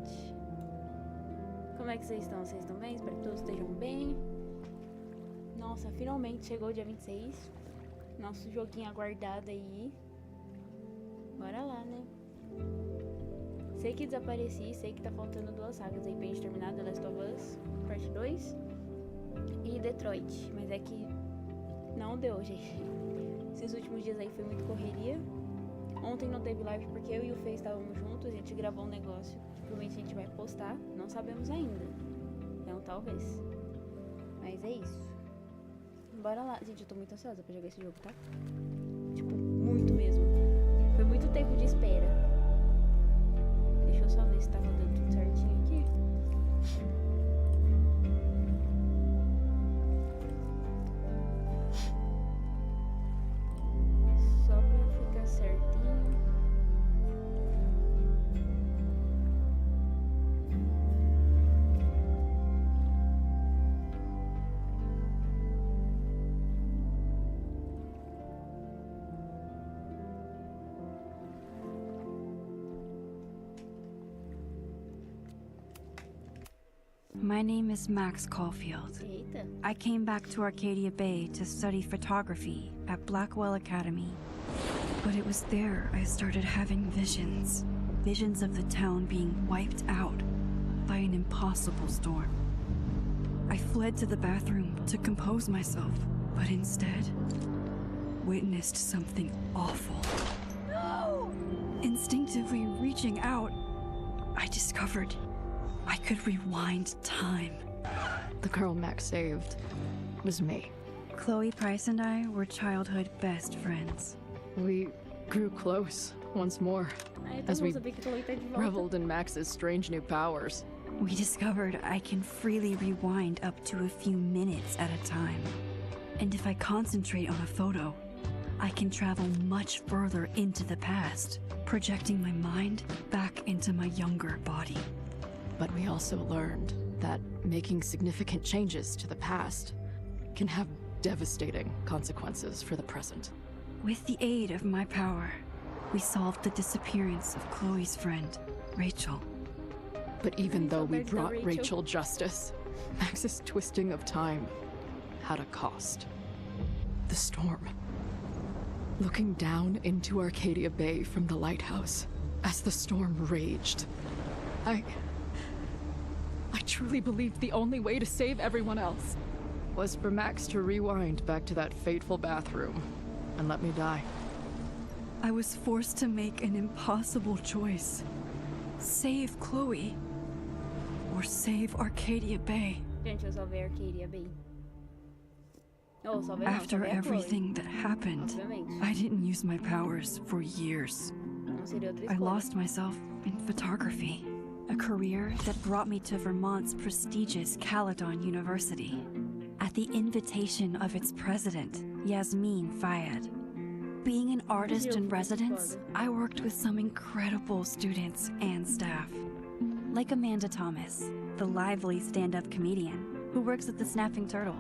gente. Como é que vocês estão? Vocês estão bem? Espero que todos estejam bem. Nossa, finalmente chegou o dia 26. Nosso joguinho aguardado aí. Bora lá, né? Sei que desapareci, sei que tá faltando 2 sagas aí pra gente terminar, The Last of Us, parte 2 e Detroit, mas é que não deu, gente. Esses últimos dias aí foi muito correria. Ontem não teve live porque eu e o Fê estávamos juntos, a gente gravou um negócio que provavelmente a gente vai postar, não sabemos ainda. Então talvez. Mas é isso. Bora lá. Gente, eu tô muito ansiosa pra jogar esse jogo, tá? Tipo, muito mesmo. Foi muito tempo de espera. Deixa eu só ver se tá rodando tudo certinho aqui. Só pra ficar certinho. My name is Max Caulfield. Eita. I came back to Arcadia Bay to study photography at Blackwell Academy. But it was there I started having visions. Visions of the town being wiped out by an impossible storm. I fled to the bathroom to compose myself, but instead witnessed something awful. No! Instinctively reaching out, I discovered I could rewind time. The girl Max saved was me. Chloe Price and I were childhood best friends. We grew close once more Ai, as we sabia que Chloe tá de volta. reveled in Max's strange new powers. We discovered I can freely rewind up to a few minutes at a time. And if I concentrate on a photo, I can travel much further into the past, projecting my mind back into my younger body. But we also learned that making significant changes to the past can have devastating consequences for the present. With the aid of my power, we solved the disappearance of Chloe's friend, Rachel. But even though we Rachel. brought Rachel justice, Max's twisting of time had a cost. The storm. Looking down into Arcadia Bay from the lighthouse as the storm raged, I truly believed the only way to save everyone else was for Max to rewind back to that fateful bathroom and let me die. I was forced to make an impossible choice. Save Chloe, or save Arcadia Bay. Gente, eu salvei Arcadia Bay. Oh, salvei não, After salvei a Chloe. everything that happened, Obviamente. I didn't use my powers for years. Não seria outra I escolha. lost myself in photography, a career that brought me to Vermont's prestigious Caledon University. At the invitation of its president, Yasmin Fayed. Being an artist in residence, I worked with some incredible students and staff. Like Amanda Thomas, the lively stand-up comedian who works at the Snapping Turtle,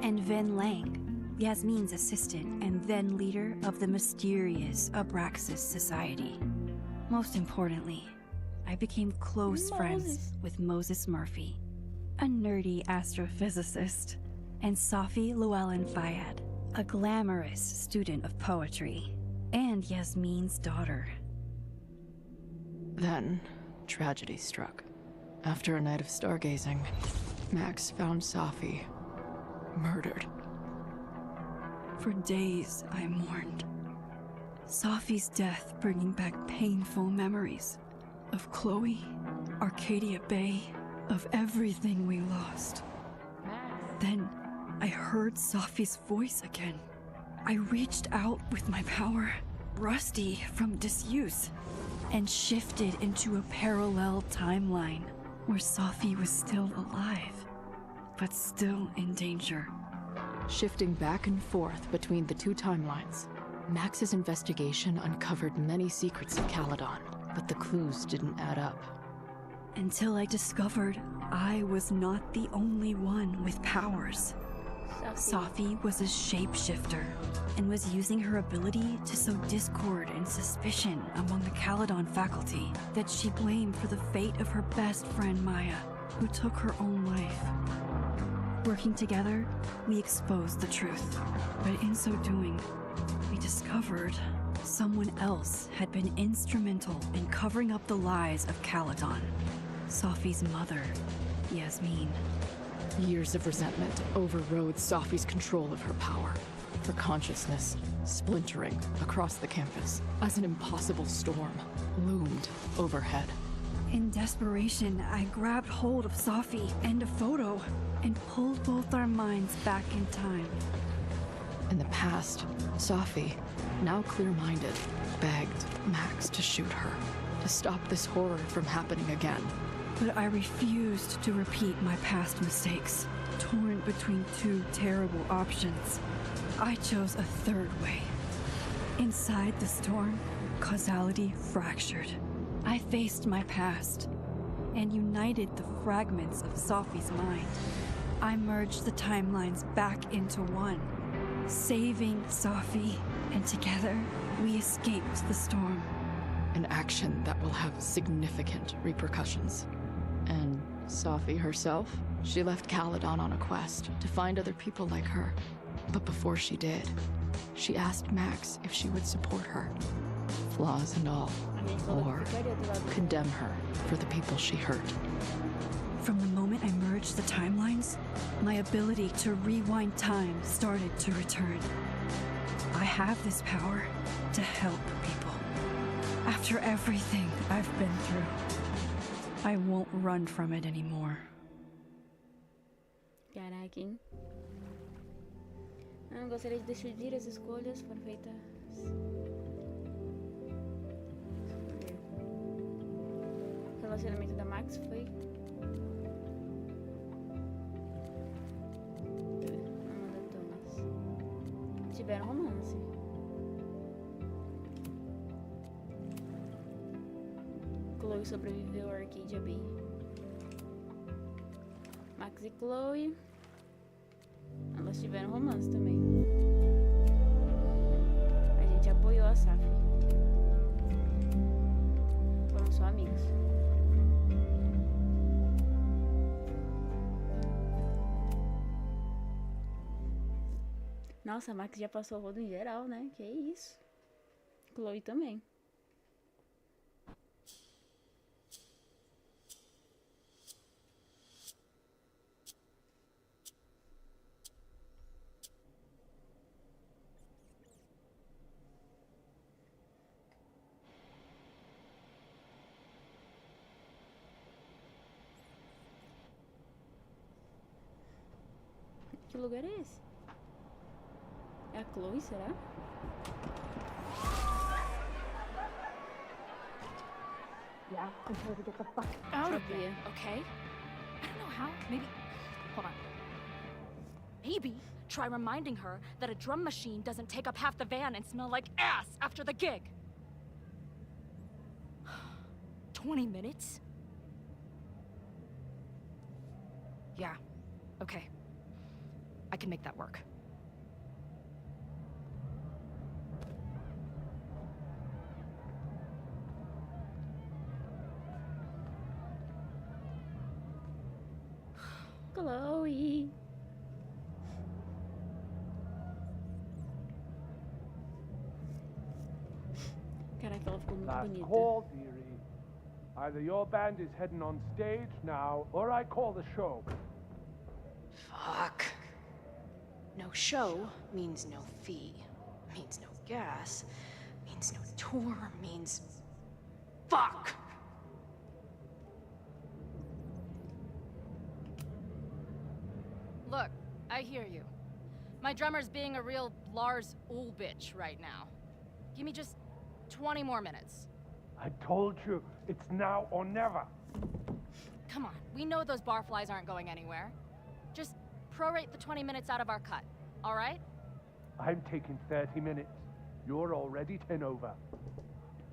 and Ven Lang, Yasmin's assistant and then leader of the mysterious Abraxas Society. Most importantly, I became close friends with Moses Murphy, a nerdy astrophysicist, and Safi Llewellyn Fayed, a glamorous student of poetry, and Yasmin's daughter. Then, tragedy struck. After a night of stargazing, Max found Safi murdered. For days, I mourned. Safi's death bringing back painful memories of Chloe, Arcadia Bay, of everything we lost. Then, I heard Safi's voice again. I reached out with my power, rusty from disuse, and shifted into a parallel timeline where Safi was still alive, but still in danger. Shifting back and forth between the two timelines, Max's investigation uncovered many secrets of Caledon, but the clues didn't add up. Until I discovered I was not the only one with powers. Safi was a shapeshifter and was using her ability to sow discord and suspicion among the Caledon faculty that she blamed for the fate of her best friend Maya, who took her own life. Working together, we exposed the truth, but in so doing, we discovered someone else had been instrumental in covering up the lies of Caledon. Safi's mother, Yasmin. Years of resentment overrode Safi's control of her power. Her consciousness splintering across the campus as an impossible storm loomed overhead. In desperation, I grabbed hold of Safi and a photo and pulled both our minds back in time. In the past, Safi, now clear-minded, begged Max to shoot her, to stop this horror from happening again. But I refused to repeat my past mistakes, torn between two terrible options. I chose a third way. Inside the storm, causality fractured. I faced my past and united the fragments of Safi's mind. I merged the timelines back into one, saving Safi, and together we escaped the storm. An action that will have significant repercussions. And Safi herself? She left Caledon on a quest to find other people like her. But before she did, she asked Max if she would support her, flaws and all, or condemn her for the people she hurt. From the moment I merged the timelines, my ability to rewind time started to return. I have this power to help people. After everything I've been through, I won't run from it anymore. Caraca, hein? Não gostaria de decidir as escolhas foram feitas. O relacionamento da Max foi. Amanda Thomas. Tiveram romance. Chloe sobreviveu ao Arcadia Bay. Max e Chloe. Elas tiveram romance também. A gente apoiou a Safi. Foram só amigos. Nossa, a Max já passou o rodo em geral, né? Que isso. Chloe também. Que lugar é esse? É a Chloe, será? Yeah, I'm here to get the fuck out of here, okay? I don't know how. Maybe... Hold on. Maybe try reminding her that a drum machine doesn't take up half the van and smell like ass after the gig. 20 minutes? Yeah, okay. I can make that work. Chloe. Caraca, ela ficou muito Last bonita. call, dearie. Either your band is heading on stage now, or I call the show. Fuck. No show means no fee, means no gas, means no tour, means... Fuck! Look, I hear you. My drummer's being a real Lars Ulrich bitch right now. Give me just 20 more minutes. I told you, it's now or never. Come on, we know those barflies aren't going anywhere. Just prorate the 20 minutes out of our cut, all right? I'm taking 30 minutes. You're already 10 over.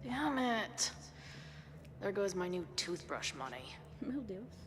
Damn it. There goes my new toothbrush money. Meu Deus.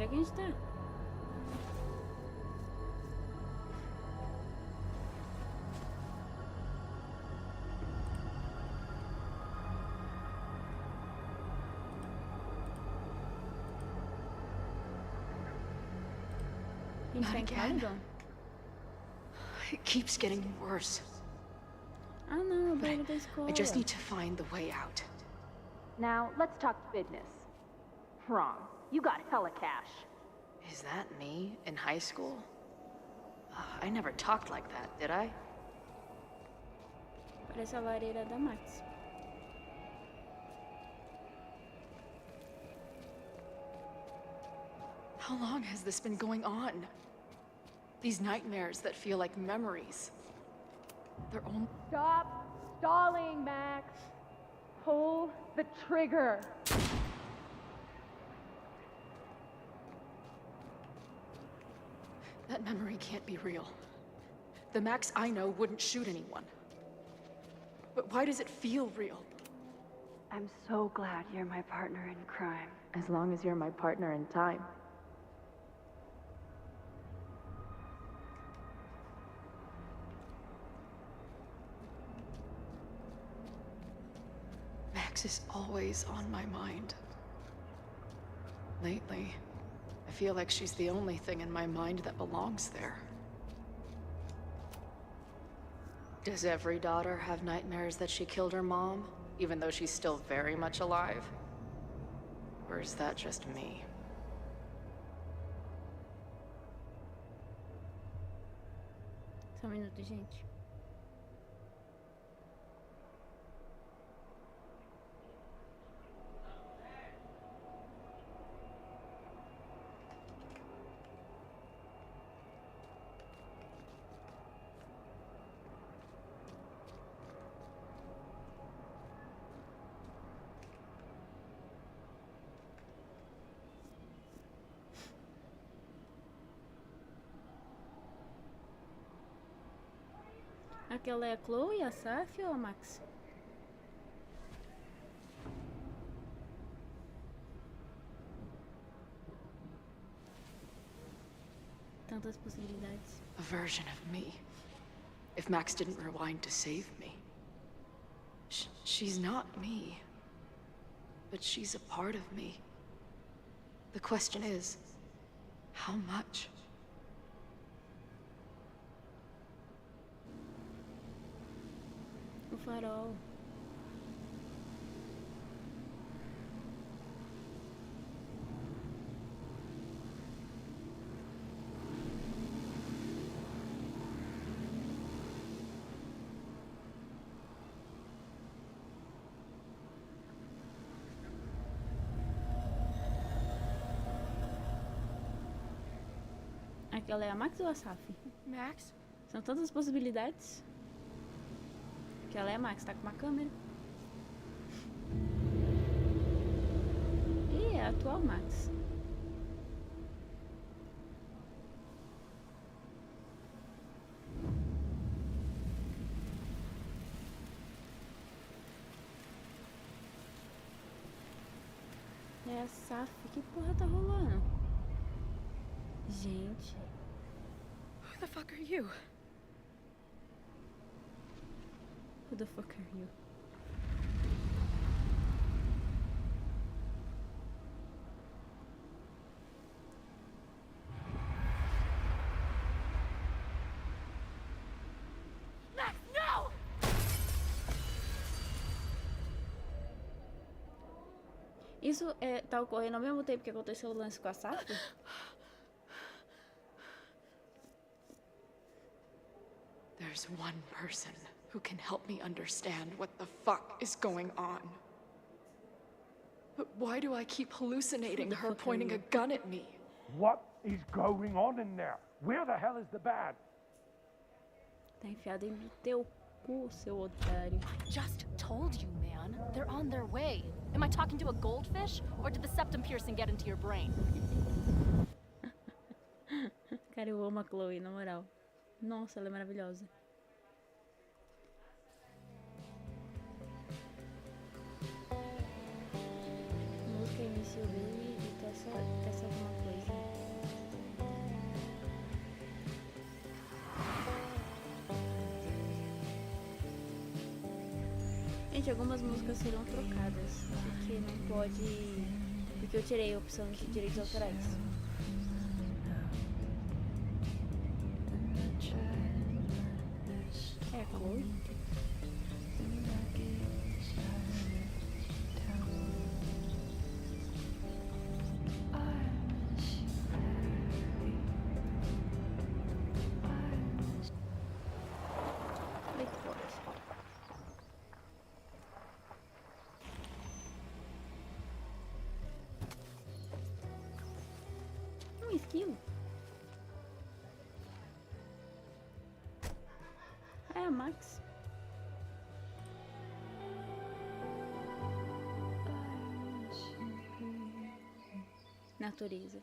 Onde é que a gente tá? A gente tá em Caledon? It keeps getting worse. Ah não, é o banheiro da escola. I just need to find the way out. Now, let's talk business. Wrong. You got hella cash. Is that me in high school? I never talked like that, did I? Parece a lareira da Max. How long has this been going on? These nightmares that feel like memories. They're only... Stop stalling, Max. Pull the trigger. That memory can't be real. The Max I know wouldn't shoot anyone. But why does it feel real? I'm so glad you're my partner in crime. As long as you're my partner in time. Max is always on my mind. Lately, I feel like she's the only thing in my mind that belongs there. Does every daughter have nightmares that she killed her mom, even though she's still very much alive? Or is that just me? Só um minuto, gente. Aquela é a Chloe, a Saf ou a Max? Tantas possibilidades. A version of me. If Max didn't rewind to save me. She's not me. But she's a part of me. The question is, how much? O farol. Aquela é a Max ou a Saf? Max? São tantas possibilidades. Aquela é a Max, tá com uma câmera. E é a atual Max. É a Saf. Que porra tá rolando? Gente. Who the fuck are you? Who the fuck are you? Max, no! Isso tá ocorrendo ao mesmo tempo que aconteceu o lance com a Saf? There's one person who can help me understand what the fuck is going on. But why do I keep hallucinating her pointing a gun at me? What is going on in there? Where the hell is the band? Tá enfiado dentro do teu cu, seu otário. Just told you, man. They're on their way. Am I talking to a goldfish, or did the septum piercing get into your brain? Cara, eu amo a Chloe, na moral. Nossa, ela é maravilhosa. Música início dele e testa alguma coisa. Provavelmente algumas músicas serão trocadas, porque não pode... Porque eu tirei a opção de direitos autorais. É a cor. Esquilo. É a Max. Natureza.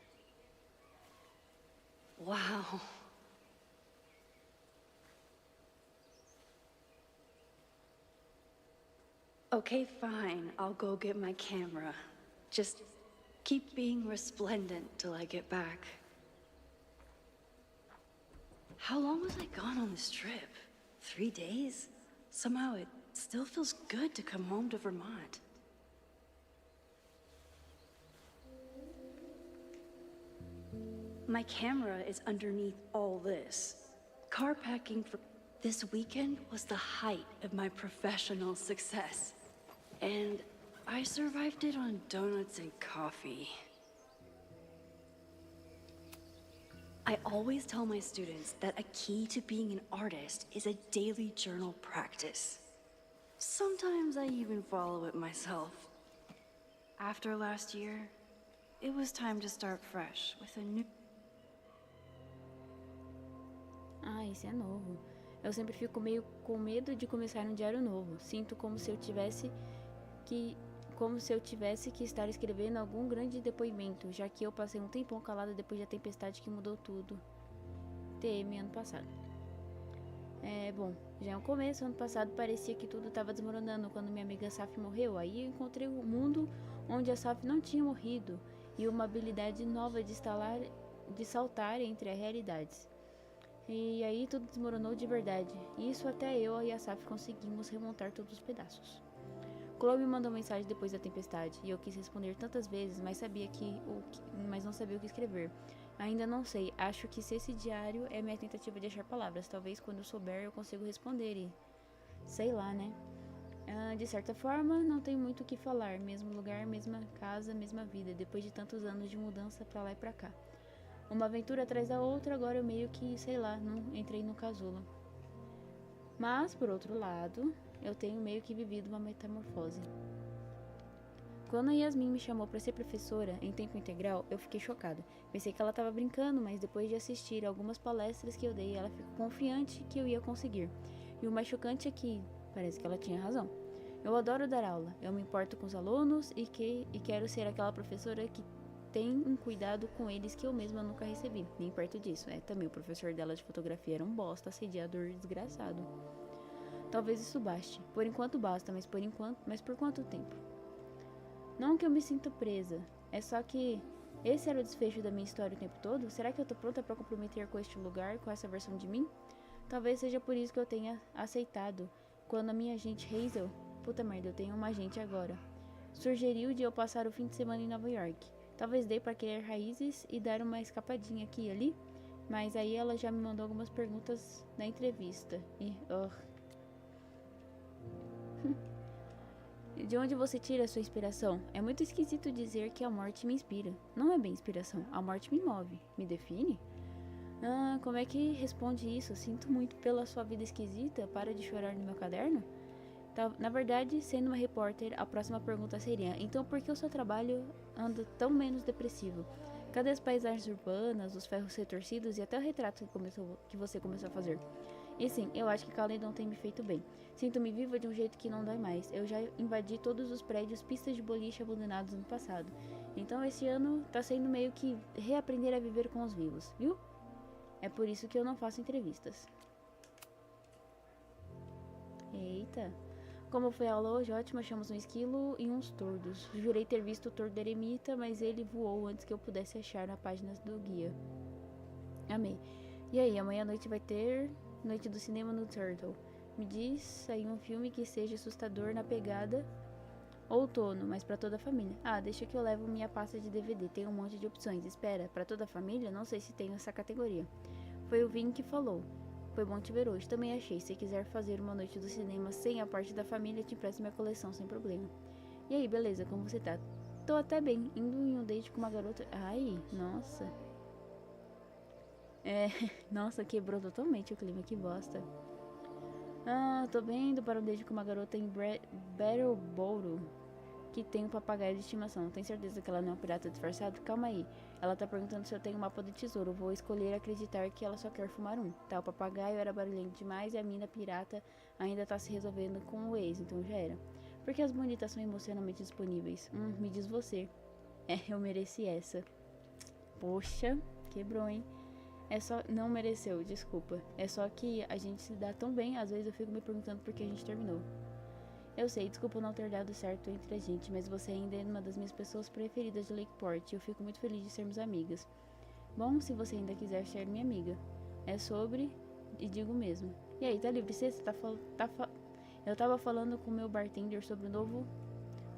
Wow. Okay, fine. I'll go get my camera. Just keep being resplendent till I get back. How long was I gone on this trip? 3 days? Somehow it still feels good to come home to Vermont. My camera is underneath all this. Car packing for this weekend was the height of my professional success. And I survived it on donuts and coffee. I always tell my students that a key to being an artist is a daily journal practice. Sometimes I even follow it myself. After last year, it was time to start fresh with a new... Ah, isso é novo. Eu sempre fico meio com medo de começar um diário novo. Sinto como se eu tivesse que estar escrevendo algum grande depoimento, já que eu passei um tempão calada depois da tempestade que mudou tudo. TM ano passado. Bom, já é um começo. Ano passado parecia que tudo estava desmoronando quando minha amiga Saf morreu. Aí eu encontrei um mundo onde a Saf não tinha morrido e uma habilidade nova de saltar entre as realidades. E aí tudo desmoronou de verdade. Isso até eu e a Saf conseguimos remontar todos os pedaços. Chloe me mandou mensagem depois da tempestade e eu quis responder tantas vezes, mas mas não sabia o que escrever. Ainda não sei, acho que se esse diário é minha tentativa de achar palavras, talvez quando eu souber eu consiga responder e... sei lá, né? De certa forma, não tem muito o que falar, mesmo lugar, mesma casa, mesma vida, depois de tantos anos de mudança pra lá e pra cá. Uma aventura atrás da outra, agora eu meio que, sei lá, não entrei no casulo. Mas, por outro lado, eu tenho meio que vivido uma metamorfose. Quando a Yasmin me chamou para ser professora em tempo integral, eu fiquei chocada. Pensei que ela estava brincando, mas depois de assistir algumas palestras que eu dei, ela ficou confiante que eu ia conseguir. E o mais chocante é que parece que ela tinha razão. Eu adoro dar aula, eu me importo com os alunos e quero ser aquela professora que tem um cuidado com eles que eu mesma nunca recebi, nem perto disso. Também o professor dela de fotografia era um bosta, assediador desgraçado. Talvez isso baste. Por enquanto basta, mas por quanto tempo? Não que eu me sinta presa, é só que esse era o desfecho da minha história o tempo todo? Será que eu tô pronta pra comprometer com este lugar, com essa versão de mim? Talvez seja por isso que eu tenha aceitado, quando a minha agente Hazel, puta merda, eu tenho uma agente agora, sugeriu de eu passar o fim de semana em Nova York. Talvez dê pra criar raízes e dar uma escapadinha aqui e ali, mas aí ela já me mandou algumas perguntas na entrevista e... De onde você tira a sua inspiração? É muito esquisito dizer que a morte me inspira. Não é bem inspiração, a morte me move. Me define? Como é que responde isso? Sinto muito pela sua vida esquisita, para de chorar no meu caderno? Na verdade, sendo uma repórter, a próxima pergunta seria: então por que o seu trabalho anda tão menos depressivo? Cadê as paisagens urbanas, os ferros retorcidos e até o retrato que você começou a fazer? E sim, eu acho que Caledon tem me feito bem. Sinto-me viva de um jeito que não dói mais. Eu já invadi todos os prédios, pistas de boliche abandonados no passado. Então esse ano tá sendo meio que reaprender a viver com os vivos, viu? É por isso que eu não faço entrevistas. Eita. Como foi a aula hoje? Ótimo, achamos um esquilo e uns tordos. Jurei ter visto o tordo eremita, mas ele voou antes que eu pudesse achar na página do guia. Amei. E aí, amanhã à noite vai ter noite do cinema no Turtle. Me diz aí um filme que seja assustador na pegada outono, mas pra toda a família. Ah, deixa que eu levo minha pasta de DVD. Tem um monte de opções. Espera, pra toda a família? Não sei se tem essa categoria. Foi o Vin que falou. Foi bom te ver hoje. Também achei. Se quiser fazer uma noite do cinema sem a parte da família, te empresto minha coleção sem problema. E aí, beleza? Como você tá? Tô até bem. Indo em um date com uma garota... Ai, nossa. Nossa, quebrou totalmente o clima. Que bosta. Ah, tô bem indo para um date com uma garota em Battleboro que tem um papagaio de estimação. Tem certeza que ela não é um pirata disfarçado? Calma aí. Ela tá perguntando se eu tenho um mapa do tesouro. Vou escolher acreditar que ela só quer fumar um. Tá, o papagaio era barulhento demais e a mina pirata ainda tá se resolvendo com o ex, então já era. Porque as bonitas são emocionalmente disponíveis. Me diz você. Eu mereci essa. Poxa, quebrou, hein? É só... Não mereceu, desculpa. É só que a gente se dá tão bem, às vezes eu fico me perguntando por que a gente terminou. Eu sei, desculpa não ter dado certo entre a gente, mas você ainda é uma das minhas pessoas preferidas de Lakeport e eu fico muito feliz de sermos amigas. Bom, se você ainda quiser ser minha amiga. É sobre... E digo mesmo. E aí, tá livre? Você Eu tava falando com o meu bartender sobre o novo...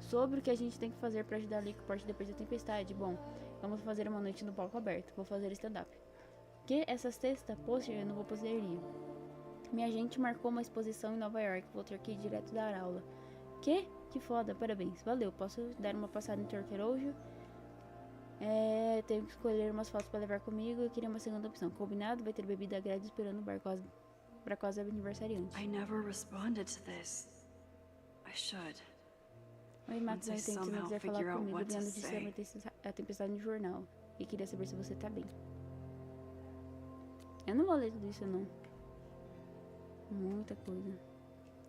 Sobre o que a gente tem que fazer pra ajudar Lakeport depois da tempestade. Bom, vamos fazer uma noite no palco aberto. Vou fazer stand-up. Que? Essa sexta? Poxa, eu não vou poder ir. Minha gente marcou uma exposição em Nova York. Vou ter que ir direto dar aula. Que? Que foda, parabéns. Valeu, posso dar uma passada em Torqueroujo? Tenho que escolher umas fotos pra levar comigo. Eu queria uma segunda opção. Combinado? Vai ter bebida grátis esperando o bar pra quase aniversariante. I never responded to this. I should. Oi, Max, eu entendo. Se não quiser falar comigo, Leandro disse a tempestade no jornal. E queria saber se você tá bem. Eu não vou ler tudo isso, não. Muita coisa.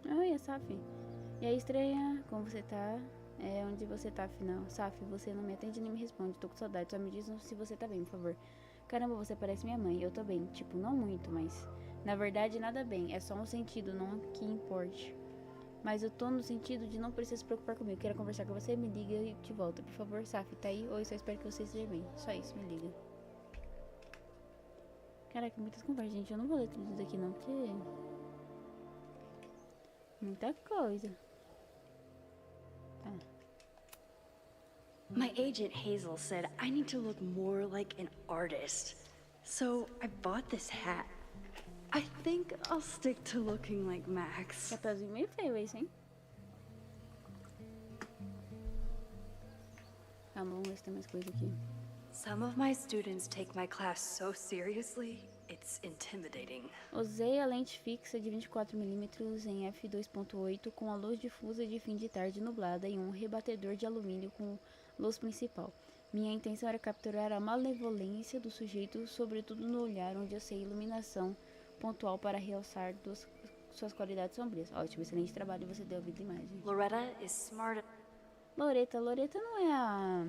Oi, Saf. E aí, estranha? Como você tá? Onde você tá, afinal? Saf, você não me atende nem me responde. Tô com saudade. Só me diz se você tá bem, por favor. Caramba, você parece minha mãe. Eu tô bem. Tipo, não muito, mas... Na verdade, nada bem. É só um sentido, não que importe. Mas eu tô no sentido de não precisar se preocupar comigo. Quero conversar com você, me liga e te volta. Por favor, Saf, tá aí? Oi, só espero que você esteja bem. Só isso, me liga. Caraca, muitas conversas, gente. Eu não vou ler tudo isso daqui, não, porque... Muita coisa. Tá. My agent Hazel said I need to look more like an artist. So I bought this hat. I think I'll stick to looking like Max. Chapeuzinho meio feio esse, hein? Calma, vamos ver se tem mais coisa aqui. Some of my students take my class so seriously, it's intimidating. Usei a lente fixa de 24mm em f2.8 com a luz difusa de fim de tarde nublada e um rebatedor de alumínio com luz principal. Minha intenção era capturar a malevolência do sujeito, sobretudo no olhar, onde eu sei iluminação pontual para realçar suas qualidades sombrias. Ótimo, excelente trabalho, você deu a vida à imagem. Loretta is smart. Loretta não é a...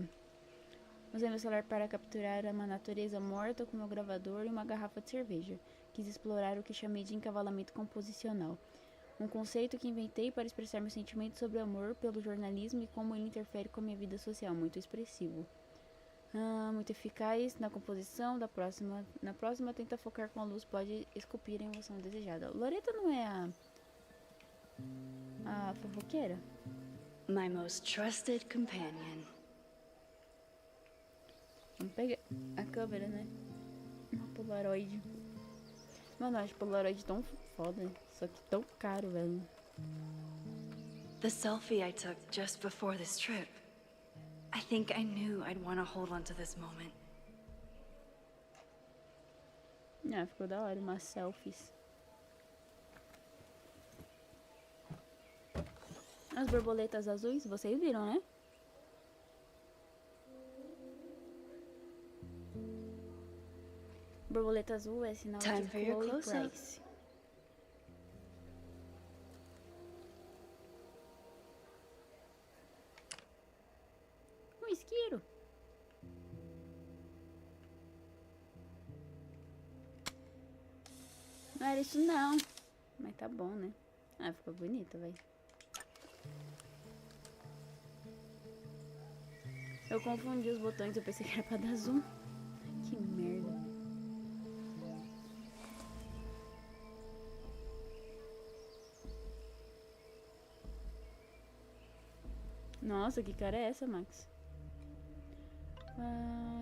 Usei meu celular para capturar uma natureza morta com meu gravador e uma garrafa de cerveja. Quis explorar o que chamei de encavalamento composicional. Um conceito que inventei para expressar meu sentimento sobre o amor pelo jornalismo e como ele interfere com a minha vida social. Muito expressivo. Muito eficaz na composição. Na próxima, tenta focar com a luz. Pode esculpir a emoção desejada. Loretta não é a fofoqueira? My most trusted companion. Vamos pegar a câmera, né? Uma Polaroid. Mano, eu acho Polaroid tão foda. Só que tão caro, velho. The selfie I took just before this trip. I think I knew I'd want to hold on to this moment. Ficou da hora, umas selfies. As borboletas azuis, vocês viram, né? Borboleta azul é sinal Time de for your Chloe close-up. Price. Um isqueiro. Não era isso não. Mas tá bom, né? Ficou bonito, velho. Eu confundi os botões, eu pensei que era pra dar zoom. Que merda. Nossa, que cara é essa, Max?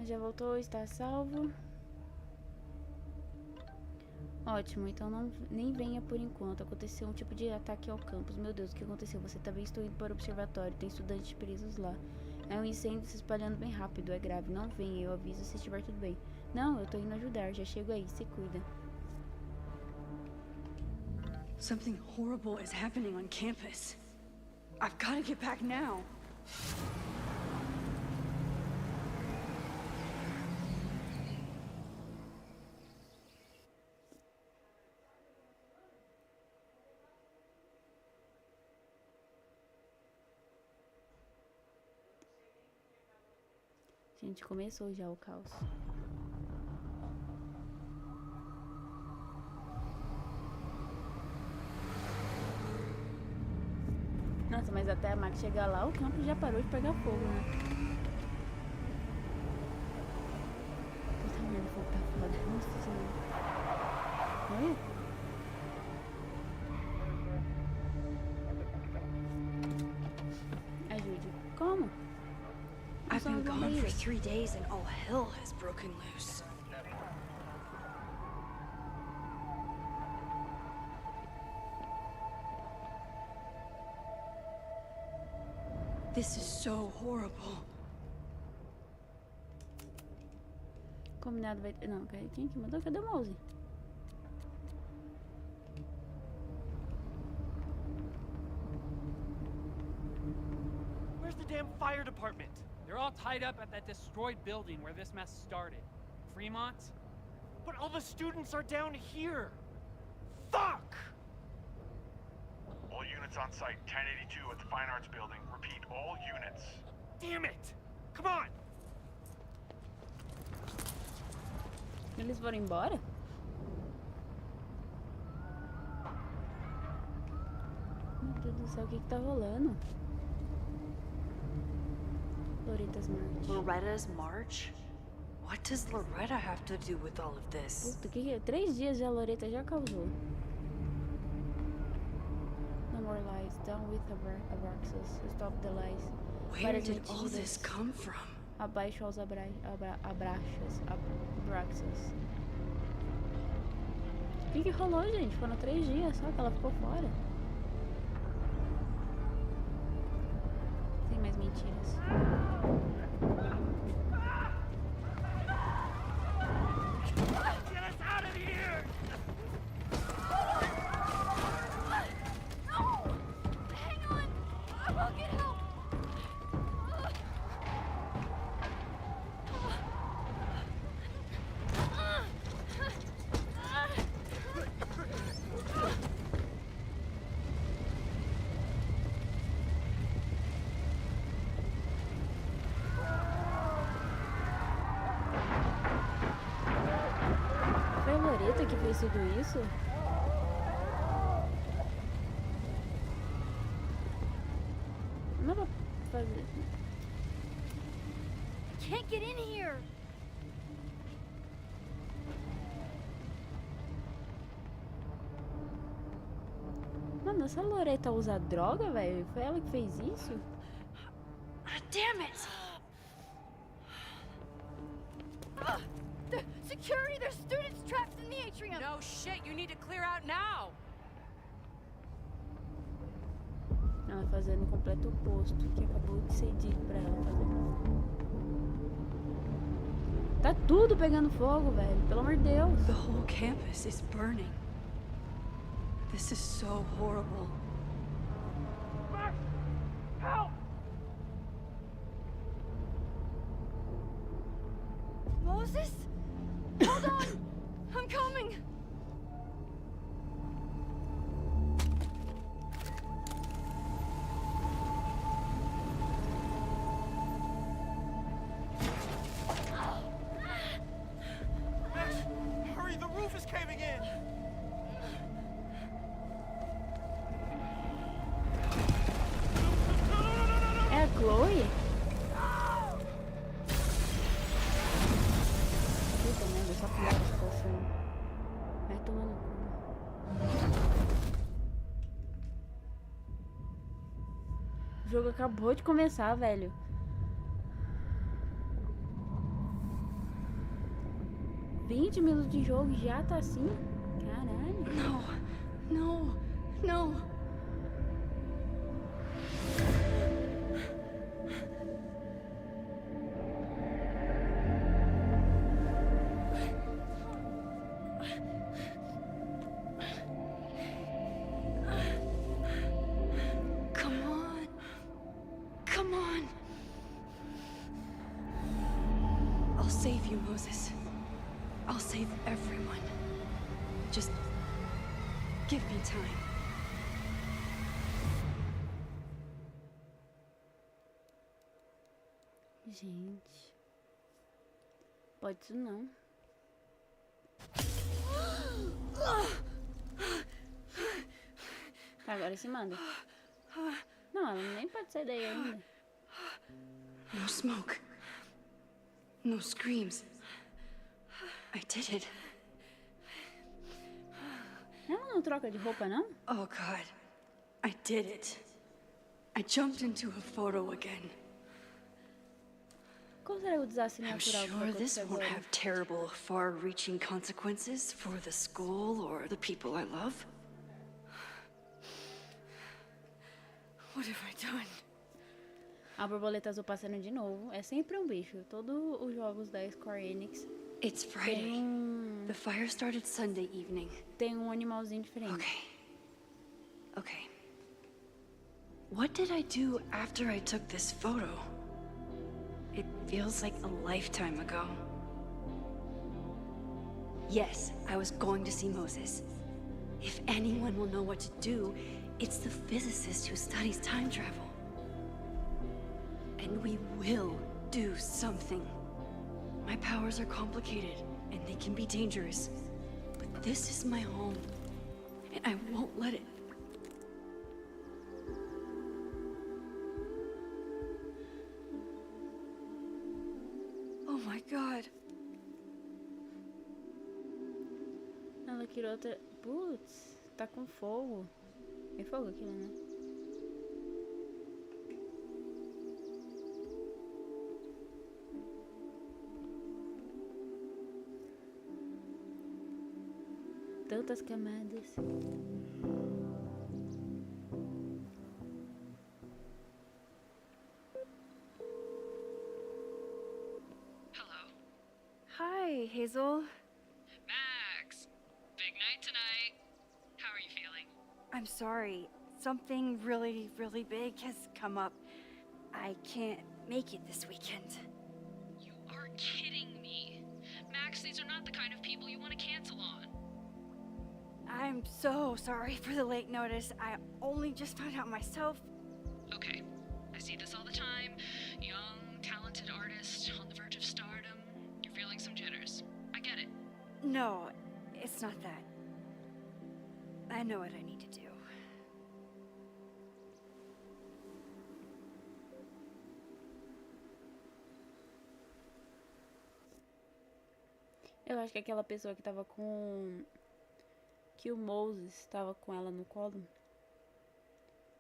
Já voltou, está salvo. Ótimo, então nem venha por enquanto. Aconteceu um tipo de ataque ao campus. Meu Deus, o que aconteceu? Você também estou indo para o observatório. Tem estudantes presos lá. É um incêndio se espalhando bem rápido. É grave. Não venha, eu aviso se estiver tudo bem. Não, eu tô indo ajudar. Já chego aí. Se cuida. Something horrible is happening on campus. I've got to get back now. Gente, começou já o caos. Nossa, mas até a Max chegar lá, o campo já parou de pegar fogo, né? Puta merda, o fogo tá foda. Nossa senhora. Olha. Ajude. Como? I've been gone for 3 days and all hell has broken loose. This is so horrible. Combinado vai... Não, quem que mandou? Cadê o mouse? Where's the damn fire department? They're all tied up at that destroyed building where this mess started. Fremont? But all the students are down here! Fuck! All units on site, 1082 at the Fine Arts Building. Repeat, all units. Damn it! Come on! Eles foram embora? Meu Deus do céu, o que tá rolando? Loretta's March. Loretta's March? What does Loretta have to do with all of this? Puta, que 3 dias já a Loretta já causou. No more lies. Down with Abraxas. Stop the lies. Where did all this come from? Abaixo aos Abraxas. O que rolou, gente? Foram 3 dias só que ela ficou fora. Sem mais mentiras. Get us out of here! No! Hang on! I will get help! Foi a Loretta que fez tudo isso? Não dá pra fazer. Can't get in here! Mano, essa Loretta usa droga, velho? Foi ela que fez isso? Damn it! The security! There's students trapped in the atrium! No shit, you need to clear out now. Ela fazendo o completo oposto que acabou de ser dito pra ela fazer. Tá tudo pegando fogo, velho. Pelo amor de Deus. The whole campus is burning. This is so horrible. Max! Help! Moses? Hold on! I'm coming! Max, hurry, the roof is caving in! É a Chloe? Puta merda, só pular as fogo. jogo acabou de começar, velho. $20 minutos de jogo e já tá assim? Caralho. No. Come on. I'll save you, Moses. I'll save everyone. Just give me time. Gente. Pode isso não. Tá, agora se manda. Não, ela nem pode sair daí ainda. No smoke. No screams. I did it. Ela não troca de roupa, não? Oh God. I did it. I jumped into a photo again. Qual será o desastre I'm natural que vai sure this acontecer won't agora? have terrible, far-reaching consequences for the school or the people I love. What have I done? A borboleta azul passando de novo. É sempre um bicho. Todos os jogos da Square Enix It's Friday. The fire started Sunday evening. tem um animalzinho diferente. Okay. What did I do after I took this photo? It feels like a lifetime ago. Yes, I was going to see Moses. If anyone will know what to do, it's the physicist who studies time travel. And we will do something. My powers are complicated, and they can be dangerous. But this is my home, and I won't let it. Oh my God. Ela tirou outra... Putz, tá com fogo. É fogo aquilo, né? Tantas camadas. Hello. Hi, Hazel. Max! Big night tonight. How are you feeling? I'm sorry. Something really, really big has come up. I can't make it this weekend. You are kidding me. Max, these are not the kind of people you want to cancel on. I'm so sorry for the late notice. I only just found out myself. Okay, I see this all the time. Young, talented artist on the verge of stardom. You're feeling some jitters. I get it. No, it's not that. I know what I need to do. Eu acho que aquela pessoa que tava com... Que o Moses tava com ela no colo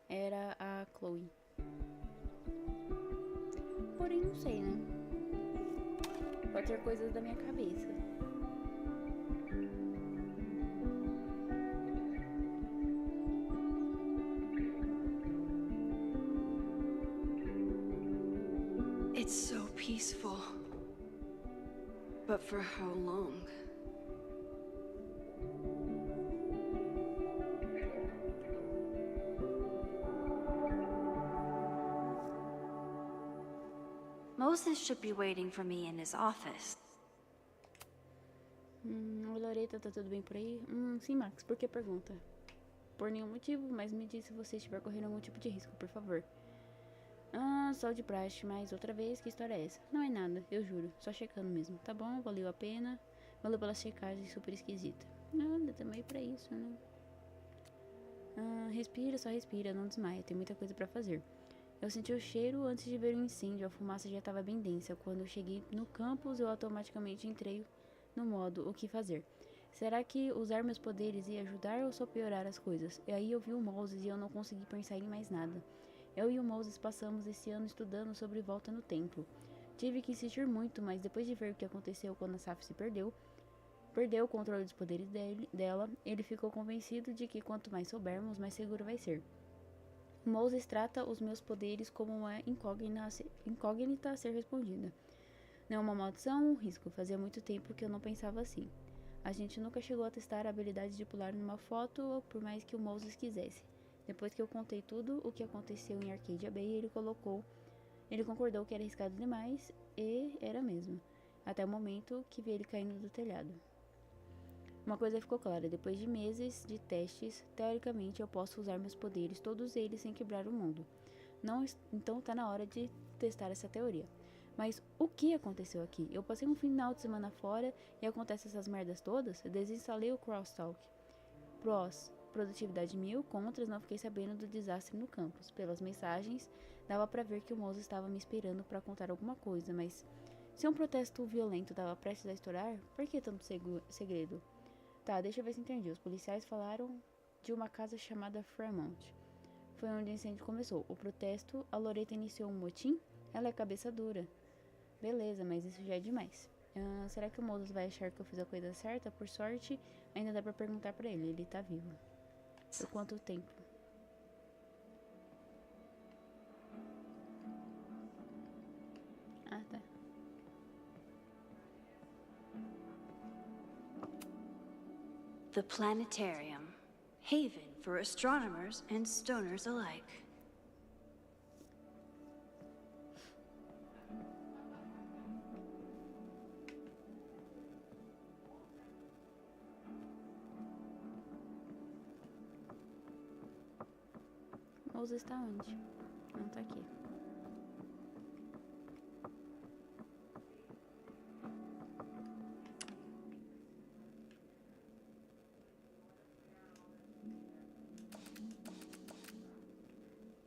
era a Chloe. Porém, não sei, né? Pode ser coisas da minha cabeça. It's so peaceful. But for how long? Moses should be waiting for me in his office. Oi, Loreta, tá tudo bem por aí? Sim, Max, por que pergunta? Por nenhum motivo, mas me diz se você estiver correndo algum tipo de risco, por favor. Só de praxe, mas outra vez, que história é essa? Não é nada, eu juro, só checando mesmo. Tá bom, valeu a pena, valeu pela checagem super esquisita. Nada, também pra isso, né? Respira, só respira, não desmaia, tem muita coisa pra fazer. Eu senti o cheiro antes de ver o incêndio, a fumaça já estava bem densa. Quando eu cheguei no campus, eu automaticamente entrei no modo o que fazer. Será que usar meus poderes ia ajudar ou só piorar as coisas? E aí eu vi o Moses e eu não consegui pensar em mais nada. Eu e o Moses passamos esse ano estudando sobre volta no templo. Tive que insistir muito, mas depois de ver o que aconteceu quando a Saf se perdeu o controle dos poderes dela, ele ficou convencido de que quanto mais soubermos, mais seguro vai ser. Moses trata os meus poderes como uma incógnita a ser respondida. Não é uma maldição, um risco. Fazia muito tempo que eu não pensava assim. A gente nunca chegou a testar a habilidade de pular numa foto, por mais que o Moses quisesse. Depois que eu contei tudo o que aconteceu em Arcadia Bay, ele concordou que era arriscado demais, e era mesmo. Até o momento que vi ele caindo do telhado. Uma coisa ficou clara, depois de meses de testes, teoricamente eu posso usar meus poderes, todos eles, sem quebrar o mundo. Então tá na hora de testar essa teoria. Mas o que aconteceu aqui? Eu passei um final de semana fora e acontece essas merdas todas? Eu desinstalei o crosstalk. Prós, produtividade 1000, contras, não fiquei sabendo do desastre no campus. Pelas mensagens, dava pra ver que o Moses estava me esperando pra contar alguma coisa, mas se um protesto violento estava prestes a estourar, por que tanto segredo? Tá, deixa eu ver se entendi. Os policiais falaram de uma casa chamada Fremont. Foi onde o incêndio começou. O protesto, a Loreta iniciou um motim? Ela é cabeça dura. Beleza, mas isso já é demais. Será que o Moses vai achar que eu fiz a coisa certa? Por sorte, ainda dá pra perguntar pra ele. Ele tá vivo. Por quanto tempo? Ah, tá. The planetarium, haven for astronomers and stoners alike. Moses está onde? Não tá aqui.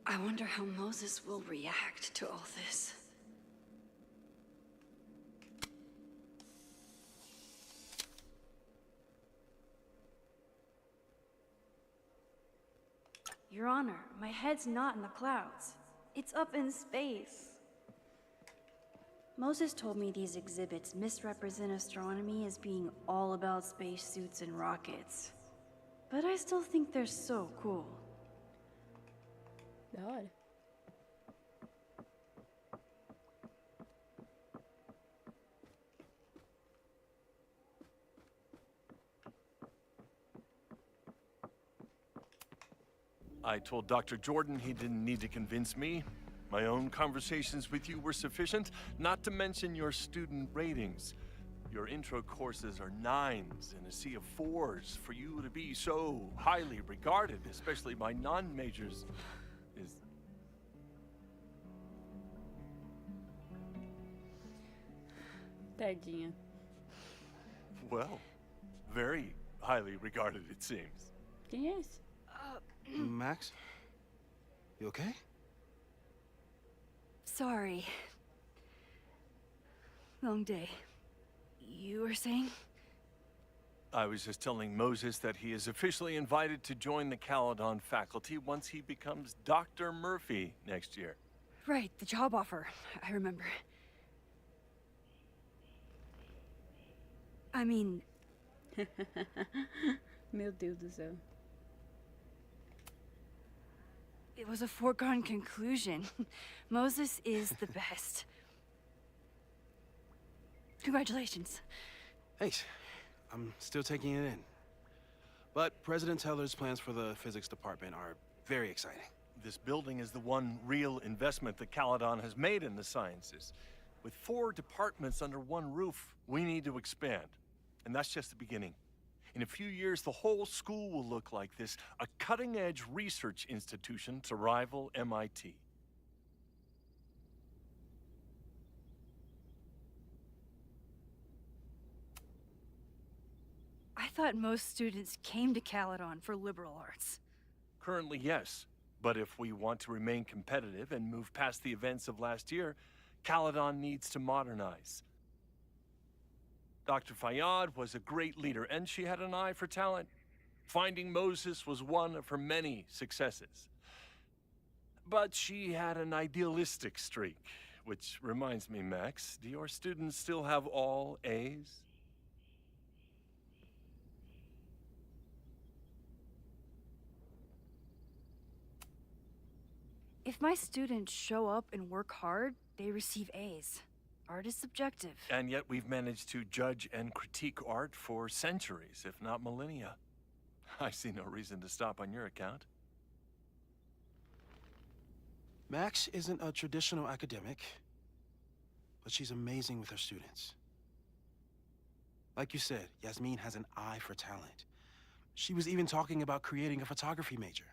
I wonder how Moses will react to all this. Your Honor, my head's not in the clouds. It's up in space. Moses told me these exhibits misrepresent astronomy as being all about spacesuits and rockets. But I still think they're so cool. Da hora. I told Dr. Jordan he didn't need to convince me. My own conversations with you were sufficient, not to mention your student ratings. Your intro courses are 9s in a sea of 4s. For you to be so highly regarded, especially by non-majors, is... Tadinha. Well, very highly regarded, it seems. Quem é esse? Max? You okay? Sorry. Long day. You were saying? I was just telling Moses that he is officially invited to join the Caledon faculty once he becomes Dr. Murphy next year. Right, the job offer. I remember. I mean... Meu Deus do céu. It was a foregone conclusion. Moses is the best. Congratulations. Thanks. I'm still taking it in. But President Teller's plans for the physics department are very exciting. This building is the one real investment that Caledon has made in the sciences. With 4 departments under one roof, we need to expand. And that's just the beginning. In a few years, the whole school will look like this, a cutting-edge research institution to rival MIT. I thought most students came to Caledon for liberal arts. Currently, yes. But if we want to remain competitive and move past the events of last year, Caledon needs to modernize. Dr. Fayyad was a great leader, and she had an eye for talent. Finding Moses was one of her many successes. But she had an idealistic streak. Which reminds me, Max, do your students still have all A's? If my students show up and work hard, they receive A's. Art is subjective. And yet we've managed to judge and critique art for centuries, if not millennia. I see no reason to stop on your account. Max isn't a traditional academic, but she's amazing with her students. Like you said, Yasmin has an eye for talent. She was even talking about creating a photography major.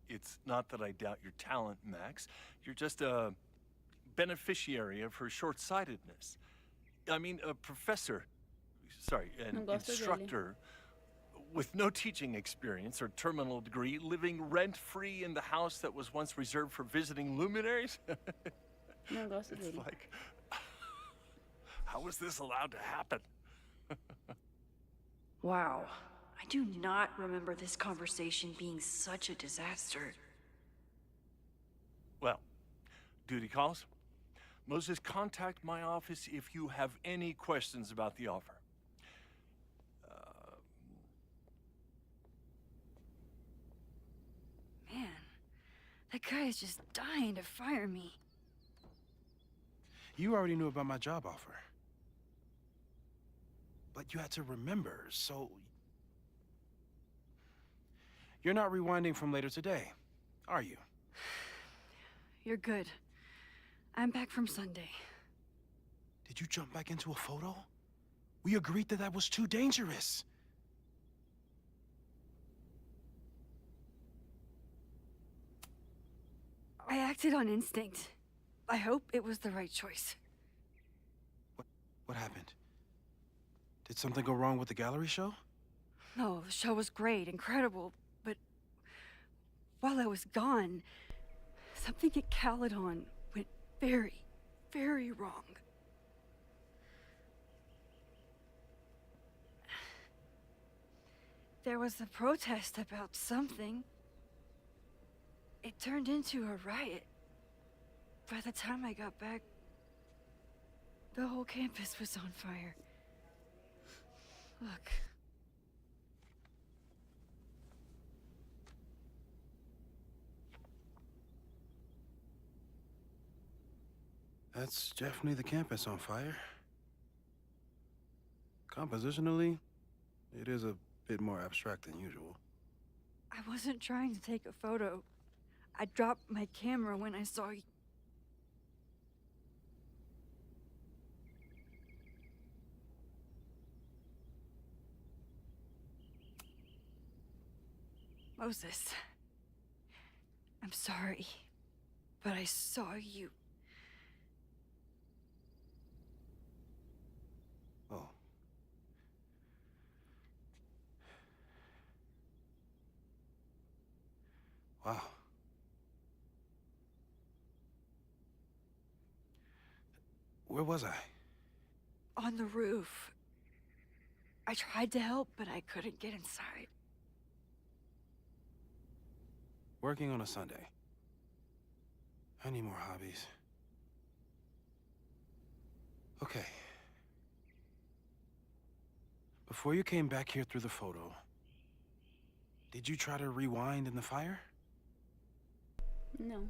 It's not that I doubt your talent, Max. You're just a beneficiary of her short-sightedness. I mean, a professor, sorry, an instructor with no teaching experience or terminal degree, living rent-free in the house that was once reserved for visiting luminaries? It's like, how was this allowed to happen? Wow. I do not remember this conversation being such a disaster. Well, duty calls. Moses, contact my office if you have any questions about the offer. Man, that guy is just dying to fire me. You already knew about my job offer. But you had to remember, so... You're not rewinding from later today, are you? You're good. I'm back from Sunday. Did you jump back into a photo? We agreed that that was too dangerous. I acted on instinct. I hope it was the right choice. What happened? Did something go wrong with the gallery show? No, the show was great, incredible, but while I was gone, something at Caledon went very, very wrong. There was a protest about something. It turned into a riot. By the time I got back, the whole campus was on fire. Look. That's definitely the campus on fire. Compositionally, it is a bit more abstract than usual. I wasn't trying to take a photo. I dropped my camera when I saw you. Moses, I'm sorry, but I saw you. Oh. Wow. Where was I? On the roof. I tried to help, but I couldn't get inside. Working on a Sunday. I need more hobbies. Okay. Before you came back here through the photo, did you try to rewind in the fire? No.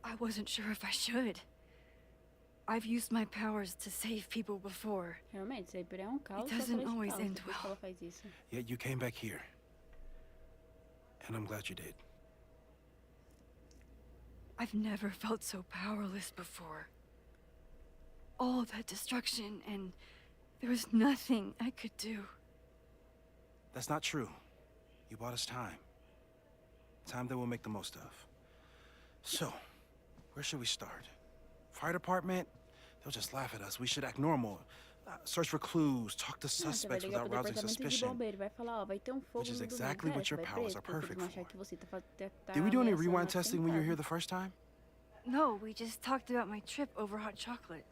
I wasn't sure if I should. I've used my powers to save people before. Realmente, sempre é caos. It doesn't always end well. Ela faz isso. Yet you came back here. And I'm glad you did. I've never felt so powerless before. All that destruction, and there was nothing I could do. That's not true. You bought us time. Time that we'll make the most of. So, where should we start? Fire department? They'll just laugh at us. We should act normal. Search for clues, talk to suspects without rousing suspicion. Which is exactly what your powers are perfect for. Did we do any rewind testing when you were here the first time? No, we just talked about my trip over hot chocolate.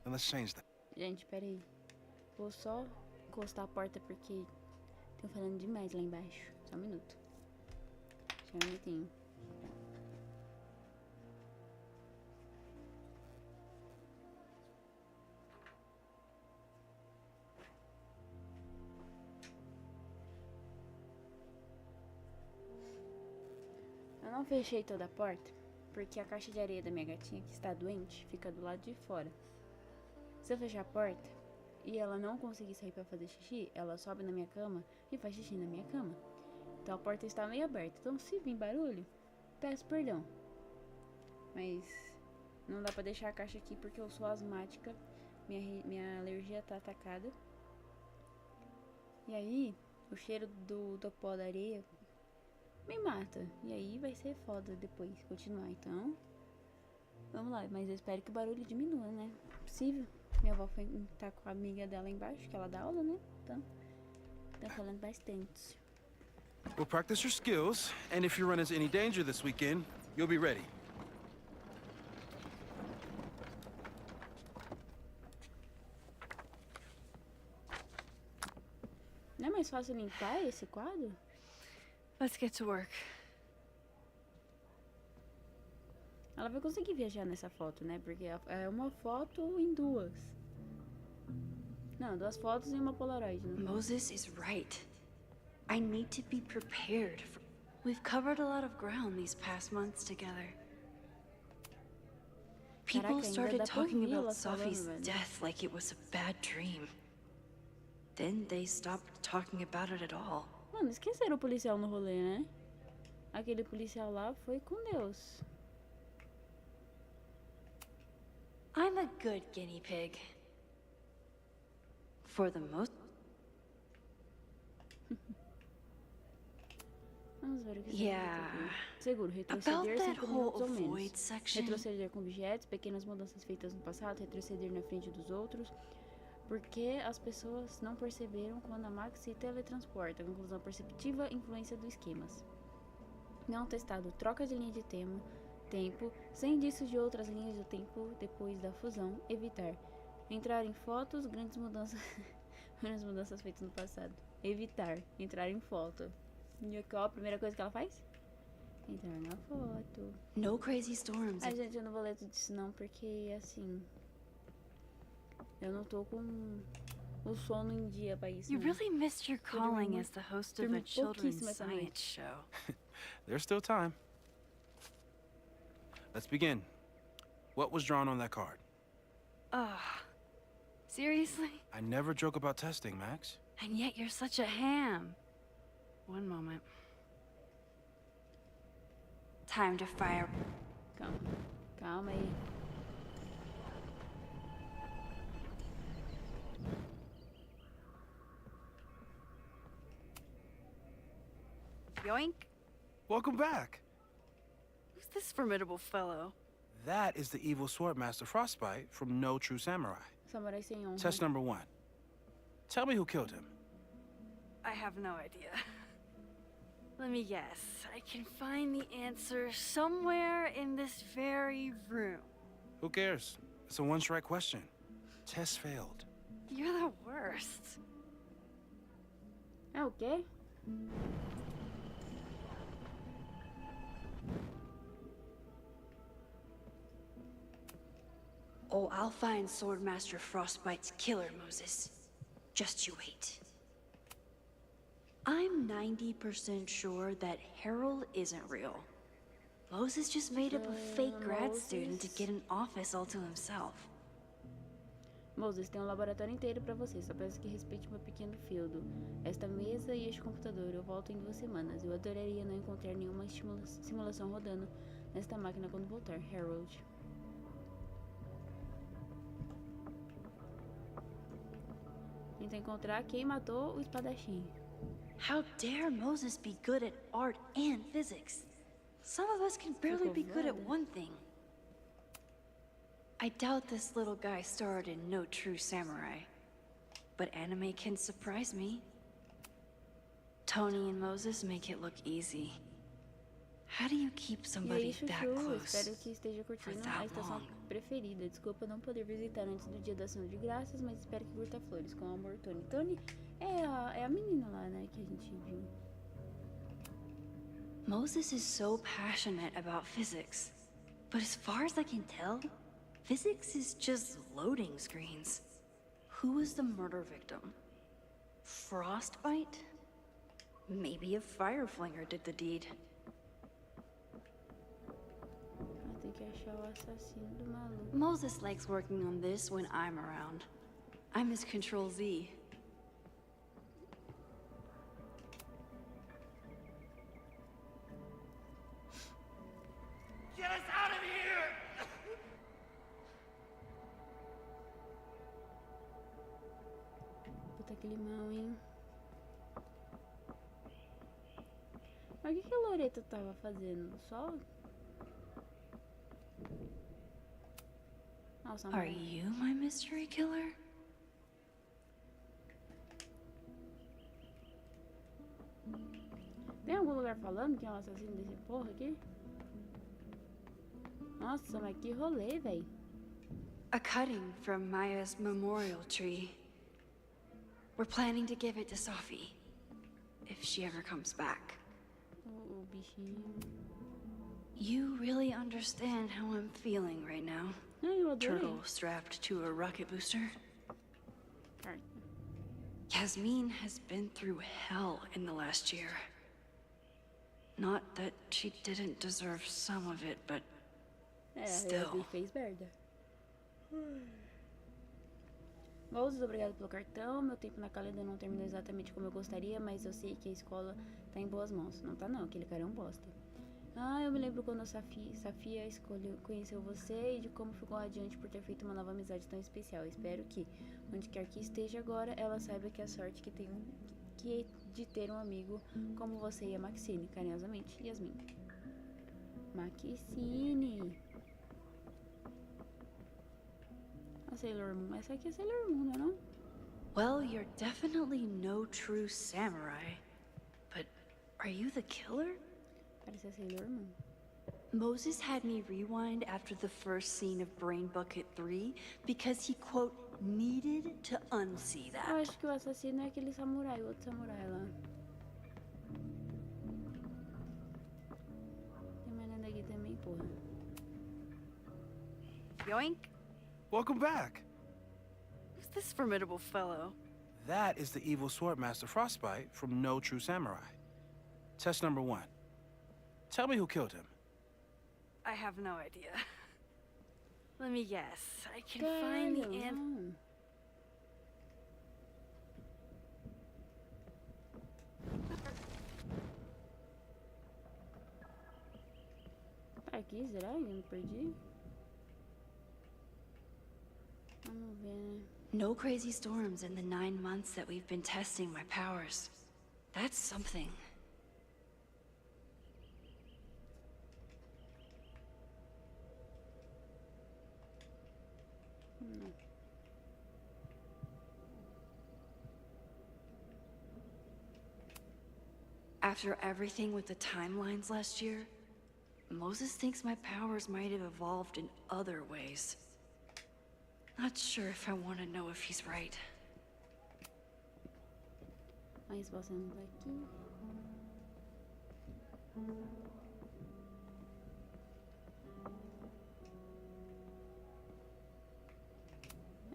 Then let's change that. Gente, peraí. Vou só encostar a porta porque tô falando demais lá embaixo. Só um minuto. Só um minutinho. Eu não fechei toda a porta porque a caixa de areia da minha gatinha, que está doente, fica do lado de fora. Se eu fechar a porta e ela não conseguir sair pra fazer xixi, ela sobe na minha cama e faz xixi na minha cama. Então a porta está meio aberta. Então se vir barulho, peço perdão. Mas não dá pra deixar a caixa aqui porque eu sou asmática. Minha alergia tá atacada. E aí, o cheiro do pó da areia me mata. E aí vai ser foda depois continuar. Então, vamos lá. Mas eu espero que o barulho diminua, né? É possível. Minha avó tá com a amiga dela embaixo, que ela dá aula, né? Então, tá falando bastante. We'll practice your skills, and if you run into any danger this weekend, you'll be ready. Não é mais fácil limpar esse quadro? Let's get to work. Ela vai conseguir viajar nessa foto, né? Porque é uma foto em duas. Não, 2 fotos e uma Polaroid. Né? Moses is right. I need to be prepared for... We've covered a lot of ground these past months together. People started talking about Sophie's death like it was a bad dream. Then they stopped talking about it at all. Mano, esqueceram o policial no rolê, né? Aquele policial lá foi com Deus. I'm a good guinea pig. For the most... Vamos ver o que Yeah. Seguro, retroceder sem minutos ou menos. Avoid section. Retroceder com objetos, pequenas mudanças feitas no passado, retroceder na frente dos outros. Porque as pessoas não perceberam quando a Max se teletransporta. Conclusão perceptiva, influência dos esquemas. Não testado, troca de linha de tempo, sem indícios de outras linhas do tempo depois da fusão. Evitar. Entrar em fotos, grandes mudanças feitas no passado. Evitar. Entrar em foto. E qual a primeira coisa que ela faz? Entrar na foto. No crazy storms. Ai, gente, eu não vou ler tudo isso não, porque assim... Eu não tô com o sono em dia pra isso. You não. really missed your calling as the host of a children's science show. There's still time. Let's begin. What was drawn on that card? Seriously? I never joke about testing, Max. And yet you're such a ham. One moment. Time to fire. Calma. Calma aí. Yoink. Welcome back. Who's this formidable fellow? That is the evil sword master Frostbite from No True Samurai. Samurai sem honra. Test number 1. Tell me who killed him. I have no idea. Let me guess. I can find the answer somewhere in this very room. Who cares? It's a one-strike question. Test failed. You're the worst. É o quê? Oh, I'll find Swordmaster Frostbite's killer, Moses. Just you wait. I'm 90% sure that Harold isn't real. Moses just made up a fake grad student to get an office all to himself. Moses, tem um laboratório inteiro pra você. Só peço que respeite meu pequeno feudo. Esta mesa e este computador. Eu volto em 2 semanas. Eu adoraria não encontrar nenhuma simulação rodando nesta máquina quando voltar. Harold. Tenta encontrar quem matou o espadachim. How dare Moses be good at art and physics? Some of us can barely be good at one thing. I doubt this little guy starred in No True Samurai. But anime can surprise me. Tony and Moses make it look easy. How do you keep E aí, somebody Chuchu, that close espero que esteja curtindo that a estação long? preferida. Desculpa não poder visitar antes do dia da ação de graças, mas espero que curta flores. Com amor, Tony. Tony é a menina lá, né, que a gente viu. Moses is so passionate about physics, but as far as I can tell, physics is just loading screens. Who was the murder victim? Frostbite? Maybe a fire flinger did the deed. Tem que achar o assassino do maluco. Moses likes working on this when I'm around. I'm his Control Z. Get us out of here! Puta que limão, hein? Mas o que a Loreta tava fazendo? Só... Nossa, Are you my mystery killer? Tem algum lugar falando que é o assassino desse porra aqui? Nossa, mas que rolê, véi. A cutting from Maya's memorial tree. We're planning to give it to Sophie, if she ever comes back. O bichinho. You really understand how I'm feeling right now. Ai, eu adorei. Turtle strapped to a rocket booster. Carta. Yasmin has been through hell in the last year. Not that she didn't deserve some of it, but still. Yasmin fez merda. Moses, obrigado pelo cartão. Meu tempo na Calenda não terminou exatamente como eu gostaria, mas eu sei que a escola tá em boas mãos. Não tá não, aquele cara é um bosta. Ah, eu me lembro quando a Safia conheceu você e de como ficou adiante por ter feito uma nova amizade tão especial. Espero que, onde quer que esteja agora, ela saiba que a sorte que tem de ter um amigo como você e a Maxine. Carinhosamente, Yasmin. Maxine. A Sailor Moon. Essa aqui é Sailor Moon, não é não? Well, you're definitely no true samurai. But are you the killer? Parece a Sailor Moon. Moses had me rewind after the first scene of Brain Bucket 3 because he, quote, needed to unsee Eu that. acho que o assassino é aquele samurai, o outro samurai lá. Tem mais nada aqui também, porra. Yoink! Welcome back. Who's this formidable fellow? That is the evil sword master Frostbite from No True Samurai. Test number 1. Tell me who killed him. I have no idea. Let me guess. I can find the answer. Aqui, será? Eu me perdi? Vamos ver, né? No crazy storms in the 9 months that we've been testing my powers. That's something. Não. After everything with the timelines last year, Moses thinks my powers might have evolved in other ways. Not sure if I want to know if he's right. Mas passando daqui.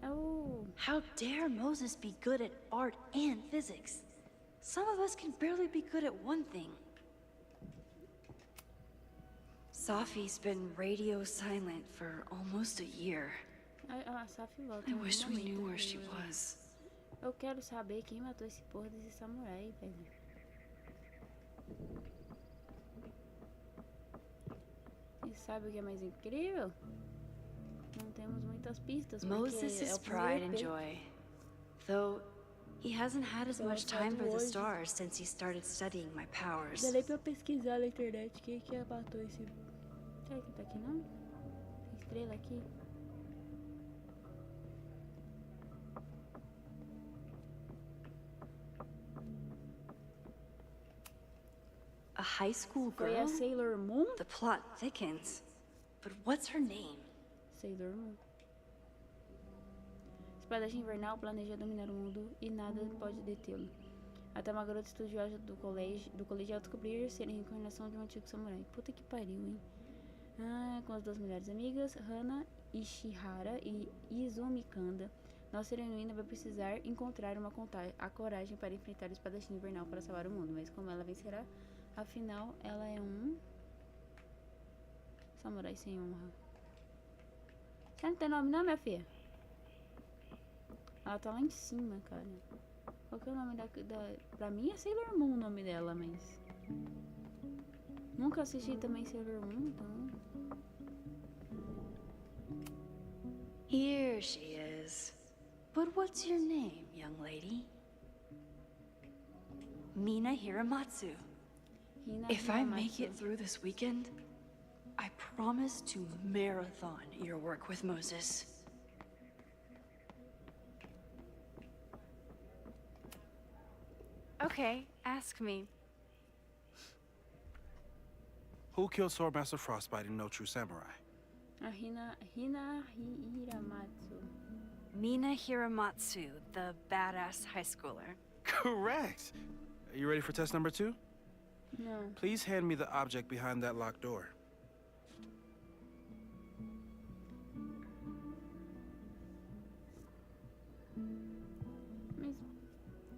Oh. How dare Moses be good at art and physics? Some of us can barely be good at one thing. Sophie's been radio silent for almost a year. A Safi volta. I wish we knew where she was. Eu quero saber quem matou esse porra desse samurai, velho. E sabe o que é mais incrível? Não temos muitas pistas. Moses is pride and joy. Though he hasn't had as much time for the stars since he started studying my powers. Dá nem pra pesquisar na internet quem que matou esse... Será que tá aqui não? Tem estrela aqui? A high school Foi a girl? Sailor Moon? The plot thickens. But what's her name? Sailor Moon. Espadachim invernal planeja dominar o mundo e nada pode detê-lo. Até uma garota estudiosa do colegial descobrir ser a reencarnação de um antigo samurai. Puta que pariu, hein? Ah, com as duas melhores amigas, Hana Ishihara e Izumi Kanda, nossa heroína vai precisar encontrar a coragem para enfrentar o espadachim invernal para salvar o mundo. Mas como ela vencerá? Afinal, ela é um samurai sem honra. Você não tem nome não, minha filha? Ela tá lá em cima, cara. Qual que é o nome da... Pra mim é Sailor Moon o nome dela, mas... Nunca assisti também Sailor Moon, então... Here she is. But what's your name, young lady? Mina Hiramatsu. If I make it through this weekend, I promise to marathon your work with Moses. Okay, ask me. Who killed Swordmaster Frostbite in No True Samurai? Hina Hiramatsu. Mina Hiramatsu, the badass high schooler. Correct! Are you ready for test number 2? No. Please hand me the object behind that locked door. Mas...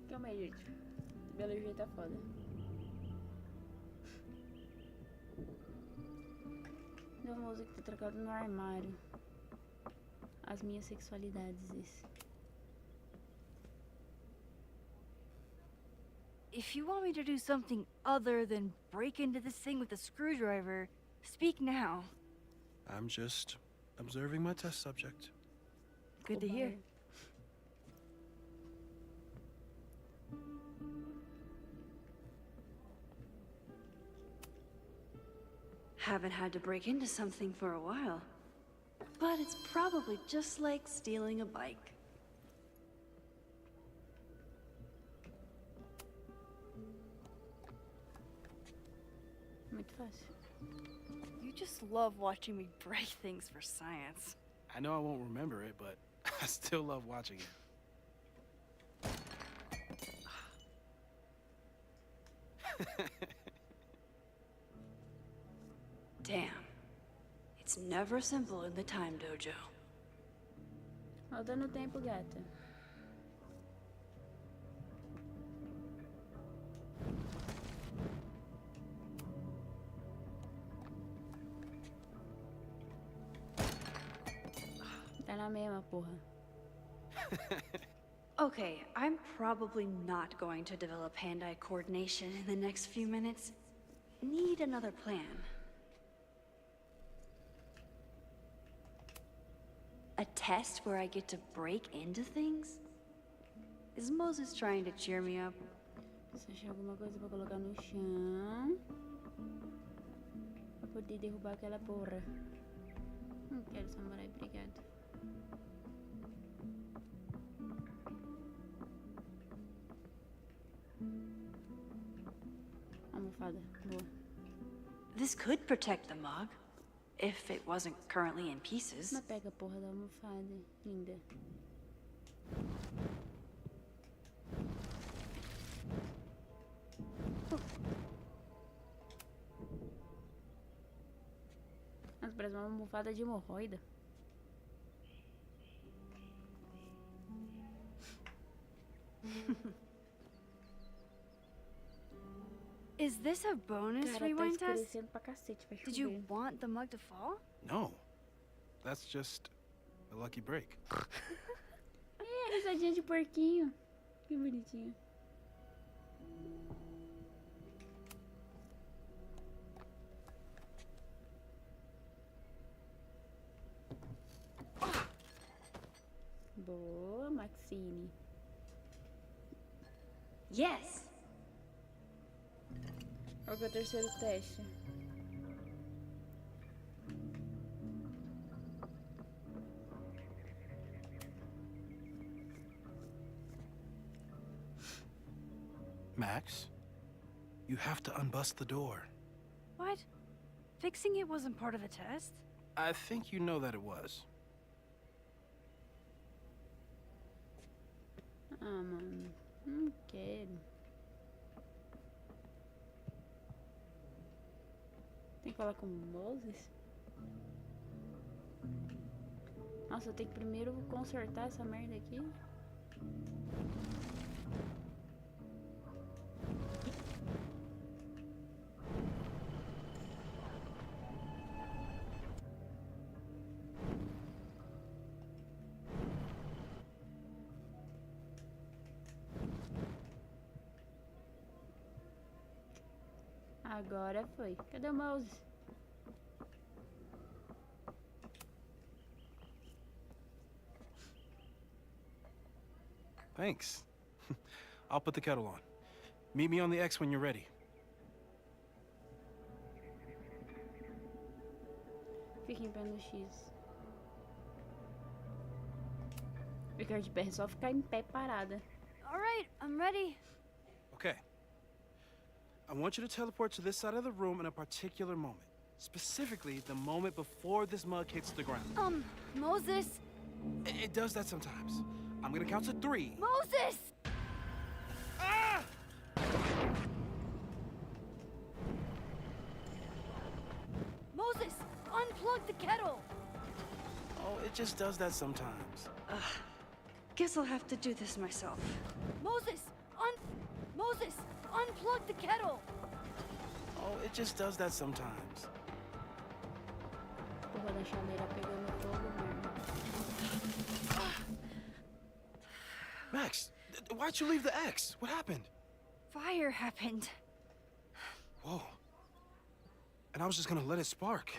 Calma aí, gente. Belo jeito tá foda. Meu música tá trancado no armário. As minhas sexualidades, esse. If you want me to do something other than break into this thing with a screwdriver, speak now. I'm just observing my test subject. Good to hear. Haven't had to break into something for a while. But it's probably just like stealing a bike. Muito fácil. You just love watching me break things for science. I know I won't remember it, but I still love watching it. Damn. It's never simple in the time dojo. Roda no tempo, gata. Tá na mesma, porra. Okay, I'm probably not going to develop hand-eye coordination in the next few minutes. Need another plan. A test where I get to break into things? Is Moses trying to cheer me up? Você achar alguma coisa pra colocar no chão pra poder derrubar aquela porra. Não quero samurai, obrigado. Almofada, boa. This could protect the mug, if it wasn't currently in pieces. Mas pega a porra da almofada, linda. Nossa, parece uma almofada de hemorroida. Is this a bonus Cara, tá rewind test? escurecendo pra cacete, vai Did you chover. want the mug to fall? No. That's just a lucky break. É, risadinha de porquinho. Que bonitinho. Boa, Maxine. Yes! Qual que é o terceiro teste? Max, You have to unbust the door. What? Fixing it wasn't part of the test? I think you know that it was. Ah, mano. Não quero. Tem que falar com o Moses? Nossa, eu tenho que primeiro consertar essa merda aqui. Agora foi. Cadê o Moses? Thanks. I'll put the kettle on. Meet me on the X when you're ready. Fica em pé no X. Ficar de pé é só ficar em pé parada. Alright, I'm ready. Okay. I want you to teleport to this side of the room in a particular moment. Specifically, the moment before this mug hits the ground. Moses? It does that sometimes. I'm gonna count to 3. Moses! Ah! Moses, unplug the kettle! Oh, it just does that sometimes. Guess I'll have to do this myself. Moses, unplug the kettle! Oh, it just does that sometimes. Porra da chaleira pegando fogo, merda. Max, why'd you leave the X? What happened? Fire happened. Whoa. And I was just gonna let it spark.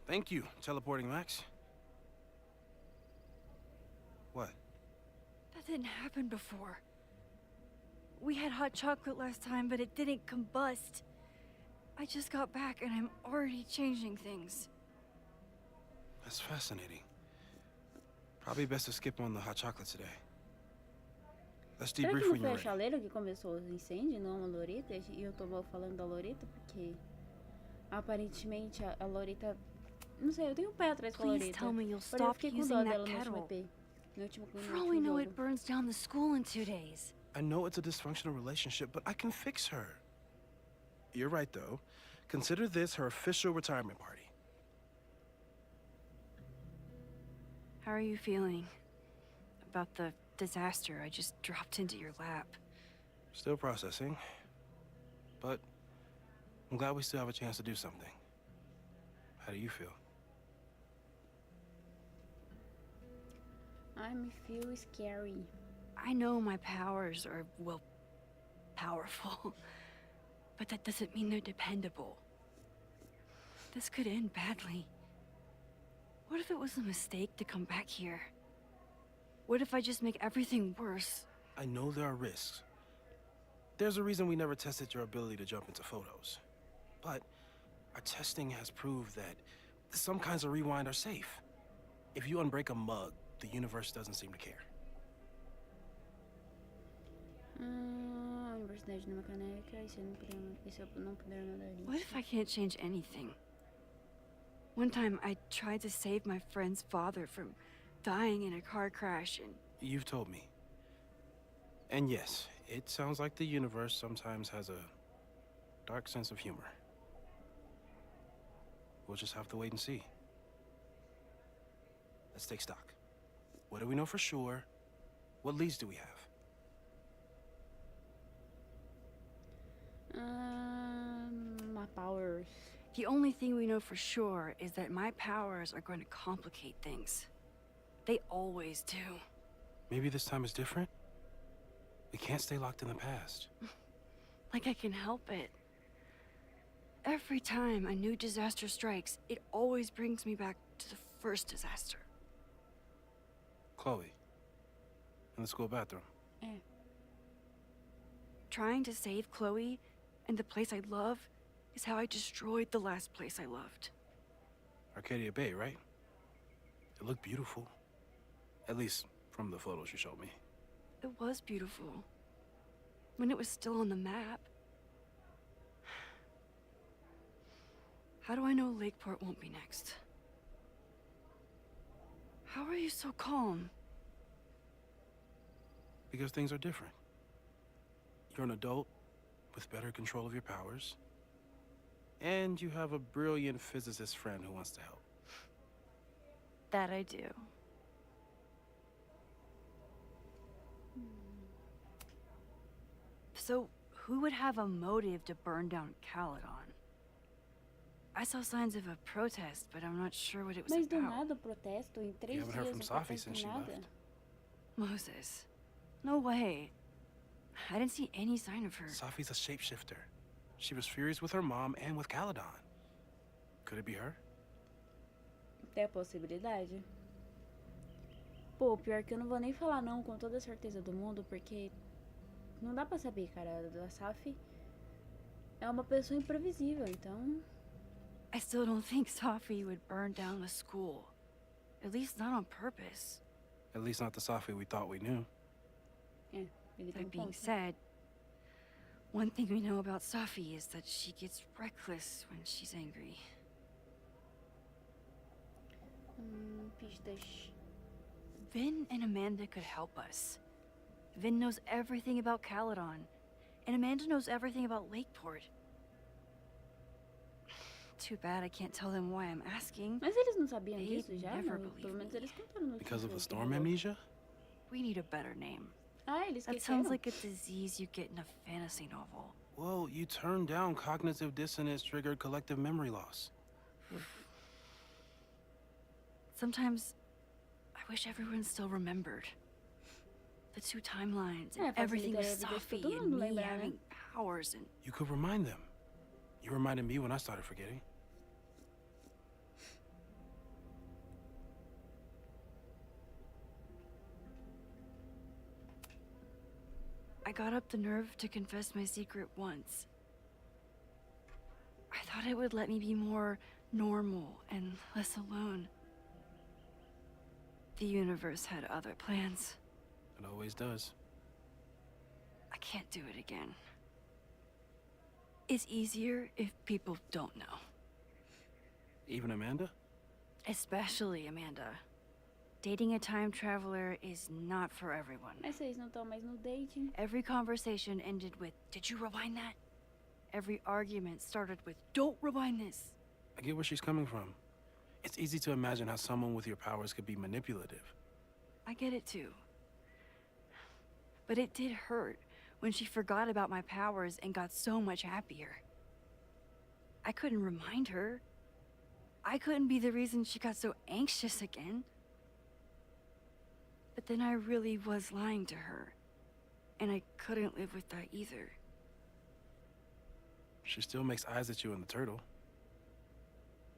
Thank you, teleporting Max. What? That didn't happen before. We had hot chocolate last time, but it didn't combust. I just got back and I'm already changing things. That's fascinating. Probably best to skip on the hot chocolate today. Let's Será debrief que não when foi you're a ready. chaleira que começou os incêndios, não a Loreta? E eu tô falando da Loreta porque aparentemente a Loreta... Não sei, eu tenho um pé atrás com a Please Loreta. tell me you'll Porém, eu stop fiquei com using dó that dela no último kettle. EP. No último For all we know, it jogo. burns down the school in 2 days. I know it's a dysfunctional relationship, but I can fix her. You're right, though. Consider this her official retirement party. How are you feeling about the disaster I just dropped into your lap? Still processing. But I'm glad we still have a chance to do something. How do you feel? I feel scary. I know my powers are, well, powerful. But that doesn't mean they're dependable. This could end badly. What if it was a mistake to come back here? What if I just make everything worse? I know there are risks. There's a reason we never tested your ability to jump into photos. But our testing has proved that some kinds of rewind are safe. If you unbreak a mug, the universe doesn't seem to care. Universidade numa caneca e se eu não puder nadar ali. What if I can't change anything? One time I tried to save my friend's father from dying in a car crash and... You've told me. And yes, it sounds like the universe sometimes has a dark sense of humor. We'll just have to wait and see. Let's take stock. What do we know for sure? What leads do we have? My powers. The only thing we know for sure is that my powers are going to complicate things. They always do. Maybe this time is different? We can't stay locked in the past. Like I can help it. Every time a new disaster strikes, it always brings me back to the first disaster. Chloe, in the school bathroom. Trying to save Chloe and the place I love is how I destroyed the last place I loved. Arcadia Bay, right? It looked beautiful. At least from the photos you showed me. It was beautiful. When it was still on the map. How do I know Lakeport won't be next? How are you so calm? Because things are different. You're an adult with better control of your powers. And you have a brilliant physicist friend who wants to help. That I do. So, who would have a motive to burn down Caledon? I saw signs of a protest, but I'm not sure what it was Mas do about. nada o protesto, em 3 You haven't heard dias from não Safi acontece since she nada. left. Moses. No way. I didn't see any sign of her. Safi's a shapeshifter. She was furious with her mom and with Caledon. Could it be her? Tem a possibilidade. Pô, pior que eu não vou nem falar não com toda a certeza do mundo, porque não dá pra saber, cara. A Safi é uma pessoa imprevisível, então... I still don't think Safi would burn down the school. At least not on purpose. At least not the Safi we thought we knew. É, ele tem That being ponto. said, one thing we know about Safi is that she gets reckless when she's angry. Pistas. Vin and Amanda could help us. Vin knows everything about Caledon, and Amanda knows everything about Lakeport. Too bad I can't tell them why I'm asking. Mas eles não sabiam They'd disso já? never Não, believe pelo menos me. eles contaram no Because of the último storm jogo. amnesia? We need a better name. Ah, eles That esqueceram. sounds like a disease you get in a fantasy novel. Well, you turned down cognitive dissonance triggered collective memory loss. Sometimes I wish everyone still remembered. The two timelines and É, everything with facilitaria a vida de Safi todo and mundo me lembrar, né? having powers and... You could remind them. You reminded me when I started forgetting. I got up the nerve to confess my secret once. I thought it would let me be more normal and less alone. The universe had other plans. It always does. I can't do it again. It's easier if people don't know. Even Amanda? Especially Amanda. Dating a time traveler is not for everyone. Mas vocês não estão mais no dating? Every conversation ended with, "Did you rewind that?" Every argument started with, "Don't rewind this." I get where she's coming from. It's easy to imagine how someone with your powers could be manipulative. I get it too. But it did hurt when she forgot about my powers and got so much happier. I couldn't remind her. I couldn't be the reason she got so anxious again. But then I really was lying to her, and I couldn't live with that either. She still makes eyes at you and the turtle.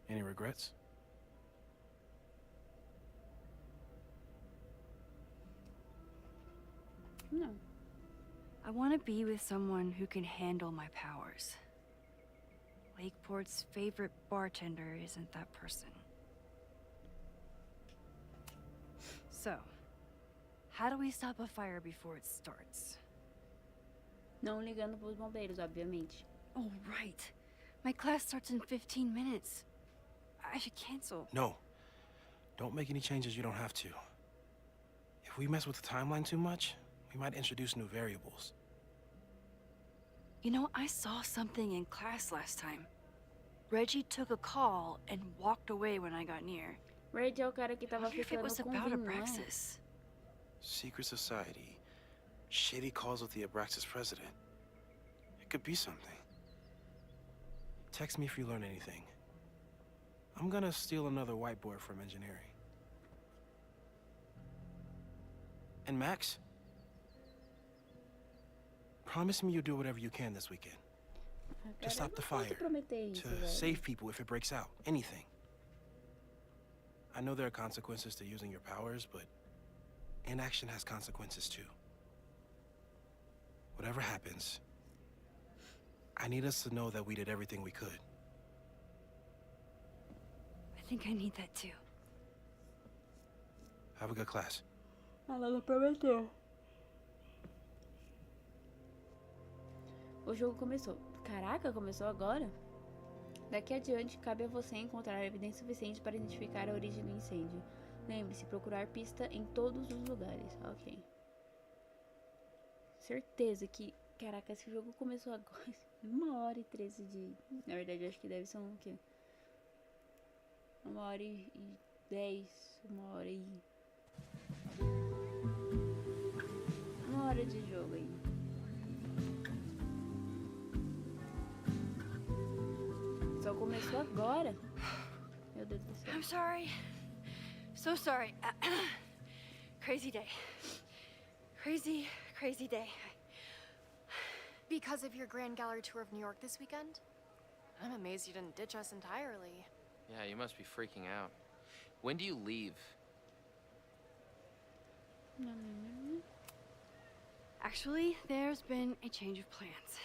Any regrets? Não. I want to be with someone who can handle my powers. Lakeport's favorite bartender isn't that person. So, how do we stop a fire before it starts? Não ligando pros bombeiros, obviamente. Oh, right. My class starts in 15 minutes. I should cancel. No. Don't make any changes you don't have to. If we mess with the timeline too much, we might introduce new variables. You know, I saw something in class last time. Reggie took a call and walked away when I got near. Reggie é o cara que I tava wonder if it ficando was com o about Vin, não é? Abraxas. Secret society. Shady calls with the Abraxas president. It could be something. Text me if you learn anything. I'm gonna steal another whiteboard from engineering. And Max? Promise me you'll do whatever you can this weekend. To stop the fire. To save people if it breaks out. Anything. I know there are consequences to using your powers, but inaction has consequences too. Whatever happens, I need us to know that we did everything we could. I think I need that too. Have a good class. Ela não prometeu. O jogo começou. Caraca, começou agora? Daqui adiante, cabe a você encontrar evidência suficiente para identificar a origem do incêndio. Lembre-se, procurar pista em todos os lugares. Ok. Certeza que... Caraca, esse jogo começou agora. 1h13 de... Na verdade, acho que deve ser o quê? 1h10. 1h de jogo aí. Só começou agora. Meu Deus do céu. I'm sorry. So sorry. Crazy day. Crazy day. Because of your Grand Gallery tour of New York this weekend? I'm amazed you didn't ditch us entirely. Yeah, you must be freaking out. When do you leave? Actually, there's been a change of plans.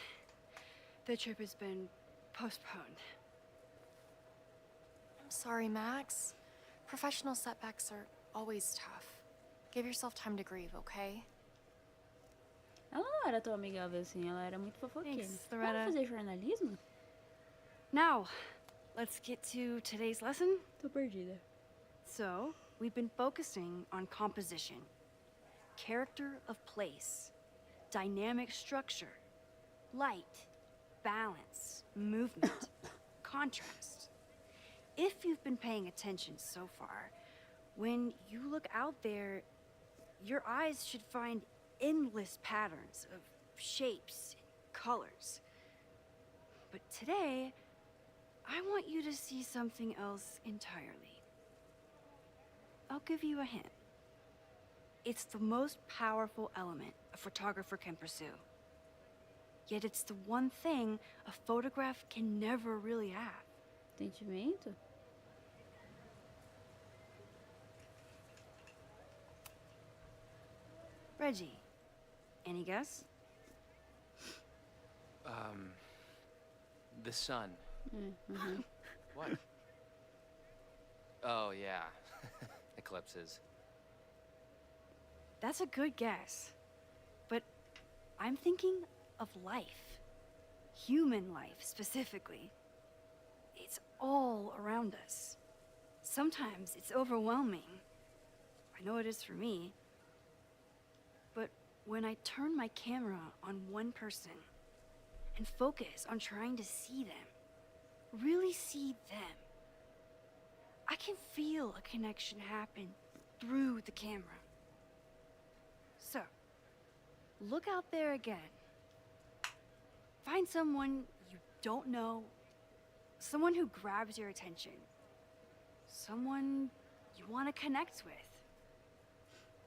The trip has been postponed. I'm sorry, Max. Professional setbacks are always tough. Give yourself time to grieve, okay? Ela não era tão amigável assim, ela era muito fofoqueira. Thanks, Vamos Loretta. fazer jornalismo? Now, let's get to today's lesson. Tô perdida. So, we've been focusing on composition, character of place, dynamic structure, light, balance, movement, contrast. If you've been paying attention so far, when you look out there, your eyes should find endless patterns of shapes and colors. But today, I want you to see something else entirely. I'll give you a hint. It's the most powerful element a photographer can pursue. Yet it's the one thing a photograph can never really have. Sentimento? Reggie, any guess? The sun. Mm-hmm. What? Oh, yeah. Eclipses. That's a good guess. But I'm thinking of life. Human life, specifically. It's all around us. Sometimes it's overwhelming. I know it is for me. But when I turn my camera on one person and focus on trying to see them, really see them, I can feel a connection happen through the camera. So, look out there again. Find someone you don't know, someone who grabs your attention, someone you want to connect with.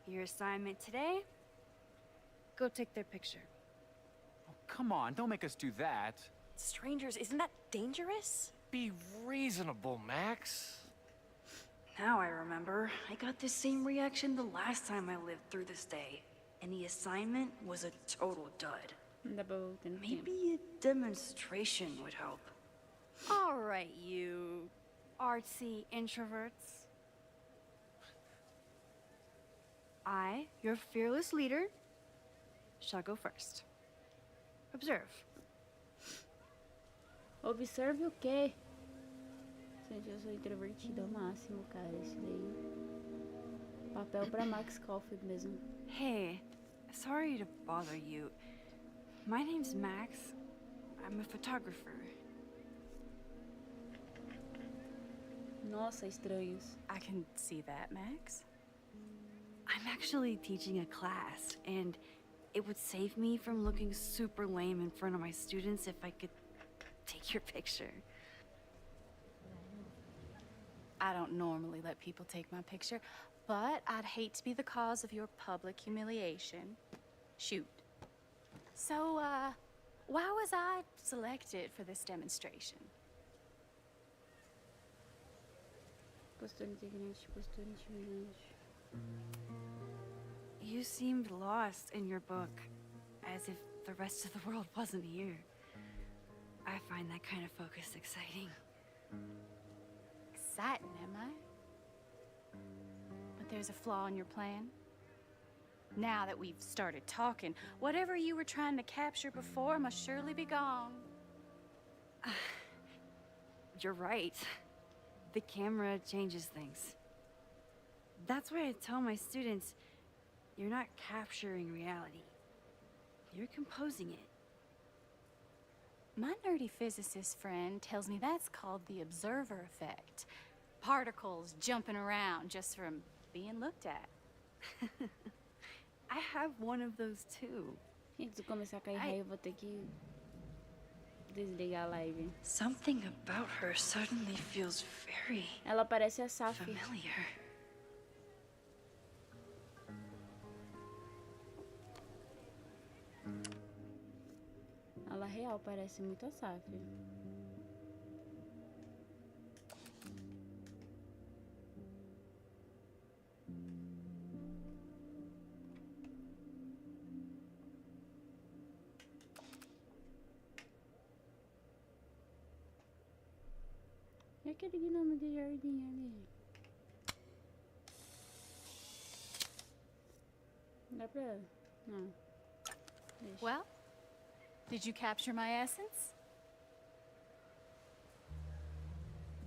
Your assignment today? Go take their picture. Oh, come on, don't make us do that. Strangers, isn't that dangerous? Be reasonable, Max. Now I remember. I got the same reaction the last time I lived through this day. And the assignment was a total dud. Maybe a demonstration would help. All right, you artsy introverts. I, your fearless leader, shall go first. Observe. Observe o quê? Gente, eu sou introvertida ao máximo, cara. Isso daí. Papel pra Max Caulfield mesmo. Hey, sorry to bother you. My name's Max. I'm a photographer. Nossa, estranhos. I can see that, Max. I'm actually teaching a class, and it would save me from looking super lame in front of my students if I could take your picture. I don't normally let people take my picture, but I'd hate to be the cause of your public humiliation. Shoot. So, why was I selected for this demonstration? Postura integrante, postura intimidante. You seemed lost in your book, as if the rest of the world wasn't here. I find that kind of focus exciting. Exciting, am I? But there's a flaw in your plan. Now that we've started talking, whatever you were trying to capture before must surely be gone. you're right. The camera changes things. That's why I tell my students, you're not capturing reality. You're composing it. My nerdy physicist friend tells me that's called the observer effect. Particles jumping around just from being looked at. I have one of those too. Gente, se começar a cair raio, eu vou ter que desligar a live. Something about her suddenly feels very Ela parece a Safi. familiar. Ela real parece muito a Safi. E aquele gnomo de jardim ali? Dá pra... Não. Deixa. Well, did you capture my essence?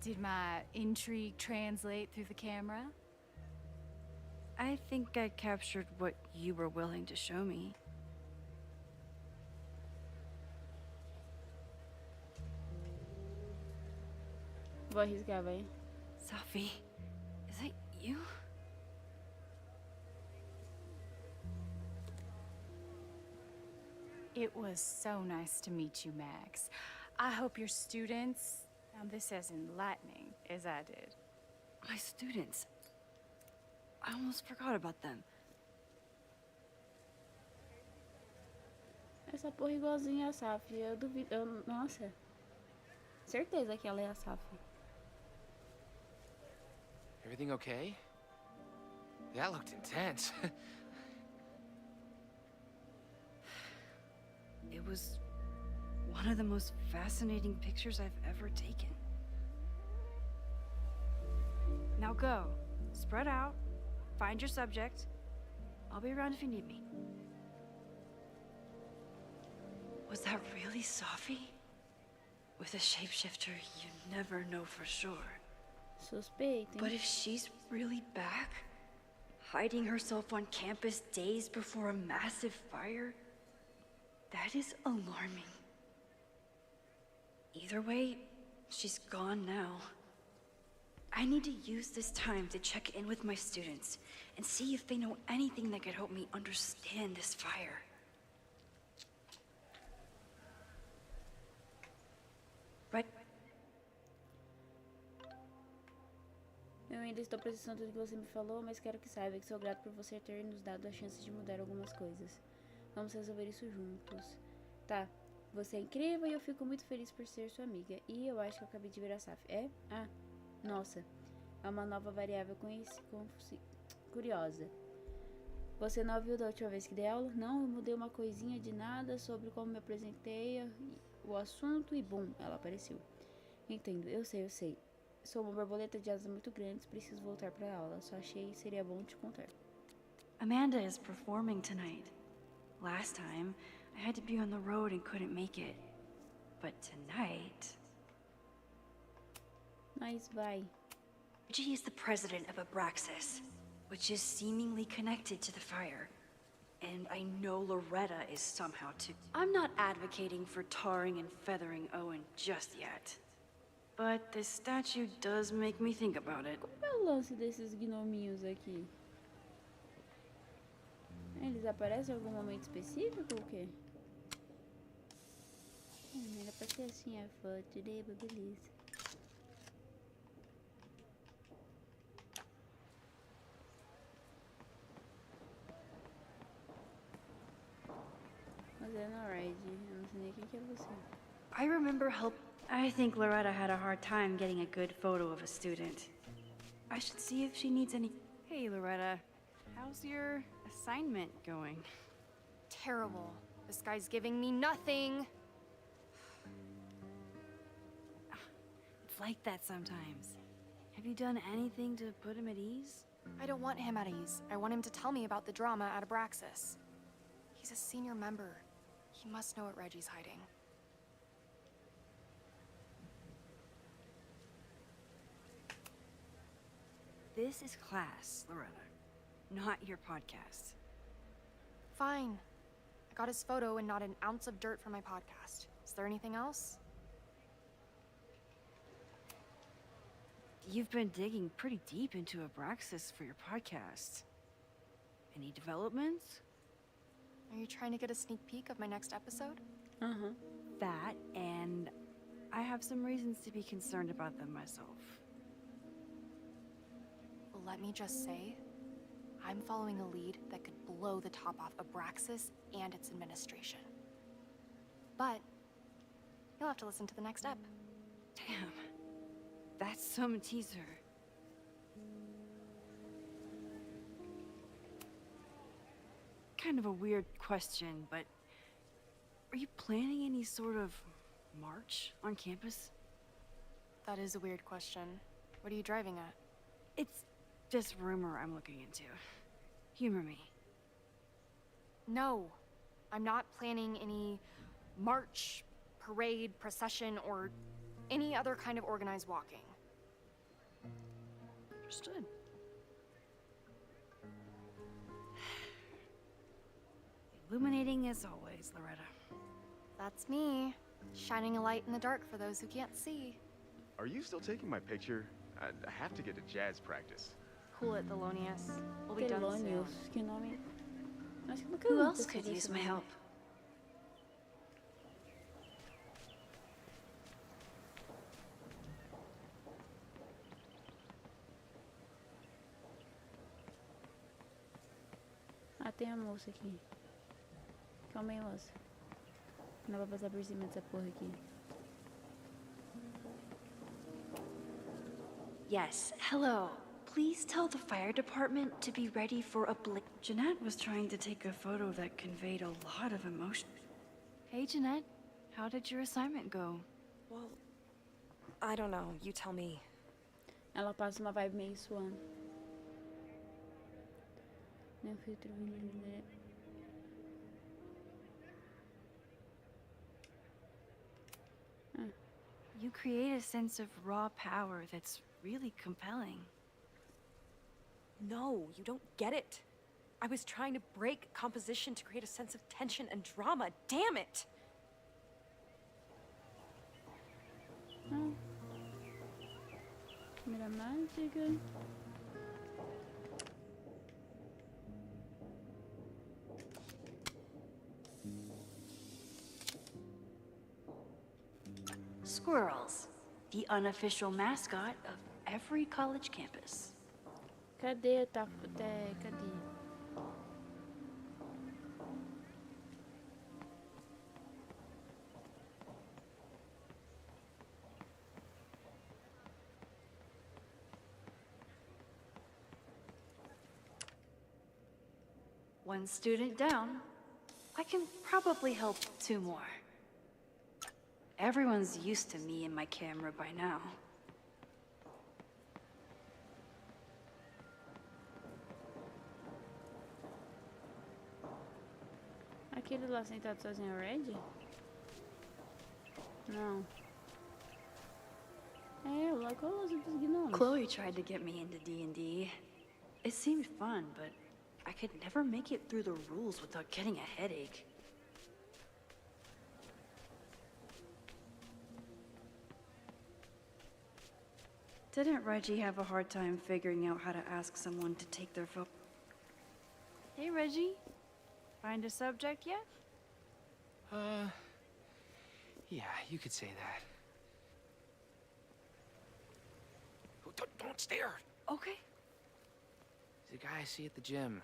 Did my intrigue translate through the camera? I think I captured what you were willing to show me. Vou arriscar, vai. Safi, is that you? It was so nice to meet you, Max. I hope your students found this as enlightening as I did. My students. I almost forgot about them. Essa porra igualzinha a Safi. Eu duvido. Nossa. Certeza que ela é a Safi. Everything okay? That looked intense. It was one of the most fascinating pictures I've ever taken. Now go. Spread out. Find your subject. I'll be around if you need me. Was that really Safi? With a shapeshifter, you never know for sure. Suspeito, hein? But if she's really back, hiding herself on campus days before a massive fire, that is alarming. Either way, she's gone now. I need to use this time to check in with my students and see if they know anything that could help me understand this fire. But Eu ainda estou precisando do que você me falou, mas quero que saiba que sou grato por você ter nos dado a chance de mudar algumas coisas. Vamos resolver isso juntos. Tá, você é incrível e eu fico muito feliz por ser sua amiga. E eu acho que eu acabei de ver a Saf. É? Ah, nossa. É uma nova variável curiosa. Você não ouviu da última vez que dei aula? Não, eu mudei uma coisinha de nada sobre como me apresentei o assunto e bum, ela apareceu. Entendo, eu sei. Sou uma borboleta de asas muito grandes, preciso voltar pra aula. Só achei que seria bom te contar. Amanda is performing tonight. Last time, I had to be on the road and couldn't make it. But tonight... Mas vai. Reggie is the president of Abraxas, which is seemingly connected to the fire. And I know Loretta is somehow too. I'm not advocating for tarring and feathering Owen just yet. But this statue does make me think about it. Como é o lance desses gnominhos aqui? Eles aparecem em algum momento específico ou o quê? Era pra ser assim a foto, né? Beleza. Mas é no Ride, eu não sei nem quem que é você. I remember I think Loretta had a hard time getting a good photo of a student. I should see if she needs any... Hey, Loretta. How's your assignment going? Terrible. This guy's giving me nothing. It's like that sometimes. Have you done anything to put him at ease? I don't want him at ease. I want him to tell me about the drama at Abraxas. He's a senior member. He must know what Reggie's hiding. This is class, Loretta, not your podcast. Fine. I got his photo and not an ounce of dirt for my podcast. Is there anything else? You've been digging pretty deep into Abraxas for your podcast. Any developments? Are you trying to get a sneak peek of my next episode? Uh-huh. That, and I have some reasons to be concerned about them myself. Well, let me just say, I'm following a lead that could blow the top off Abraxas and its administration. But you'll have to listen to the next ep. Damn. That's some teaser. Kind of a weird question, but are you planning any sort of march on campus? That is a weird question. What are you driving at? It's just rumor I'm looking into. Humor me. No, I'm not planning any march, parade, procession, or any other kind of organized walking. Understood. Illuminating as always, Loretta. That's me, shining a light in the dark for those who can't see. Are you still taking my picture? I have to get to jazz practice. Cool it, Thelonious. We'll be done soon. Thelonious, que nome. Acho que nunca Who vi else pessoas could use assim, my né? help? Ah, tem a moça aqui. Calma aí, moça. Não vai passar por cima dessa porra aqui. Yes, hello. Please tell the fire department to be ready for a Jeanette was trying to take a photo that conveyed a lot of emotion. Hey, Jeanette. How did your assignment go? Well, I don't know. You tell me. Ela passa uma vibe meio suando. Meu filtro vindo. You create a sense of raw power that's really compelling. No, you don't get it. I was trying to break composition to create a sense of tension and drama. Damn it! Dramática. Squirrels, the unofficial mascot of every college campus. Cadê? Cadê? One student down. I can probably help 2 more. Everyone's used to me and my camera by now. Aquele lá sentado sozinho é o Red? Não. É, o Lagoso dos Gnomes. Chloe tried to get me into D&D. It seemed fun, but I could never make it through the rules without getting a headache. Didn't Reggie have a hard time figuring out how to ask someone to take their photo? Hey, Reggie. Find a subject yet? Yeah, you could say that. Oh, don't stare! Okay. He's a guy I see at the gym.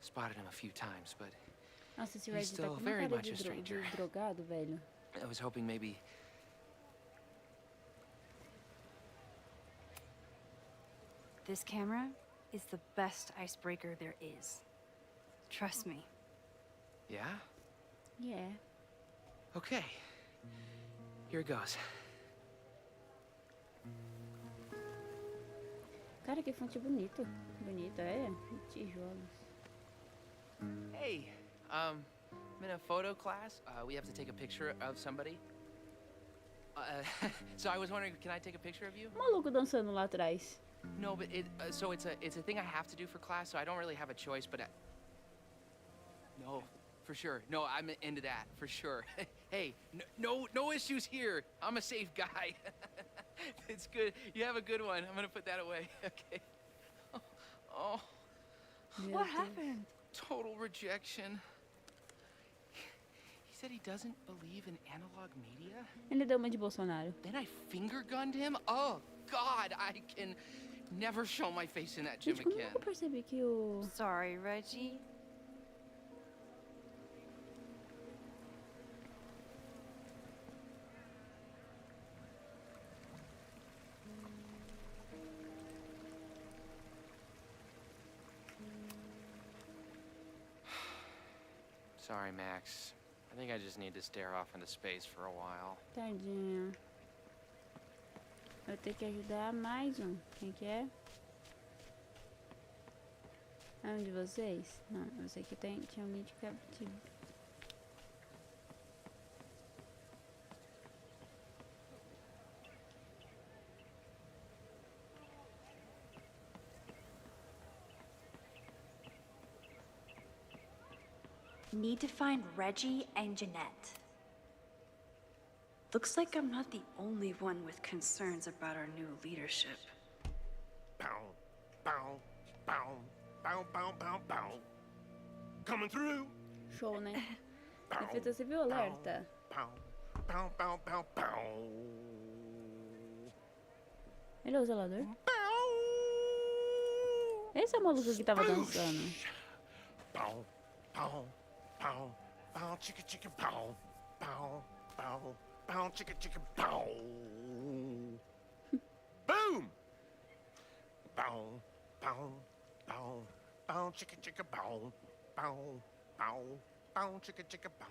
Spotted him a few times, but Nossa, esse he's Red tá still com uma very cara much a stranger. de drogado, velho. I was hoping maybe... This camera is the best icebreaker there is. Trust me. Yeah? Yeah. Okay. Here goes. Cara, que fonte bonito. Bonita, é? Tijolos. Hey, I'm in a photo class. We have to take a picture of somebody. So I was wondering, can I take a picture of you? Maluco dançando lá atrás. No, but so it's a thing I have to do for class, so I don't really have a choice, but no, for sure. No, I'm into that, for sure. Hey, no issues here. I'm a safe guy. It's good. You have a good one. I'm gonna put that away. Okay. Oh. What happened? Total rejection. He said he doesn't believe in analog media. Ele deu uma de Bolsonaro. Then I finger gunned him? Oh, God, I can never show my face in that gym Gente, como again. eu percebi que o... Sorry, Reggie. Sorry, Max. I think I just need to stare off into space for a while. Tadinho. Eu tenho que ajudar mais um. Quem que é? É um de vocês? Não, eu sei que tinha alguém de captivo. Need to find Reggie and Jeanette. Looks like I'm not the only one with concerns about our new leadership. Bow, bow, bow, bow, bow, bow, bow. Coming through. Show, né? Defesa Civil alerta. Bow, bow, bow, bow, bow. Ele é o zelador? Esse é o maluco que tava dançando. Bow, bow, bow, bow, chicka, chicka, bow, bow, bow, bow, chicka, chicka, bow. Boom! Bow, bow, bow, bow, chicka, chicka, bow, bow, bow, bow, chicka, chicka, bow.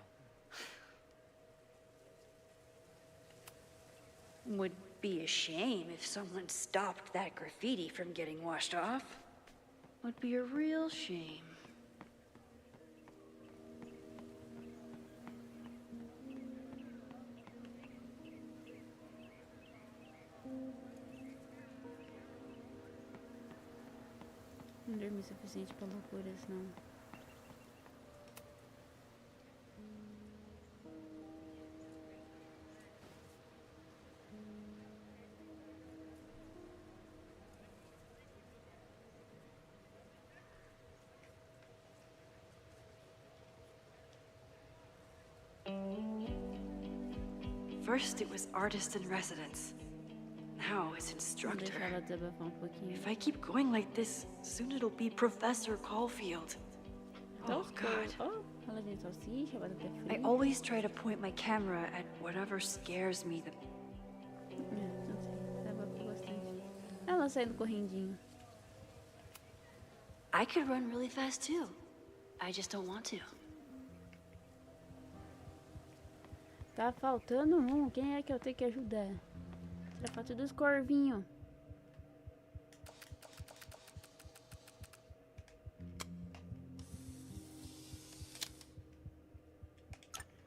Would be a shame if someone stopped that graffiti from getting washed off. Would be a real shame. Não dormi o suficiente pra loucuras, não. First it was artist in residence. Now it's Vou instructor. deixar ela desabafar um pouquinho. If I keep going like this, soon it'll be Professor Caulfield. Oh, God. Oh, ela de salsicha, batata I frita. always try to point my camera at whatever scares me the Não sei, desabafou bastante. Ela saindo correndinho. I could run really fast too. I just don't want to. Tá faltando um. Quem é que eu tenho que ajudar? Tira foto dos corvinhos.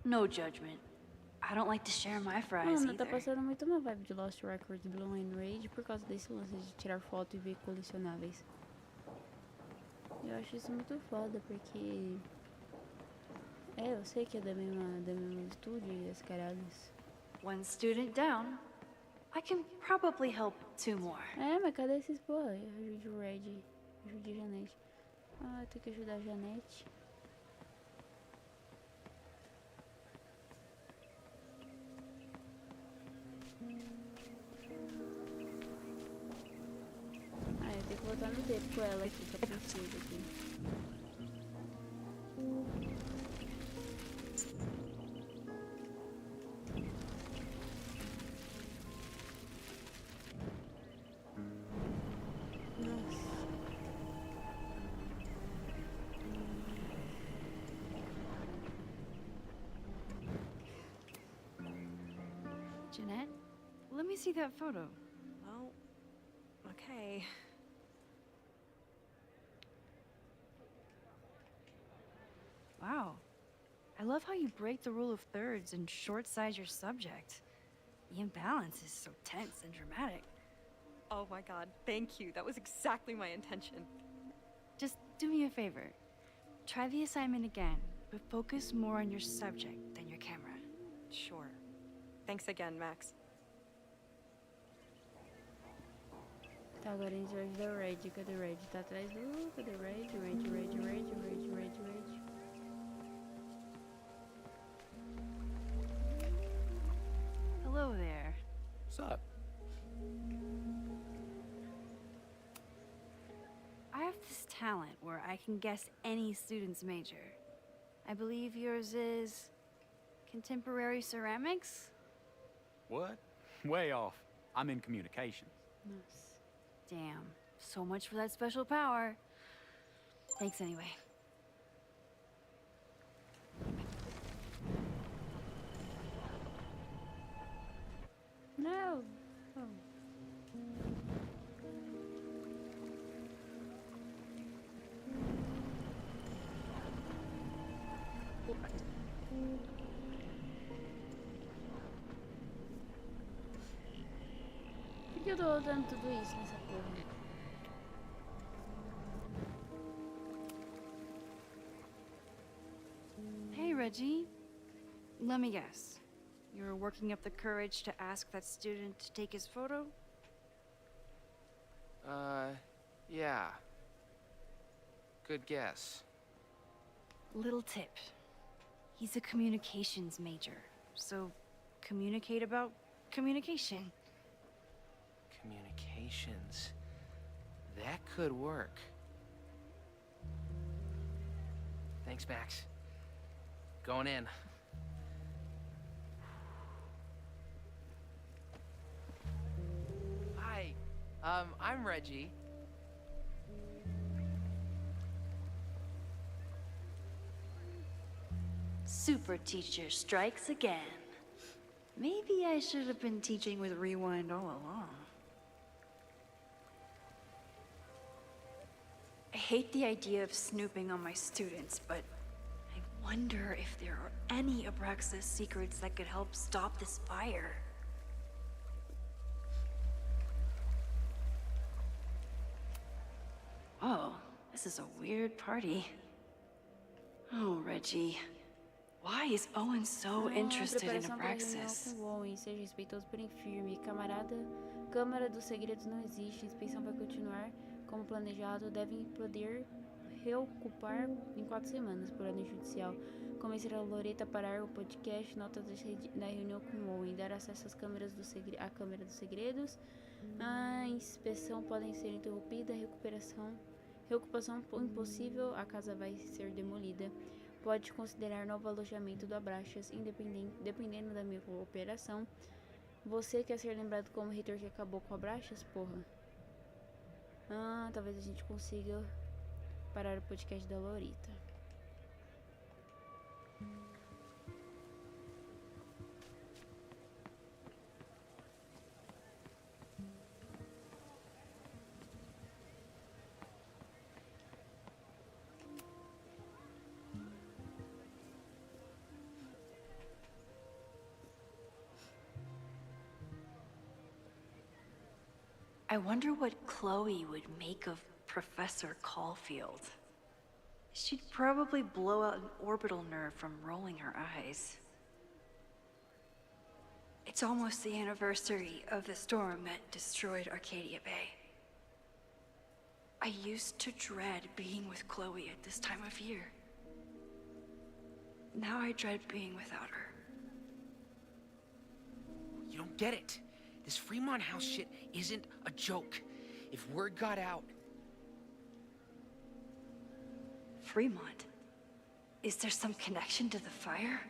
No judgment. I don't like to share my fries Mano, tá either. passando muito uma vibe de Lost Records, Bloom and Rage por causa desse lance de tirar foto e ver colecionáveis. Eu acho isso muito foda, porque... eu sei que é da mesma estúdio e as caralhas. One student down. I can probably help two more. Mas cadê esses porra? Ajude o Red, ajude a Janete. Eu tenho que ajudar a Janete. Eu tenho que botar no dedo com ela aqui, que eu preciso aqui. Jeanette, let me see that photo. Well, okay. Wow. I love how you break the rule of thirds and short size your subject. The imbalance is so tense and dramatic. Oh my god, thank you. That was exactly my intention. Just do me a favor. Try the assignment again, but focus more on your subject than your camera. Sure. Thanks again, Max. Tá, agora a gente vai ajudar o Red. Cadê o Red? Tá atrás do... Cadê o Red? Red. Hello there. What's up? I have this talent where I can guess any student's major. I believe yours is... contemporary ceramics? What? Way off. I'm in communications. Nossa. Damn. So much for that special power. Thanks anyway. No. Oh. Por que eu tô usando tudo isso nessa porra? Hey, Reggie. Let me guess. You're working up the courage to ask that student to take his photo? Yeah. Good guess. Little tip. He's a communications major, so communicate about communication. Communications. That could work. Thanks, Max. Going in. Hi. I'm Reggie. Super teacher strikes again. Maybe I should have been teaching with Rewind all along. I hate the idea of snooping on my students, but I wonder if there are any Abraxas secrets that could help stop this fire. Oh, this is a weird party. Oh, Reggie. Why is Owen so interested in Abraxas? Com Owen, seja respeitoso, porém firme. Camarada, Câmara dos Segredos não existe. A inspeção vai continuar como planejado. Devem poder reocupar em 4 semanas por ordem judicial. Convencer a Loreta a parar o podcast. Notas da reunião com Owen. Dar acesso às câmeras à Câmara dos Segredos. A inspeção podem ser interrompida. Reocupação impossível. A casa vai ser demolida. Pode considerar novo alojamento do Abraxas, dependendo da minha cooperação. Você quer ser lembrado como o reitor que acabou com o Abraxas? Porra. Talvez a gente consiga parar o podcast da Lorita. I wonder what Chloe would make of Professor Caulfield. She'd probably blow out an orbital nerve from rolling her eyes. It's almost the anniversary of the storm that destroyed Arcadia Bay. I used to dread being with Chloe at this time of year. Now I dread being without her. You don't get it. This Fremont House shit isn't a joke. If word got out... Fremont? Is there some connection to the fire?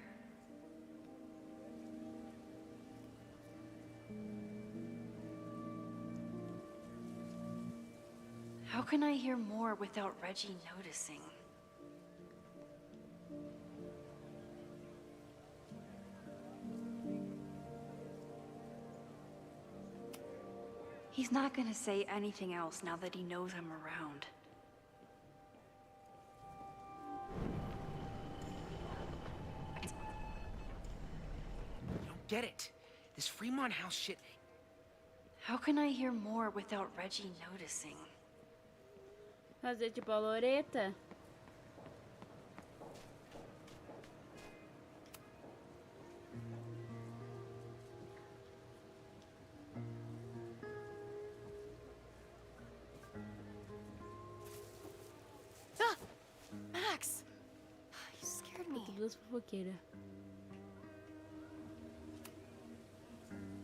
How can I hear more without Reggie noticing? He's not gonna say anything else now that he knows I'm around. You don't get it. This Fremont House shit... How can I hear more without Reggie noticing? Fazer tipo a Loreta. Ah! Max! You scared me. Duas fofoqueiras.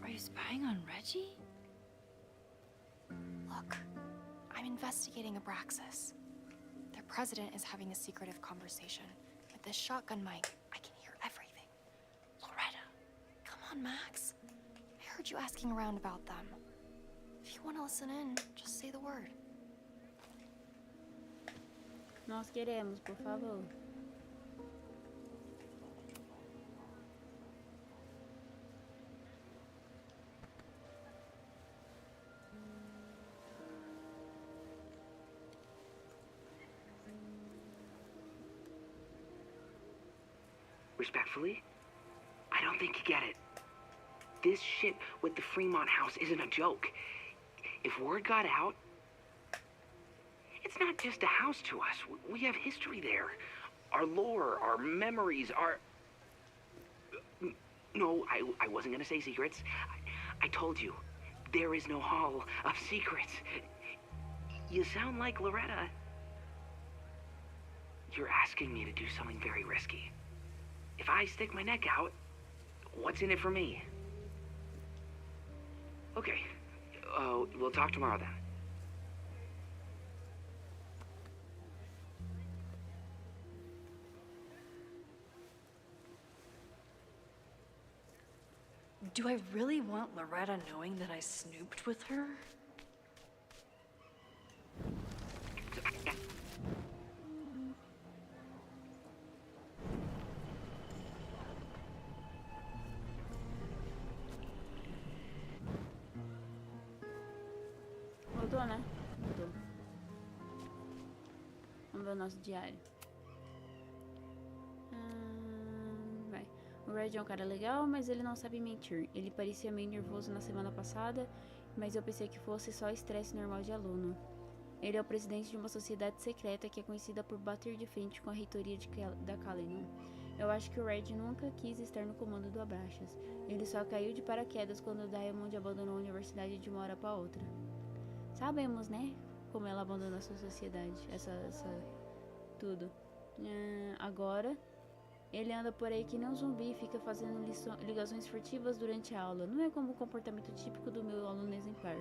Are you spying on Reggie? Look, I'm investigating Abraxas. Their president is having a secretive conversation. With this shotgun mic, I can hear everything. Loretta, come on, Max. I heard you asking around about them. If you want to listen in, just say the word. Nós queremos, por favor. Respectfully, I don't think you get it. This shit with the Fremont House isn't a joke. If word got out, it's not just a house to us. We have history there. Our lore, our memories, our... No, I wasn't gonna say secrets. I told you, there is no hall of secrets. You sound like Loretta. You're asking me to do something very risky. If I stick my neck out, what's in it for me? Okay, we'll talk tomorrow then. Do I really want Loretta knowing that I snooped with her? Voltou, né? Voltou. Vamos ver o nosso diário. Vai. O Red é um cara legal, mas ele não sabe mentir. Ele parecia meio nervoso na semana passada, mas eu pensei que fosse só estresse normal de aluno. Ele é o presidente de uma sociedade secreta que é conhecida por bater de frente com a reitoria da Calenham. Eu acho que o Red nunca quis estar no comando do Abraxas. Ele só caiu de paraquedas quando o Diamond abandonou a universidade de uma hora para outra. Sabemos, né? Como ela abandonou a sua sociedade. Tudo. Agora, ele anda por aí que nem um zumbi e fica fazendo ligações furtivas durante a aula. Não é como o comportamento típico do meu aluno exemplar.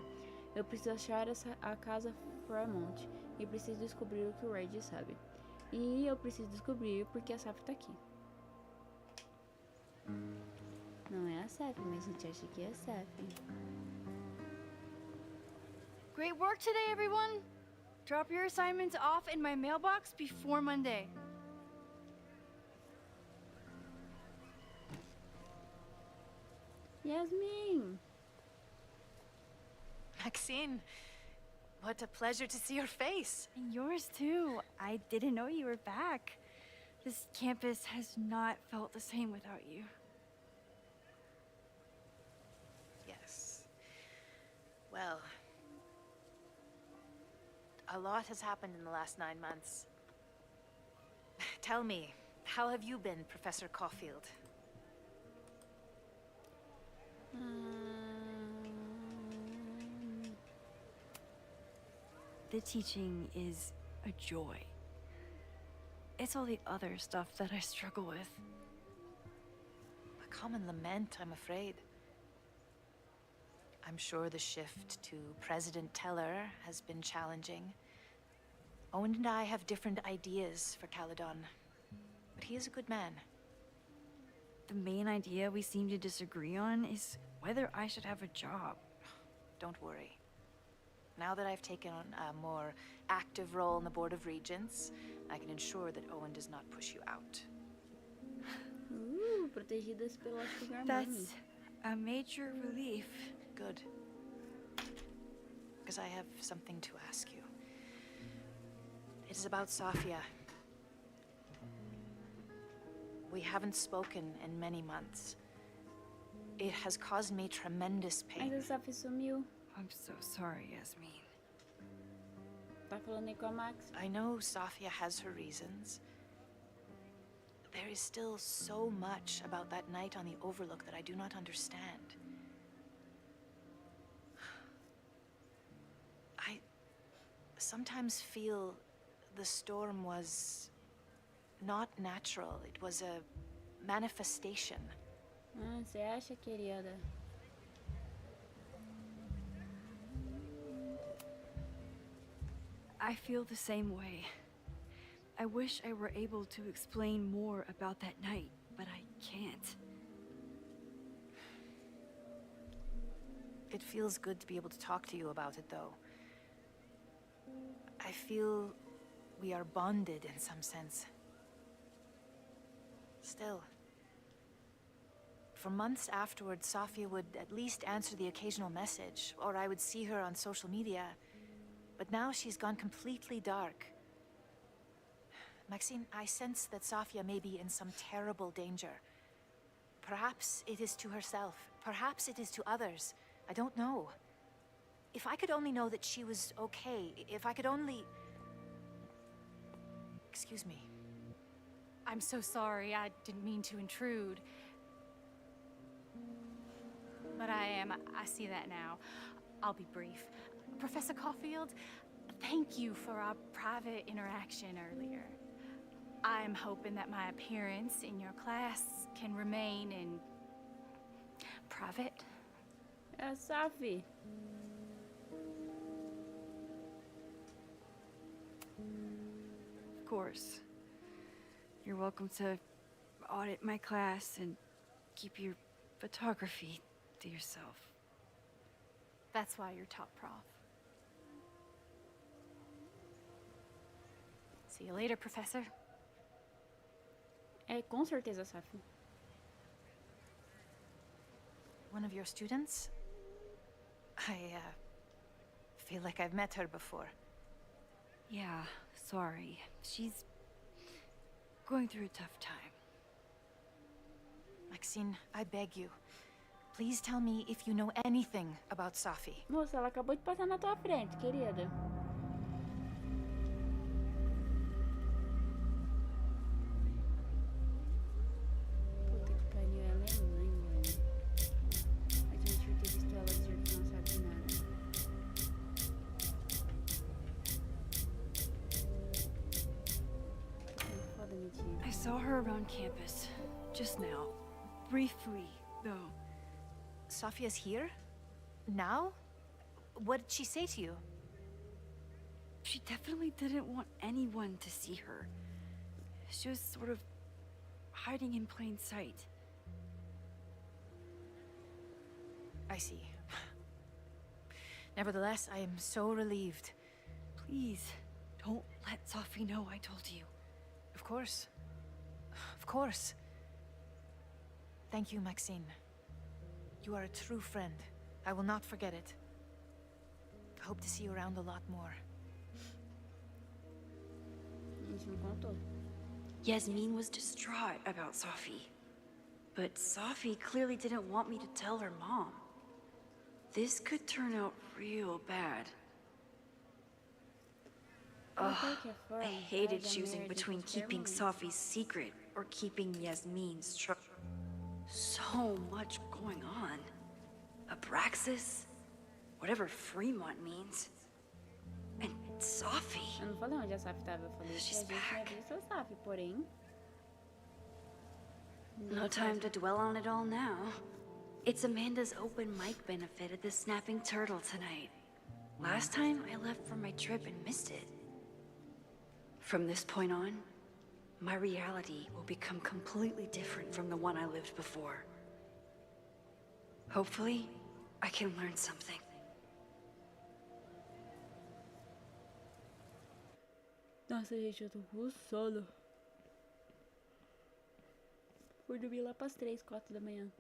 Eu preciso achar a casa Fremont e preciso descobrir o que o Red sabe. E eu preciso descobrir porque a Saf tá aqui. Não é a Saf, mas a gente acha que é a Saf. Great work today, everyone! Drop your assignments off in my mailbox before Monday. Yasmin! Maxine, what a pleasure to see your face. And yours too. I didn't know you were back. This campus has not felt the same without you. Yes. Well, a lot has happened in the last 9 months. Tell me, how have you been, Professor Caulfield? The teaching is a joy. It's all the other stuff that I struggle with. A common lament, I'm afraid. I'm sure the shift to President Teller has been challenging. Owen and I have different ideas for Caledon, but he is a good man. The main idea we seem to disagree on is whether I should have a job. Don't worry. Now that I've taken on a more active role in the Board of Regents, I can ensure that Owen does not push you out. Protegidas pela Sugar Mommy. That's a major relief. Good. Because I have something to ask you. It is about Safia. We haven't spoken in many months. It has caused me tremendous pain. Mas a Safi sumiu. I'm so sorry, Yasmin. Tá falando aí com a Max? I know Safia has her reasons. There is still so much about that night on the Overlook that I do not understand. I sometimes feel the storm was not natural. It was a manifestation. Ah, você acha, querida? I feel the same way. I wish I were able to explain more about that night, but I can't. It feels good to be able to talk to you about it, though. I feel we are bonded in some sense. Still, for months afterwards, Safia would at least answer the occasional message, or I would see her on social media. But now she's gone completely dark. Maxine, I sense that Safia may be in some terrible danger. Perhaps it is to herself. Perhaps it is to others. I don't know. If I could only know that she was okay, if I could only... Excuse me. I'm so sorry. I didn't mean to intrude. But I see that now. I'll be brief. Professor Caulfield, thank you for our private interaction earlier. I'm hoping that my appearance in your class can remain in private. Safi. Of course. You're welcome to audit my class and keep your photography to yourself. That's why you're top prof. See you later, Professor. É, com certeza, Safi. One of your students? I feel like I've met her before. Yeah, sorry. She's going through a tough time. Maxine, I beg you. Please tell me if you know anything about Safi. Moça, ela acabou de passar na tua frente, querida. Puta que pariu, ela é mãe, velho. A gente ter visto ela dizer que não sabe nada. Foda, mentira. I saw her around campus just now. Briefly, though. Safia's here? Now? What did she say to you? She definitely didn't want anyone to see her. She was sort of hiding in plain sight. I see. Nevertheless, I am so relieved. Please, don't let Safi know I told you. Of course. Of course. Thank you, Maxine. You are a true friend. I will not forget it. I hope to see you around a lot more. Yasmin was distraught about Safi. But Safi clearly didn't want me to tell her mom. This could turn out real bad. Ugh, I hated choosing between keeping Safi's secret or keeping Yasmin's trust. So much going on. Abraxas, whatever Fremont means, and Safi. Eu não falei onde a Safi tava, eu falei que a gente tinha visto a Safi, porém... No time to dwell on it all now. It's Amanda's open mic benefit at the Snapping Turtle tonight. Last time I left for my trip and missed it. From this point on, my reality will become completely different from the one I lived before. Hopefully, I can learn something. Nossa, gente, eu tô com sono. Fui dormir lá pras 3, 4 da manhã.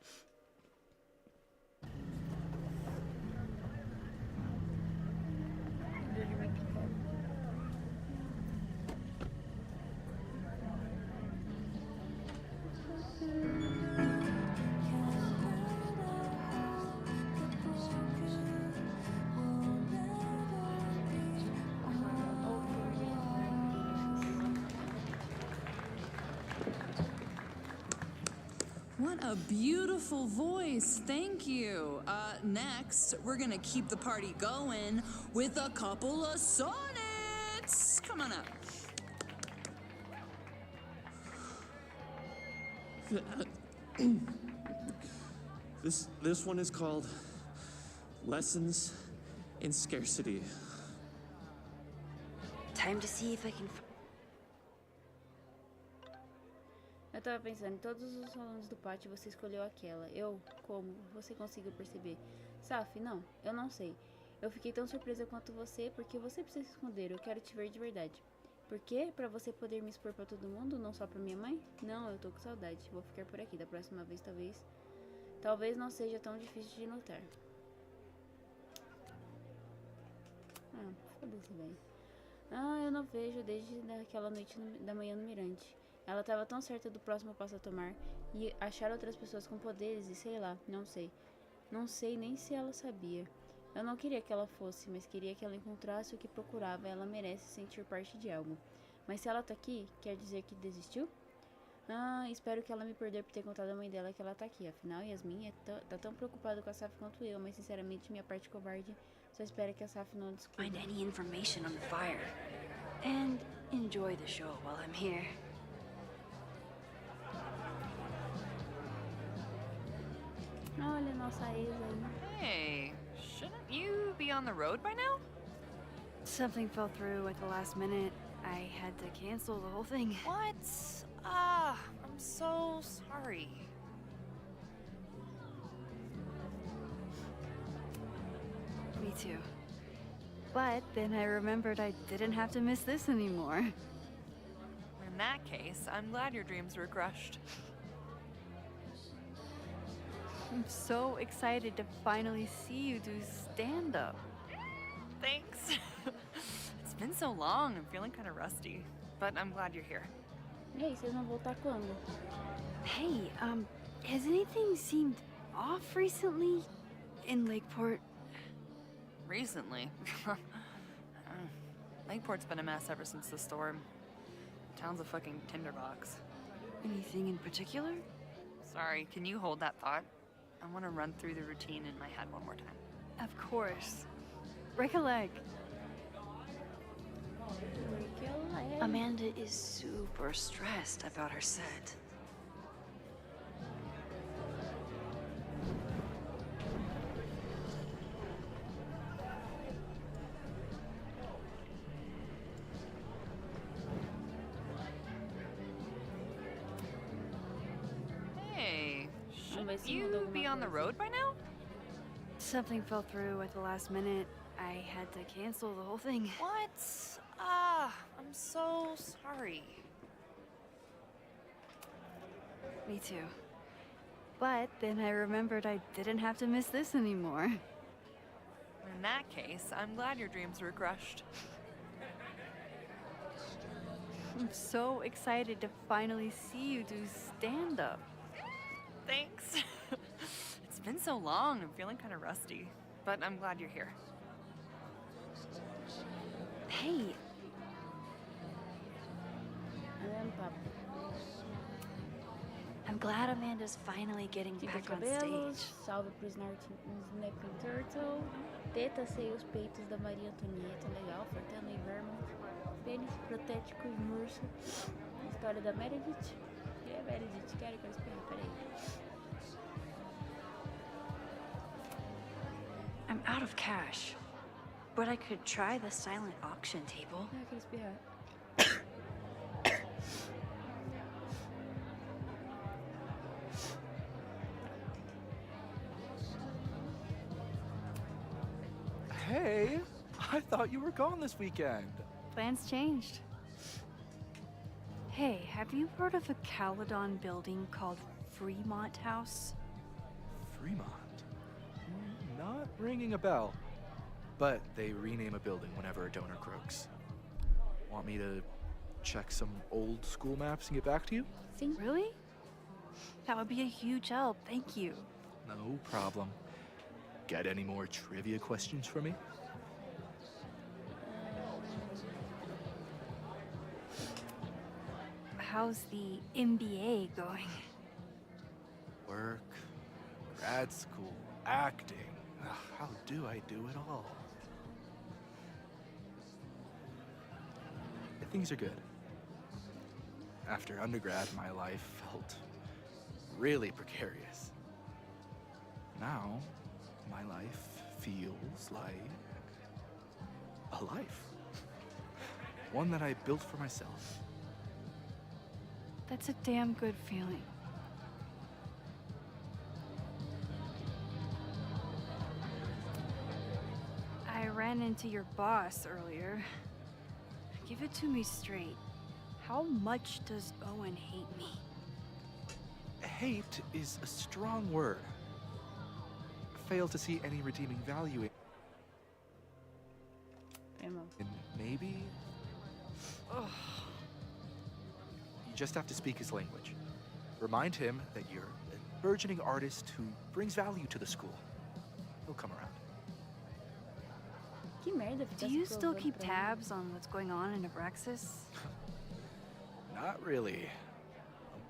What a beautiful voice. Thank you. Next, we're gonna keep the party going with a couple of sonnets. Come on up. This one is called Lessons in Scarcity. Time to see if I can. Eu tava pensando, em todos os alunos do pátio você escolheu aquela. Como? Você conseguiu perceber? Saf, não, eu não sei. Eu fiquei tão surpresa quanto você, porque você precisa se esconder. Eu quero te ver de verdade. Por quê? Pra você poder me expor pra todo mundo, não só pra minha mãe? Não, eu tô com saudade. Vou ficar por aqui. Da próxima vez, talvez não seja tão difícil de notar. Ah, foda-se, velho. Ah, eu não vejo desde aquela noite da manhã no mirante. Ela estava tão certa do próximo passo a tomar e achar outras pessoas com poderes e sei lá, não sei. Não sei nem se ela sabia. Eu não queria que ela fosse, mas queria que ela encontrasse o que procurava. Ela merece sentir parte de algo. Mas se ela tá aqui, quer dizer que desistiu? Ah, espero que ela me perdoe por ter contado à mãe dela que ela tá aqui. Afinal, Yasmin tá tão preocupada com a Saf quanto eu, mas sinceramente minha parte covarde só espera que a Saf não descubra. Find any information on the fire. And enjoy the show while I'm here. Olha nossa ex aí. Hey, shouldn't you be on the road by now? Something fell through at the last minute. I had to cancel the whole thing. What? I'm so sorry. Me too. But then I remembered I didn't have to miss this anymore. In that case, I'm glad your dreams were crushed. I'm so excited to finally see you do stand-up. Thanks. It's been so long, I'm feeling kind of rusty. But I'm glad you're here. Hey, vocês vão voltar quando? Hey, has anything seemed off recently in Lakeport? Recently? Lakeport's been a mess ever since the storm. Town's a fucking tinderbox. Anything in particular? Sorry, can you hold that thought? I want to run through the routine in my head one more time. Of course. Break a leg. Amanda is super stressed about her set. Hey, shouldn't you be on the road by now? Something fell through at the last minute. I had to cancel the whole thing. What? I'm so sorry. Me too. But then I remembered I didn't have to miss this anymore. In that case, I'm glad your dreams were crushed. I'm so excited to finally see you do stand-up. Thanks. It's been so long, I'm feeling kind of rusty. But I'm glad you're here. Hey. I'm glad Amanda's finally getting back on stage. Salve pro Snapping Turtle. Teta, seios, peitos da Maria Antonieta. Legal, Fortana e Verma. Pênis, Patotéticos, Urso. História da Meredith. É, Meredith, quero que eu espirre, peraí. I'm out of cash, but I could try the silent auction table. Ah, eu quero espirrar. Hey, I thought you were gone this weekend. Plans changed. Hey, have you heard of a Caledon building called Fremont House? Fremont? Not ringing a bell. But they rename a building whenever a donor croaks. Want me to check some old school maps and get back to you? Really? That would be a huge help, thank you. No problem. Got any more trivia questions for me? How's the MBA going? work, grad school, acting. Ugh, how do I do it all? Things are good. After undergrad, my life felt really precarious. Now, my life feels like a life. One that I built for myself. That's a damn good feeling. I ran into your boss earlier. Give it to me straight. How much does Owen hate me? Hate is a strong word. Fail to see any redeeming value in maybe? Ugh. You just have to speak his language. Remind him that you're a burgeoning artist who brings value to the school. He'll come around. Do you still keep tabs on what's going on in Abraxas? Not really.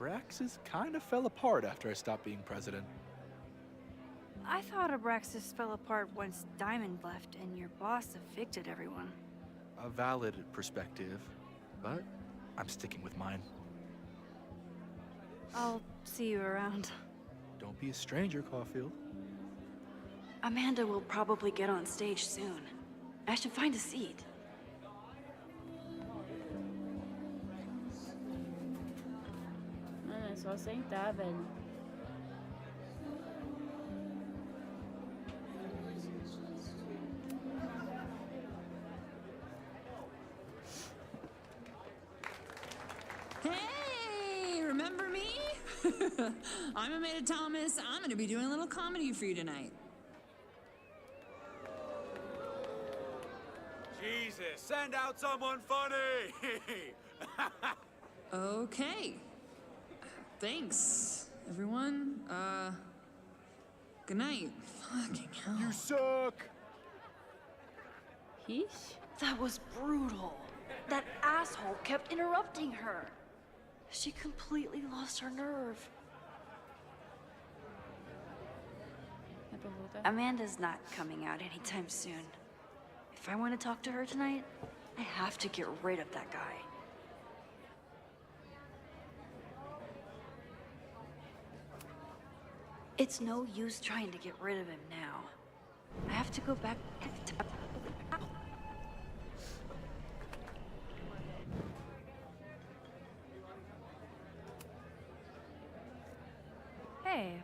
Abraxas kind of fell apart after I stopped being president. I thought Abraxas fell apart once Diamond left and your boss evicted everyone. A valid perspective, but I'm sticking with mine. I'll see you around. Don't be a stranger, Caulfield. Amanda will probably get on stage soon. I should find a seat. Mano, é só sentar, velho. Hey, remember me? I'm Amanda Thomas. I'm gonna be doing a little comedy for you tonight. Jesus, send out someone funny! Okay. Thanks, everyone. Good night. Fucking hell. You suck! Heesh. That was brutal. That asshole kept interrupting her. She completely lost her nerve. Amanda's not coming out anytime soon. If I want to talk to her tonight, I have to get rid of that guy. It's no use trying to get rid of him now. I have to go back to... Hey.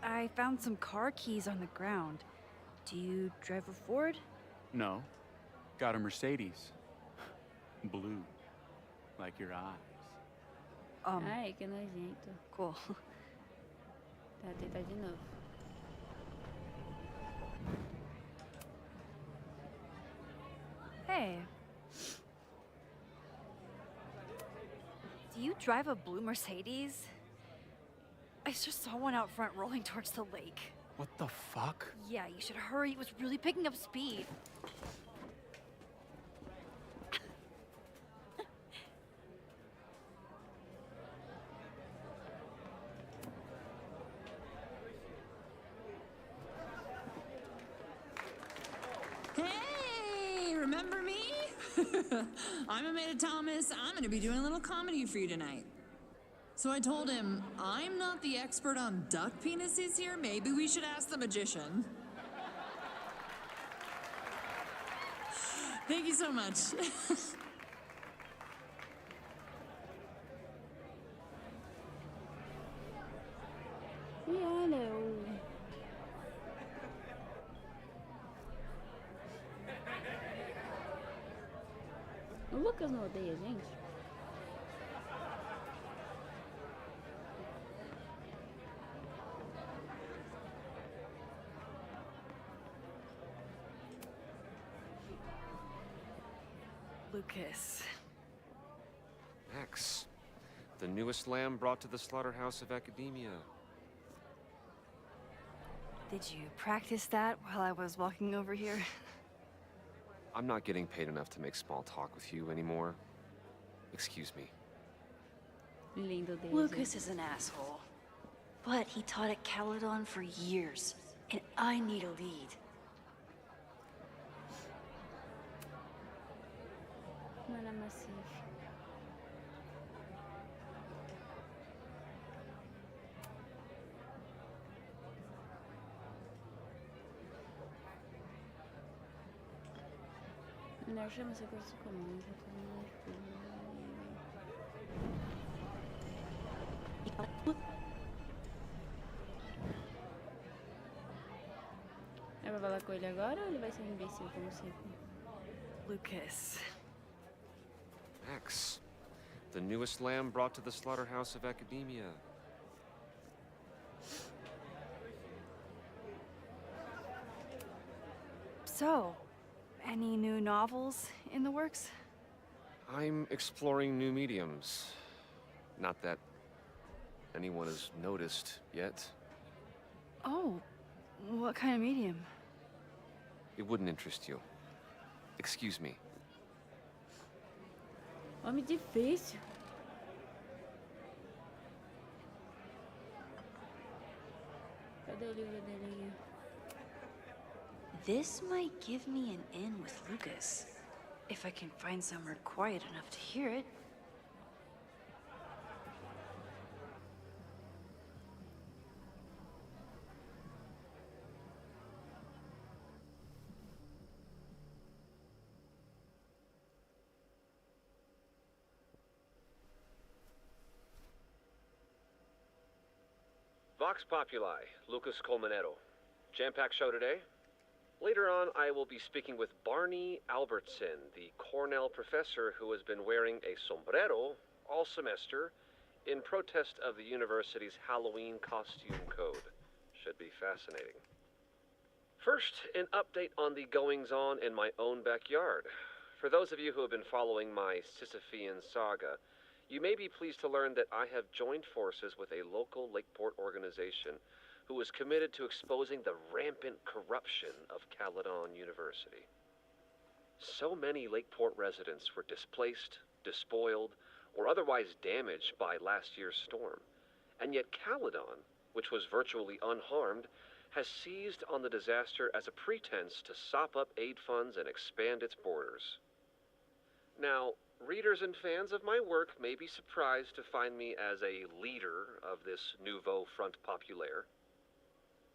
I found some car keys on the ground. Do you drive a Ford? No. Got a Mercedes. Blue. Like your eyes. Ai, que nojento. Cool. Tá, tentar de novo. Hey. Do you drive a blue Mercedes? I just saw one out front rolling towards the lake. What the fuck? Yeah, you should hurry. It was really picking up speed. Hey, remember me? I'm Amanda Thomas. I'm gonna be doing a little comedy for you tonight. So I told him, I'm not the expert on duck penises here. Maybe we should ask the magician. Thank you so much. Piano. O Lucas não odeia, gente? Lucas. Max, the newest lamb brought to the slaughterhouse of academia. Did you practice that while I was walking over here? I'm not getting paid enough to make small talk with you anymore. Excuse me. Lindo dele. Lucas is an asshole. But he taught at Caledon for years, and I need a lead. Mano, macio. Não chama essa coisa comum. Eu vou falar com ele agora ou ele vai ser um imbecil como sempre? Lucas. Max, the newest lamb brought to the slaughterhouse of academia. So, any new novels in the works? I'm exploring new mediums. Not that anyone has noticed yet. Oh, what kind of medium? It wouldn't interest you. Excuse me. Homem difícil. Cadê o livro dele? This might give me an in with Lucas, if I can find somewhere quiet enough to hear it. Vox Populi, Lucas Colmenero. Jam-packed show today? Later on, I will be speaking with Barney Albertson, the Cornell professor who has been wearing a sombrero all semester in protest of the university's Halloween costume code. Should be fascinating. First, an update on the goings-on in my own backyard. For those of you who have been following my Sisyphean saga, you may be pleased to learn that I have joined forces with a local Lakeport organization who is committed to exposing the rampant corruption of Caledon University. So many Lakeport residents were displaced, despoiled, or otherwise damaged by last year's storm. And yet Caledon, which was virtually unharmed, has seized on the disaster as a pretense to sop up aid funds and expand its borders. Now, readers and fans of my work may be surprised to find me as a leader of this nouveau front populaire.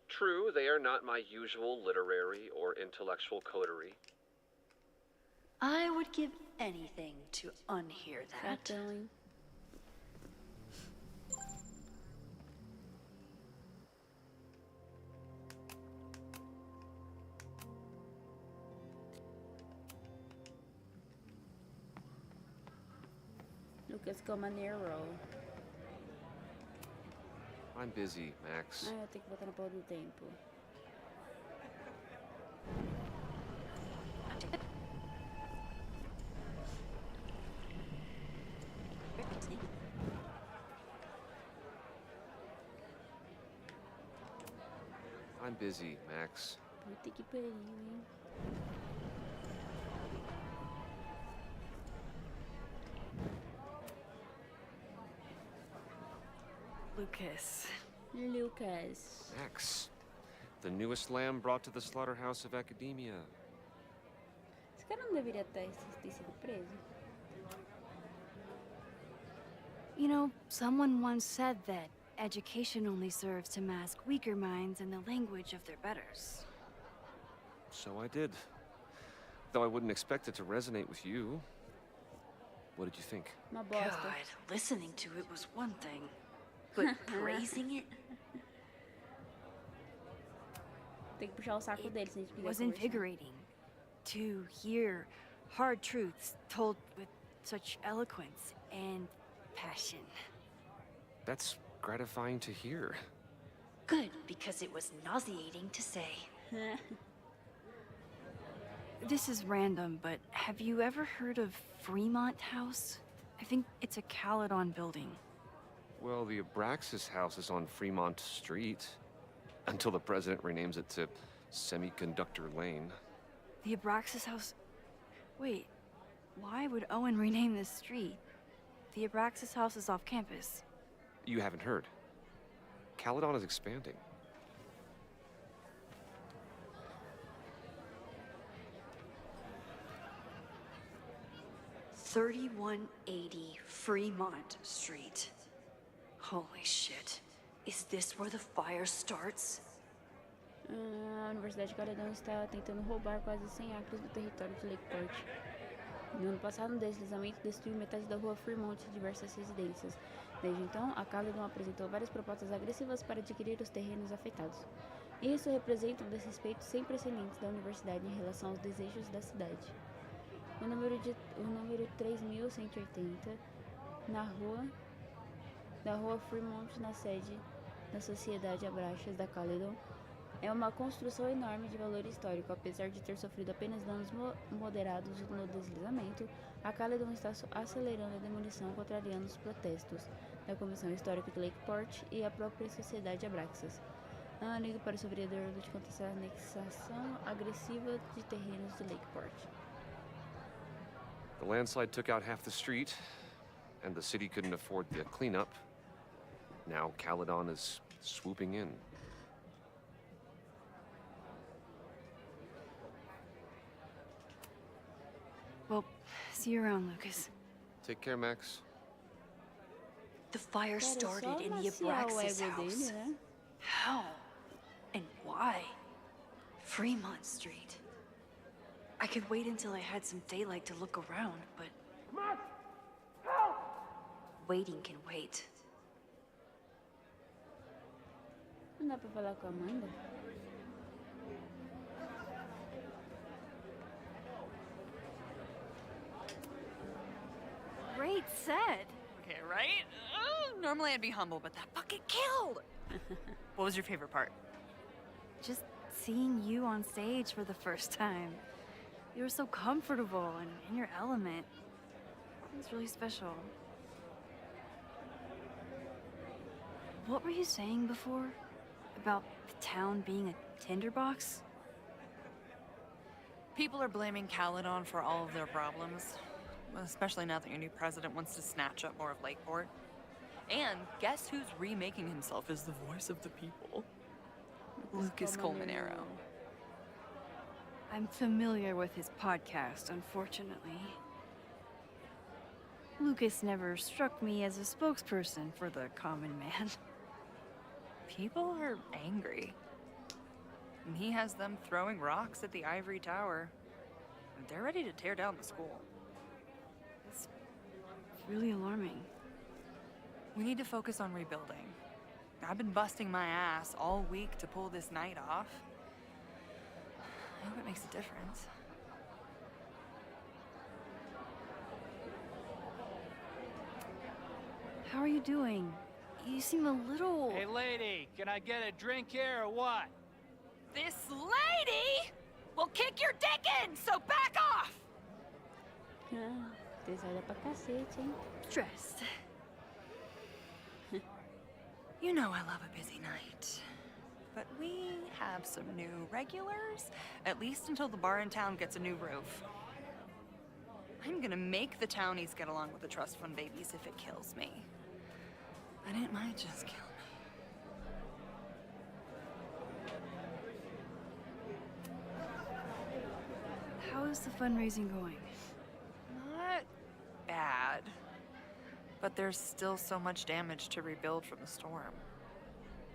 True, they are not my usual literary or intellectual coterie. I would give anything to unhear that. Lucas Colmenero. I'm busy, Max. Ah, eu tenho que botar na porra do tempo. I'm busy, Max. Puta que pariu, hein? Lucas. Max, the newest lamb brought to the slaughterhouse of academia. Esse cara não deveria ter sido preso. You know, someone once said that education only serves to mask weaker minds in the language of their betters. So I did. Though I wouldn't expect it to resonate with you. What did you think? God, listening to it was one thing, but praising it? Tem que puxar o saco dele se a gente It quiser was conversar. invigorating to hear hard truths told with such eloquence and passion. That's gratifying to hear. Good, because it was nauseating to say. This is random, but have you ever heard of Fremont House? I think it's a Caledon building. Well, the Abraxas house is on Fremont Street. Until the president renames it to Semiconductor Lane. The Abraxas House... Wait, why would Owen rename this street? The Abraxas house is off campus. You haven't heard. Caledon is expanding. $3180 Fremont Street. Holy shit. Is this where the fire starts? A Universidade de Caledon está tentando roubar quase 100 acres do território de Lakeport. No ano passado, um deslizamento destruiu metade da rua Fremont e diversas residências. Desde então, a Caledon apresentou várias propostas agressivas para adquirir os terrenos afetados. Isso representa um desrespeito sem precedentes da universidade em relação aos desejos da cidade. O número 3180 da rua Fremont, na sede da Sociedade Abraxas da Caledon, é uma construção enorme de valor histórico. Apesar de ter sofrido apenas danos moderados no deslizamento, a Caledon está acelerando a demolição, contrariando os protestos da Comissão Histórica de Lakeport e a própria Sociedade Abraxas. Ligo para o seu vereador lute contra essa anexação agressiva de terrenos de Lakeport. The landslide took out half the street, and the city couldn't afford the cleanup. Now Caledon is swooping in. Well, see you around, Lucas. Take care, Max. The fire started in the Abraxas house. How? And why? Fremont Street. I could wait until I had some daylight to look around, but... Max! Help! Waiting can wait. Não dá pra falar com a Amanda? Great set. Okay, right? Normally I'd be humble, but that fucking killed! What was your favorite part? Just seeing you on stage for the first time. You were so comfortable and in your element. It was really special. What were you saying before? About the town being a tinderbox? People are blaming Caledon for all of their problems. Especially now that your new president wants to snatch up more of Lakeport. And guess who's remaking himself as the voice of the people? Lucas Colmenero. I'm familiar with his podcast, unfortunately. Lucas never struck me as a spokesperson for the common man. People are angry. And he has them throwing rocks at the Ivory Tower. And they're ready to tear down the school. It's really alarming. We need to focus on rebuilding. I've been busting my ass all week to pull this night off. I hope it makes a difference. How are you doing? You seem a little... Hey, lady, can I get a drink here or what? This lady will kick your dick in, so back off! Pesada pra cacete, hein? Stressed. You know I love a busy night. But we have some new regulars, at least until the bar in town gets a new roof. I'm gonna make the townies get along with the trust fund babies if it kills me. But it might just kill me. How is the fundraising going? Not bad. But there's still so much damage to rebuild from the storm.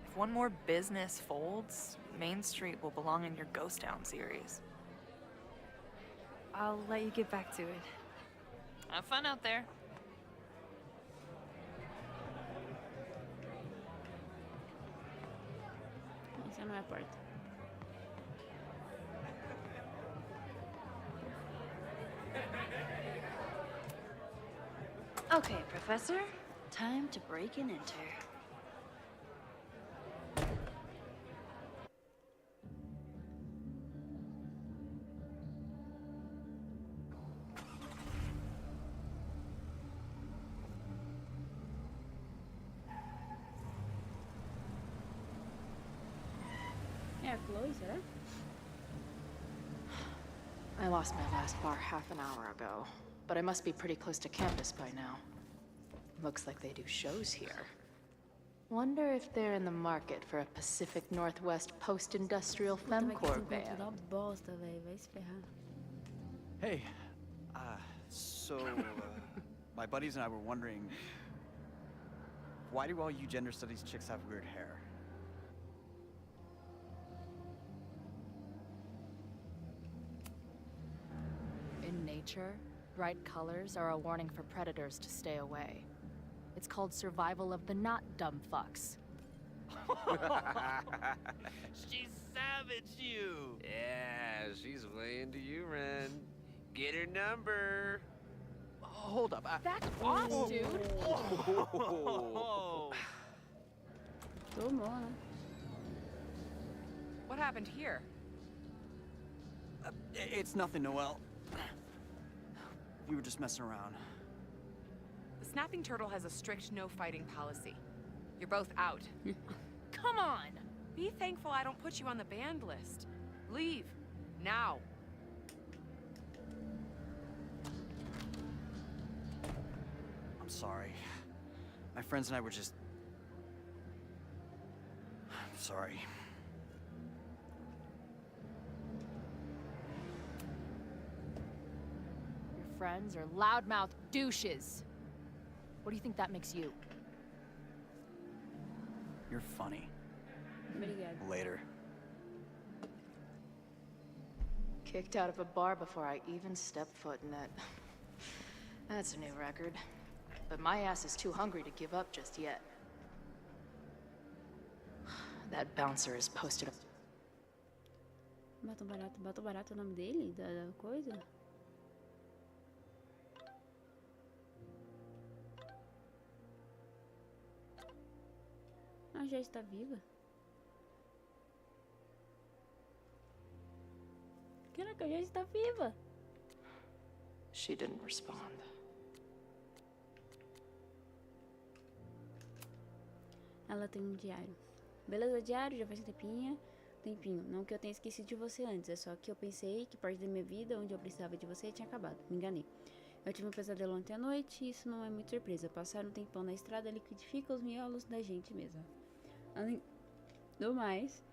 If one more business folds, Main Street will belong in your Ghost Town series. I'll let you get back to it. Have fun out there. Essa não é a porta. Okay, Professor. Time to break and enter. É a Chloe, será? I lost my last bar half an hour ago, but I must be pretty close to campus by now. Looks like they do shows here. Wonder if they're in the market for a Pacific Northwest post-industrial femcore band. Dá bosta, velho. Vai se ferrar. Hey, my buddies and I were wondering, why do all you gender studies chicks have weird hair? In nature, bright colors are a warning for predators to stay away. It's called survival of the not dumb fucks. She savaged you! Yeah, she's way into you, Ren. Get her number. Hold up. Back off, dude! Tomou, né? What happened here? It's nothing, Noelle. We were just messing around. The Snapping Turtle has a strict no-fighting policy. You're both out. Come on! Be thankful I don't put you on the banned list. Leave. Now. I'm sorry. My friends and I were just... I'm sorry. Your friends are loudmouth douches. What do you think that makes you? You're funny. Obrigada. Later. Kicked out of a bar before I even stepped foot in it. That's a new record. But my ass is too hungry to give up just yet. That bouncer is posted up. Batom barato é o nome dele? Da coisa? Ah, já está viva? Caraca, já está viva! She didn't respond. Ela tem um diário. Beleza, diário, já faz um tempinho. Não que eu tenha esquecido de você antes, é só que eu pensei que parte da minha vida, onde eu precisava de você, tinha acabado. Me enganei. Eu tive um pesadelo ontem à noite e isso não é muito surpresa. Passar um tempão na estrada liquidifica os miolos da gente mesmo. Além do mais,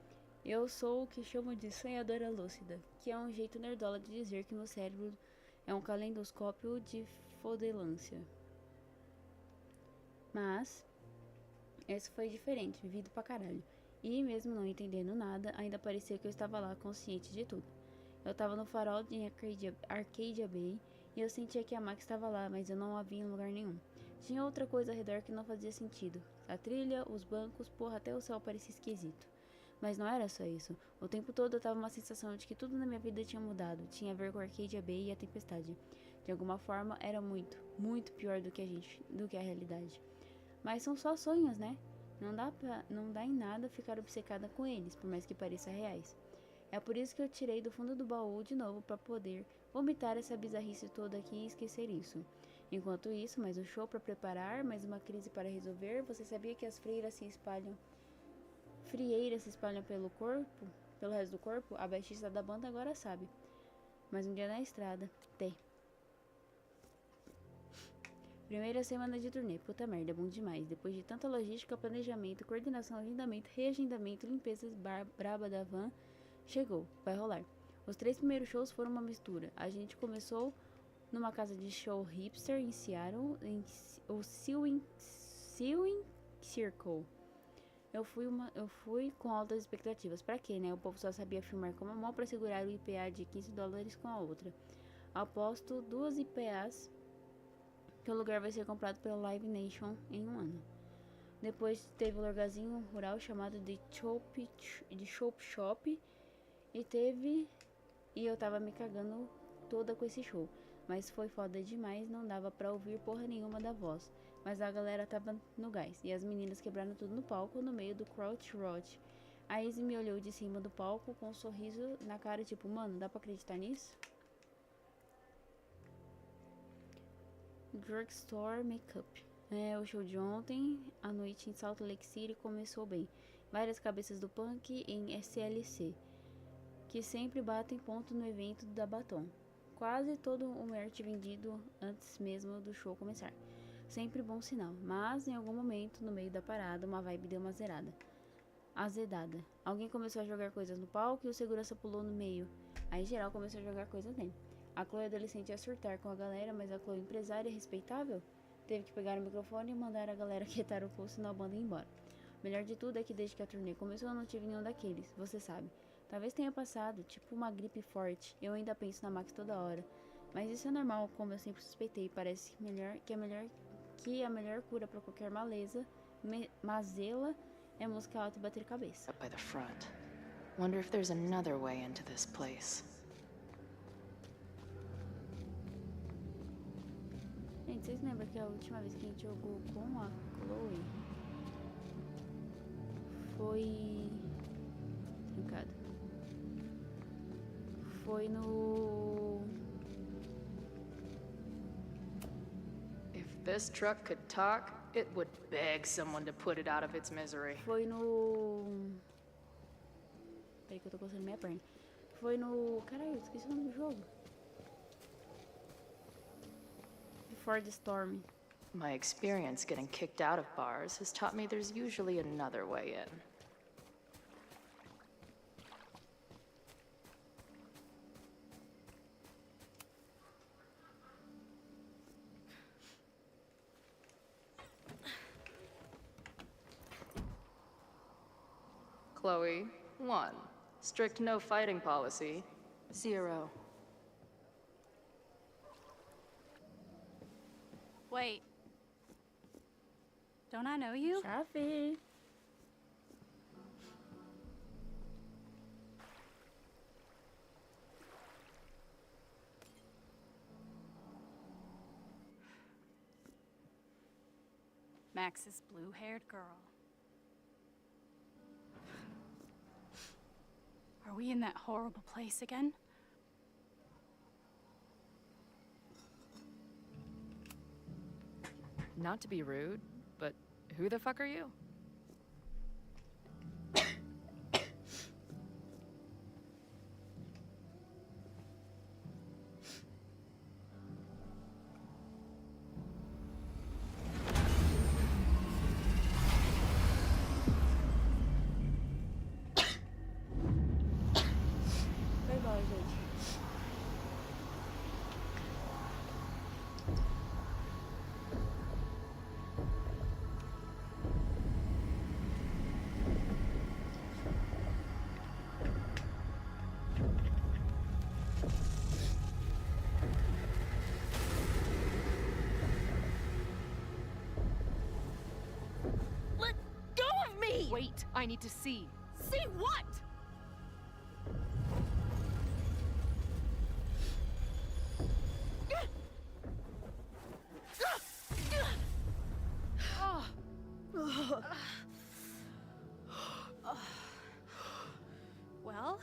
eu sou o que chamam de sonhadora lúcida, que é um jeito nerdola de dizer que meu cérebro é um calendoscópio de fodelância. Mas esse foi diferente, vivido pra caralho. E mesmo não entendendo nada, ainda parecia que eu estava lá consciente de tudo. Eu estava no farol de Arcadia Bay e eu sentia que a Max estava lá, mas eu não a via em lugar nenhum. Tinha outra coisa ao redor que não fazia sentido. A trilha, os bancos, porra, até o céu parecia esquisito. Mas não era só isso. O tempo todo eu tava uma sensação de que tudo na minha vida tinha mudado. Tinha a ver com Arcadia Bay e a tempestade. De alguma forma, era muito, muito pior do que a realidade. Mas são só sonhos, né? Não dá em nada ficar obcecada com eles, por mais que pareçam reais. É por isso que eu tirei do fundo do baú de novo para poder vomitar essa bizarrice toda aqui e esquecer isso. Enquanto isso, mais um show para preparar, mais uma crise para resolver. Você sabia que as frieiras se espalham pelo corpo, pelo resto do corpo? A baixista da banda agora sabe. Mais um dia na estrada. Primeira semana de turnê, puta merda, bom demais. Depois de tanta logística, planejamento, coordenação, agendamento, reagendamento, limpezas braba da van, chegou, vai rolar. Os 3 primeiros shows foram uma mistura. A gente começou numa casa de show hipster em Seattle, o Sewing Circle. Eu fui com altas expectativas. Pra quê, né? O povo só sabia filmar com uma mão pra segurar o IPA de $15 com a outra. Aposto 2 IPAs que o lugar vai ser comprado pela Live Nation em um ano. Depois teve o lugarzinho rural chamado de Chop Shop e eu tava me cagando toda com esse show. Mas foi foda demais, não dava pra ouvir porra nenhuma da voz. Mas a galera tava no gás e as meninas quebraram tudo no palco no meio do crowd rot. A Izzy me olhou de cima do palco com um sorriso na cara, tipo, mano, dá pra acreditar nisso? Drugstore Makeup. O show de ontem à noite em Salt Lake City começou bem. Várias cabeças do punk em SLC, que sempre batem ponto no evento da Batom. Quase todo o merch vendido antes mesmo do show começar. Sempre bom sinal. Mas, em algum momento, no meio da parada, uma vibe deu uma azedada. Alguém começou a jogar coisas no palco e o segurança pulou no meio. Aí, geral começou a jogar coisas nele. A Chloe adolescente ia surtar com a galera, mas a Chloe empresária respeitável teve que pegar o microfone e mandar a galera quietar o pulso e a banda ir embora. O melhor de tudo é que desde que a turnê começou eu não tive nenhum daqueles, você sabe. Talvez tenha passado, tipo uma gripe forte. Eu ainda penso na Max toda hora. Mas isso é normal, como eu sempre suspeitei. Parece que a melhor cura pra qualquer mazela é música alta e bater cabeça. Up by the front. Wonder if there's another way into this place. Gente, vocês lembram que a última vez que a gente jogou com a Chloe foi... Trancado. Foi no... If this truck could talk, it would beg someone to put it out of its misery. Foi no... Peraí que eu tô coçando minha perna. Foi no... Caralho, esqueci o nome do jogo. Before the Storm. My experience getting kicked out of bars has taught me there's usually another way in. Chloe, 1. Strict no fighting policy. 0. Wait. Don't I know you? Shafi. Max's blue-haired girl. Are we in that horrible place again? Not to be rude, but who the fuck are you? Foi mal, gente. Let go of me! Wait, I need to see. See what? Well,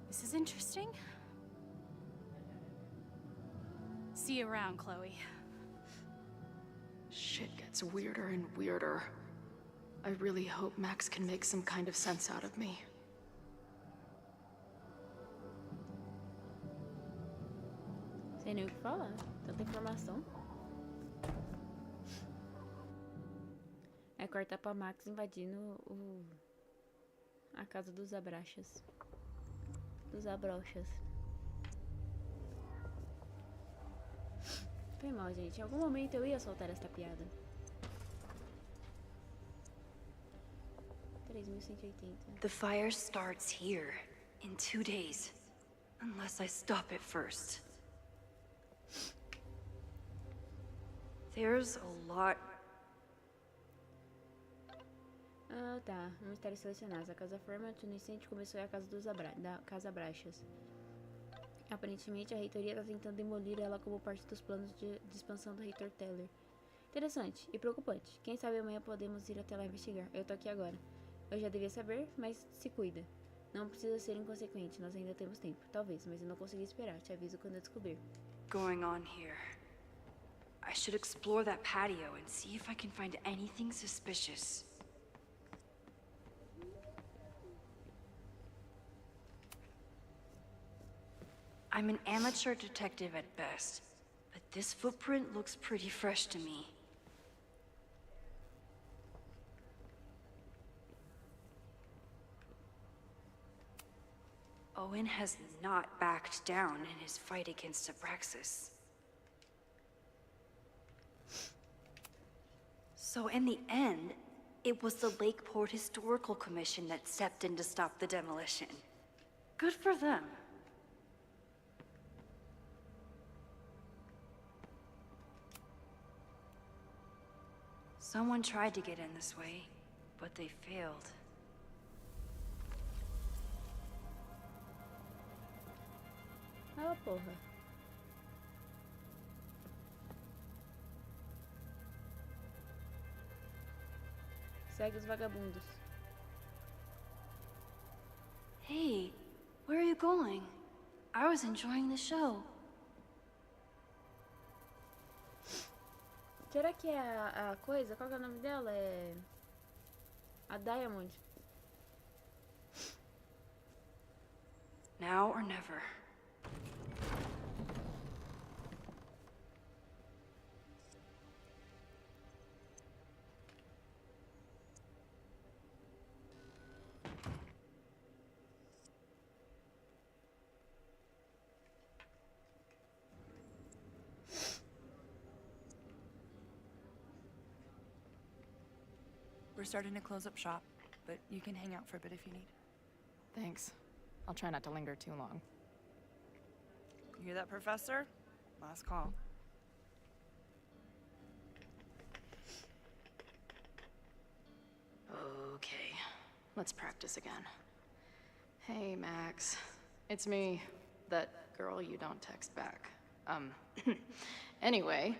this is interesting. See you around, Chloe. Shit gets weirder and weirder. I really hope Max can make some kind of sense out of me. Sem nem o que falar. Tanta informação. É cortar pra Max invadindo a casa dos abrachas. Dos abrochas. Foi mal, gente. Em algum momento eu ia soltar esta piada. 3180. The fire starts here in 2 days, unless I stop it first. There's a lot. Ah, tá. Mistérios selecionados. A casa forma de incêndio começou a casa da Casa Abrachas. Aparentemente, a reitoria está tentando demolir ela como parte dos planos de expansão do reitor Teller. Interessante e preocupante. Quem sabe amanhã podemos ir até lá investigar. Eu tô aqui agora. Eu já devia saber, mas se cuida. Não precisa ser inconsequente, nós ainda temos tempo. Talvez, mas eu não consegui esperar. Te aviso quando eu descobrir. Going on here. I should explore that patio and see if I can find anything suspicious. I'm an amateur detective at best, but This footprint looks pretty fresh to me. Owen has not backed down in his fight against Abraxas. So in the end, it was the Lakeport Historical Commission that stepped in to stop the demolition. Good for them. Someone tried to get in this way, but they failed. Ah, porra. Segue os vagabundos. Hey, where are you going? I was enjoying the show. Será que é a coisa? Qual que é o nome dela? É... a Diamond. Now or never. We're starting to close up shop, but you can hang out for a bit if you need. Thanks. I'll try not to linger too long. You hear that, Professor? Last call. Okay, let's practice again. Hey, Max. It's me, that girl you don't text back. Anyway,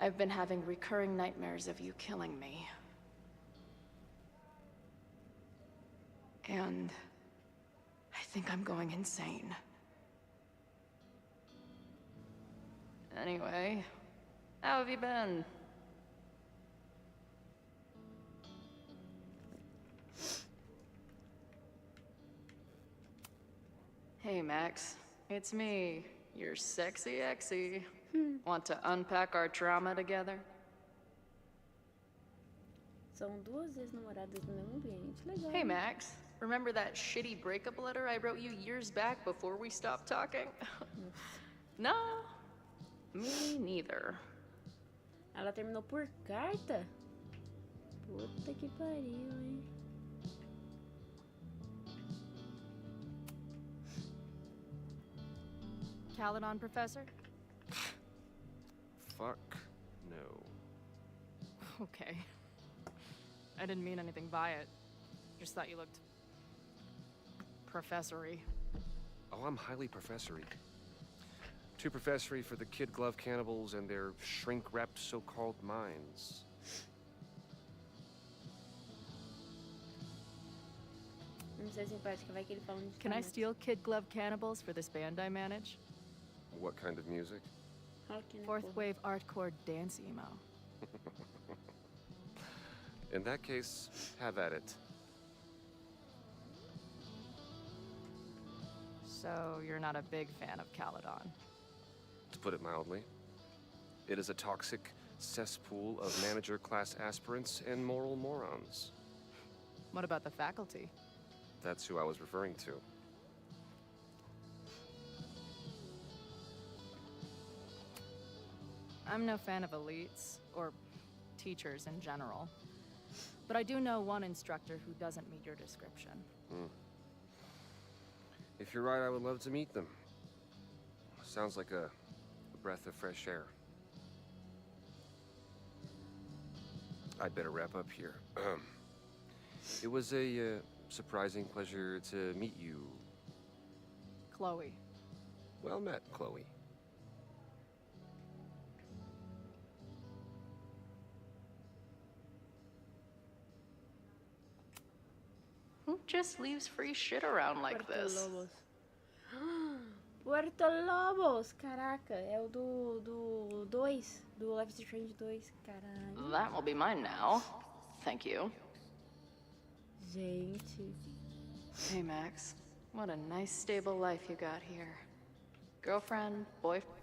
I've been having recurring nightmares of you killing me. And I think I'm going insane. Anyway, how have you been? Hey, Max. It's me, your sexy exy. Want to unpack our trauma together? São duas ex-namoradas no mesmo ambiente. Legal. Hey, Max. Remember that shitty breakup letter I wrote you years back before we stopped talking? No, me neither. Ela terminou por carta? Puta que pariu, hein? Caledon, Professor? Fuck no. Okay. I didn't mean anything by it. Just thought you looked... professory. Oh, I'm highly professory. Too professory for the kid glove cannibals and their shrink-wrapped so-called minds. Não sei simpática, vai que ele fala de Can I steal kid glove cannibals for this band I manage? What kind of music? Fourth wave artcore dance emo. In that case, have at it. So you're not a big fan of Caledon? To put it mildly, it is a toxic cesspool of manager-class aspirants and moral morons. What about the faculty? That's who I was referring to. I'm no fan of elites, or teachers in general. But I do know one instructor who doesn't meet your description. If you're right, I would love to meet them. Sounds like a breath of fresh air. I'd better wrap up here. It was a surprising pleasure to meet you. Chloe. Well met, Chloe. Who just leaves free shit around like Puerto this? Lobos. Puerto Lobos! Caraca, é o do 2, do Life is Strange 2, caralho. That will be mine now. Thank you. Gente. Hey, Max. What a nice, stable life you got here. Girlfriend, boyfriend.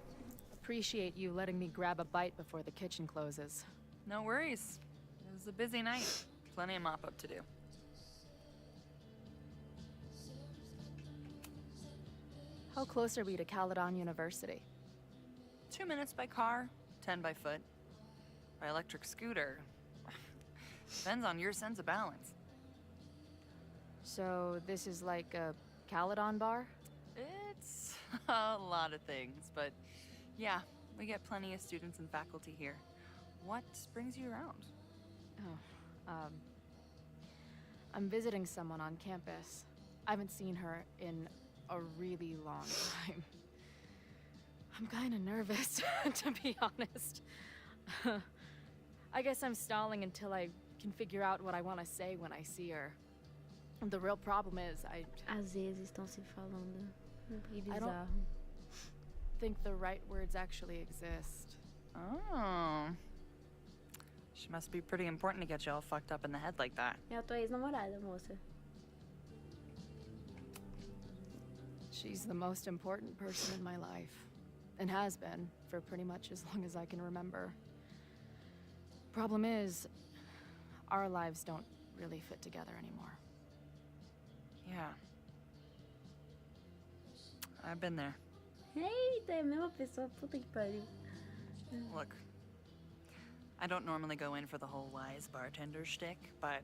appreciate you letting me grab a bite before the kitchen closes. No worries. It was a busy night. Plenty of mop-up to do. How close are we to Caledon University? 2 minutes by car, 10 by foot. By electric scooter. Depends on your sense of balance. So this is like a Caledon bar? It's a lot of things, but yeah, we get plenty of students and faculty here. What brings you around? I'm visiting someone on campus. I haven't seen her in a really long time. I'm kinda nervous, to be honest. I guess I'm stalling until I can figure out what I want to say when I see her. The real problem is, Às vezes estão se falando. Que I don't bizarro. think the right words actually exist. Oh. She must be pretty important to get you all fucked up in the head like that. É a tua ex-namorada, moça. She's the most important person in my life, and has been for pretty much as long as I can remember. Problem is, our lives don't really fit together anymore. Yeah. I've been there. Eita, é a mesma pessoa, puta que pariu. Look, I don't normally go in for the whole wise bartender shtick, but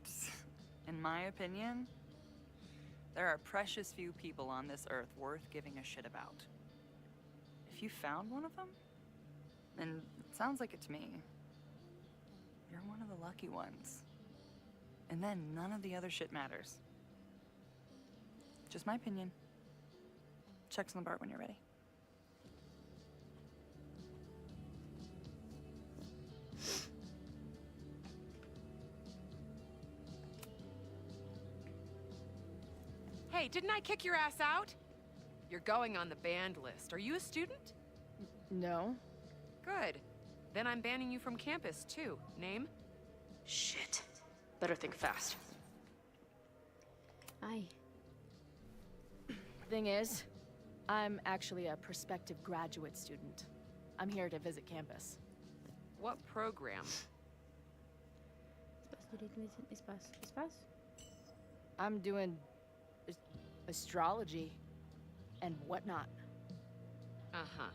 in my opinion, there are precious few people on this earth worth giving a shit about. If you found one of them, and it sounds like it to me, you're one of the lucky ones. And then none of the other shit matters. Just my opinion. Checks on the bar when you're ready. Hey, didn't I kick your ass out? You're going on the banned list. Are you a student? No. Good. Then I'm banning you from campus, too. Name? Shit. Better think fast. Ai. Thing is, I'm actually a prospective graduate student. I'm here to visit campus. What program? Espaço direito, espaço. Espaço? I'm doing astrology and whatnot. Uh-huh.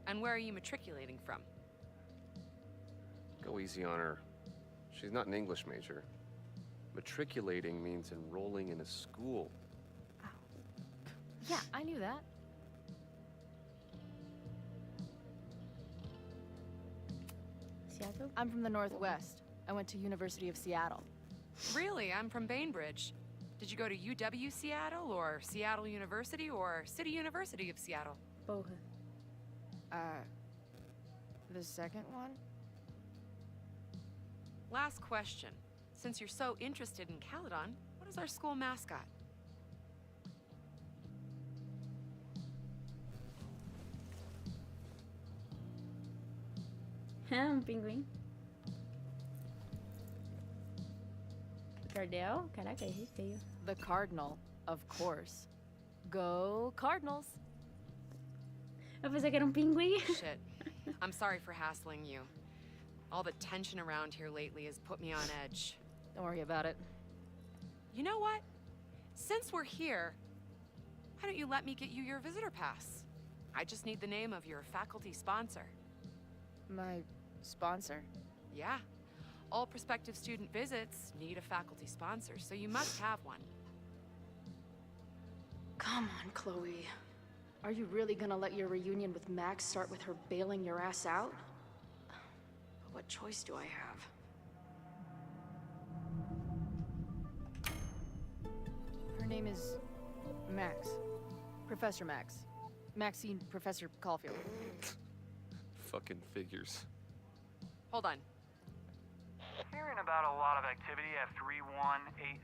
And where are you matriculating from? Go easy on her. She's not an English major. Matriculating means enrolling in a school. Yeah, I knew that. Seattle? I'm from the Northwest. I went to University of Seattle. Really? I'm from Bainbridge. Did you go to UW Seattle, or Seattle University, or City University of Seattle? Porra. The second one? Last question. Since you're so interested in Caledon, what is our school mascot? Pinguim. Cardell? Caraca, errei feio. The Cardinal, of course. Go Cardinals! Eu pensei que era pinguim. Shit. I'm sorry for hassling you. All the tension around here lately has put me on edge. Don't worry about it. You know what? Since we're here, why don't you let me get you your visitor pass? I just need the name of your faculty sponsor. My sponsor? Yeah. All prospective student visits need a faculty sponsor, so you must have one. Come on, Chloe. Are you really gonna let your reunion with Max start with her bailing your ass out? But what choice do I have? Her name is Max. Professor Max. Maxine Professor Caulfield. Fucking figures. Hold on. Hearing about a lot of activity at 3180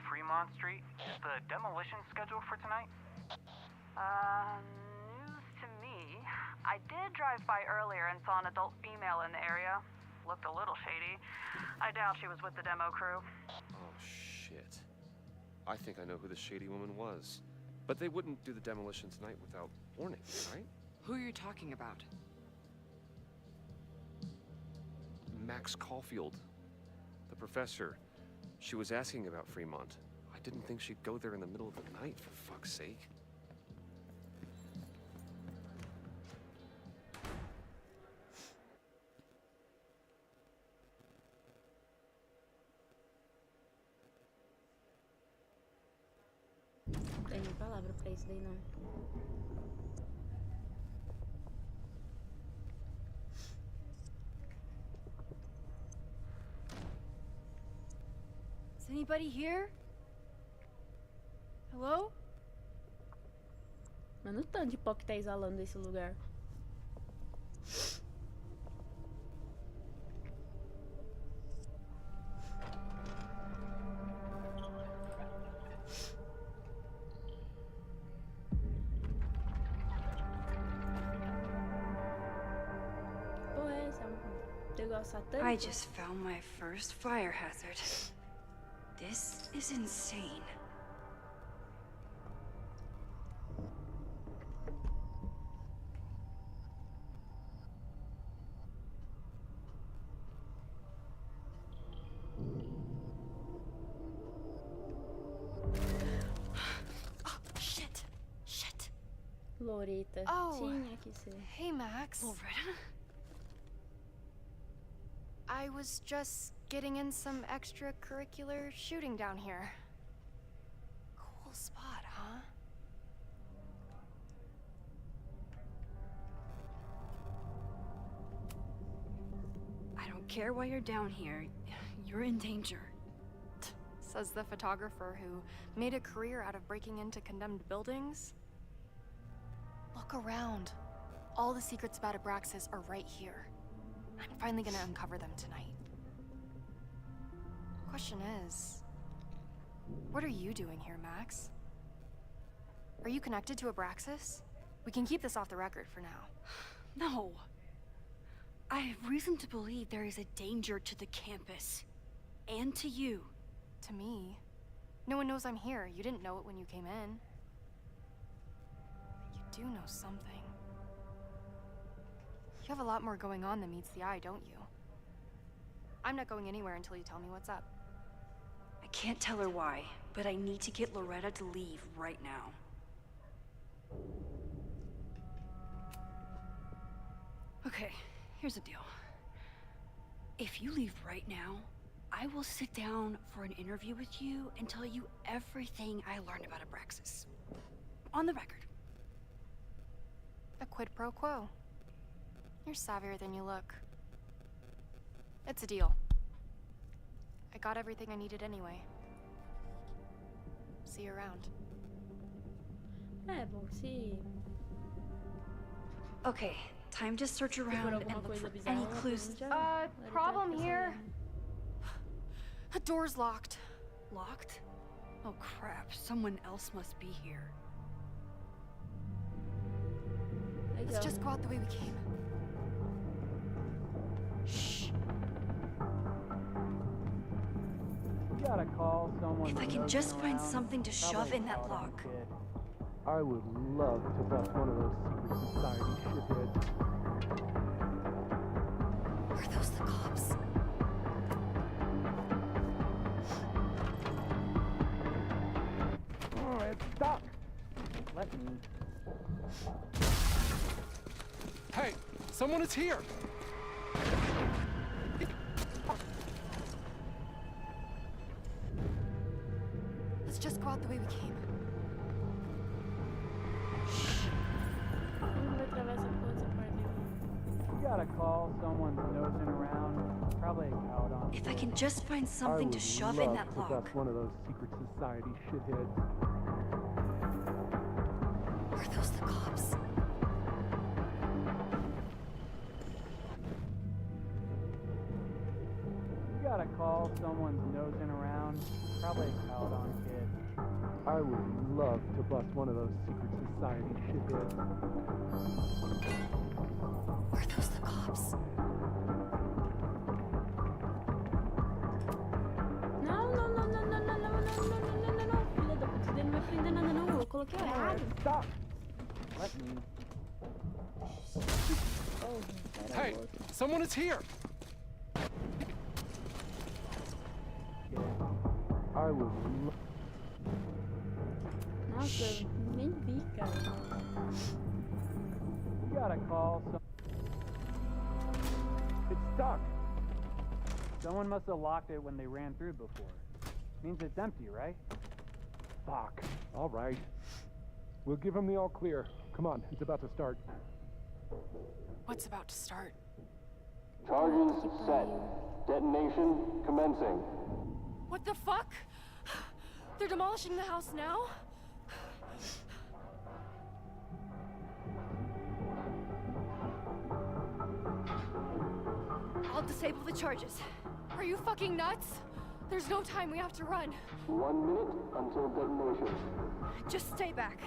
Fremont Street. Is the demolition scheduled for tonight? News to me. I did drive by earlier and saw an adult female in the area. Looked a little shady. I doubt she was with the demo crew. Oh, shit. I think I know who the shady woman was. But they wouldn't do the demolition tonight without warning, right? Who are you talking about? Max Caulfield. The professor. She was asking about Fremont. I didn't think she'd go there in the middle of the night, for fuck's sake. Não tem nem palavra pra isso daí, não. Is anybody here? Hello? Mano, o tanto de pó que tá exalando desse lugar. Porra, é essa? Negócio satânico? I just found my first fire hazard. This is insane. Loreta. Oh, Tinha que ser. Hey, Max. Loretta? I was just getting in some extracurricular shooting down here. Cool spot, huh? I don't care why you're down here. You're in danger. Says the photographer who made a career out of breaking into condemned buildings. Look around. All the secrets about Abraxas are right here. I'm finally gonna uncover them tonight. Question is, what are you doing here, Max? Are you connected to Abraxas? We can keep this off the record for now. No. I have reason to believe there is a danger to the campus. And to you. To me? No one knows I'm here. You didn't know it when you came in. You do know something. You have a lot more going on than meets the eye, don't you? I'm not going anywhere until you tell me what's up. I can't tell her why, but I need to get Loretta to leave right now. Okay, here's the deal. If you leave right now, I will sit down for an interview with you and tell you everything I learned about Abraxas. On the record. A quid pro quo. You're savvier than you look. It's a deal. I got everything I needed anyway. See you around. Bom, se... Okay, time to search around and look for any clues. Problem here. The door's locked. Locked? Oh crap, someone else must be here. Let's just go out the way we came. Shh. You gotta call someone. If I can just find something to shove in that lock. I would love to bust one of those secret society shitheads. Are those the cops? Oh, it's stuck. Let me. Hey, someone is here! Let's just go out the way we came. You gotta call someone nosing around. Probably a cowed on. If I can just find something to shove in that lock. I would love to bust one of those secret society shitheads. Are those the cops? You gotta call someone nosing around. Probably a cowed on kid. I would love to bust one of those secret society shitheads. Are those the cops? Não, filha da puta, ele não vai prender nada não, eu coloquei errado. Stop! Let me. Hey, someone is here! I would Nossa, nem vi, cara. You gotta call some. It's stuck. Someone must have locked it when they ran through before. Means it's empty, right? Fuck. All right. We'll give him the all clear. Come on, it's about to start. What's about to start? Charges set. Detonation commencing. What the fuck? They're demolishing the house now? I'll disable the charges. Are you fucking nuts? There's no time, we have to run. 1 minute until detonation. Just stay back.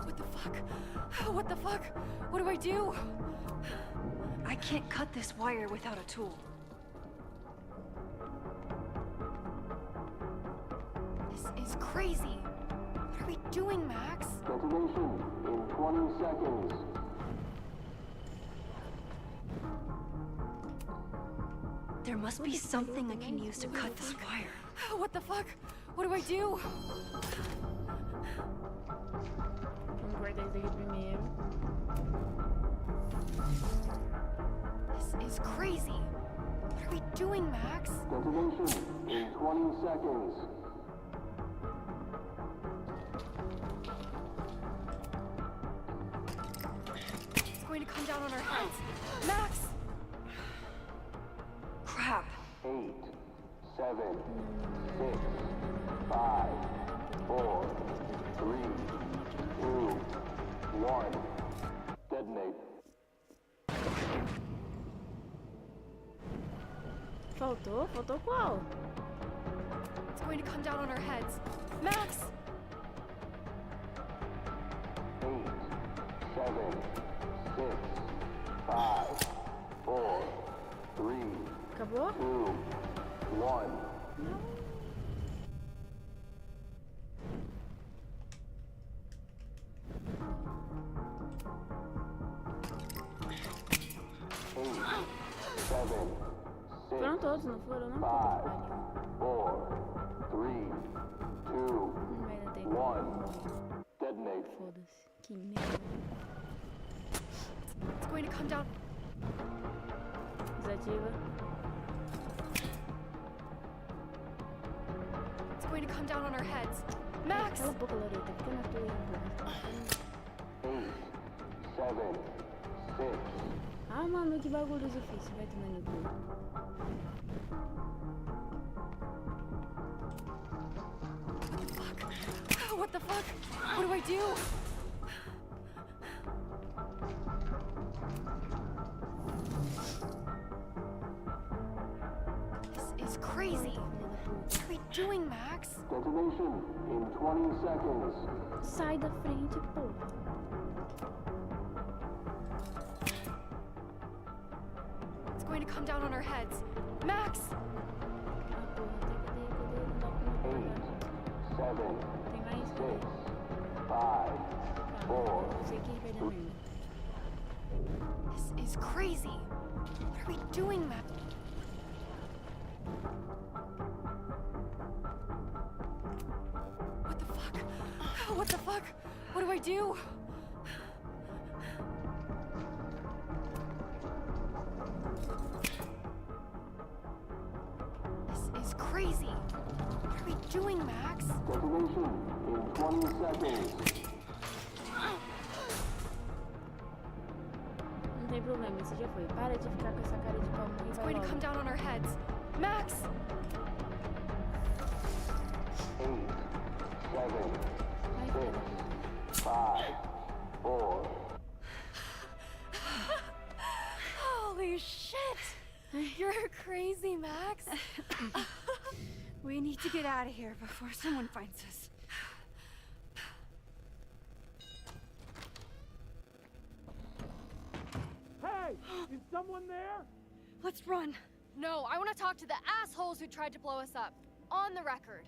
What the fuck? What the fuck? What do I do? I can't cut this wire without a tool. This is crazy. What are we doing, Max? Detonation in 20 seconds. There must be something I can use to cut this wire. What the fuck? What do I do? Vamos guardar isso aqui primeiro. This is crazy. What are we doing, Max? Detonation in 20 seconds. It's going to come down on our heads. Max! Crap. 8, 7, 6, 5, 4, 3, 2, 1. Detonate. Faltou? Faltou qual? It's going to come down on our heads. Max! 8, 7, 6, 5, 4, 3, Acabou? 2, 1. Foram todos, não foram? Não? 5, 4, 3, 2, 1. Detonate. Foda-se. Que merda. It's going to come down. Desativa. It's going to come down on our heads. Max! Cala a boca, Loreta. Fica na tua aí, porra. 8, 7, 6. Ah, mano, que bagulho difícil. Vai tomar no cu. What the fuck? What do I do? This is crazy. What are we doing, Max? Detonation in 20 seconds. Sai da frente, porra. It's going to come down on our heads. Max! 8, 7, 6, 5, 4. This is crazy. What are we doing, Max? What the fuck? What the fuck? What do I do? This is crazy. What are we doing, Max? Detonation in 20 seconds. Não tem problema, isso já foi. Para de ficar com essa cara de pau e It's vai going to logo. come down on our heads. Max! 8, 7, 6, 5, 4. Holy shit! You're crazy, Max. We need to get out of here before someone finds us. Hey! Is someone there? Let's run. No, I want to talk to the assholes who tried to blow us up. On the record.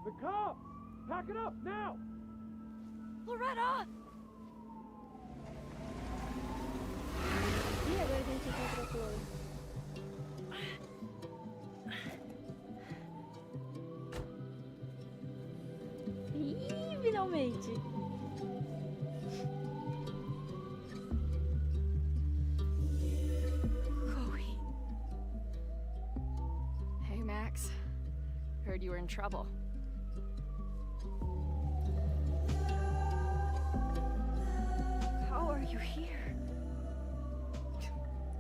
The cops! Pack it up, now! Loretta! agora que a gente encontra a Chloe. Ih, finalmente. Chloe. Hey, Max. Heard you were in trouble. How are you here?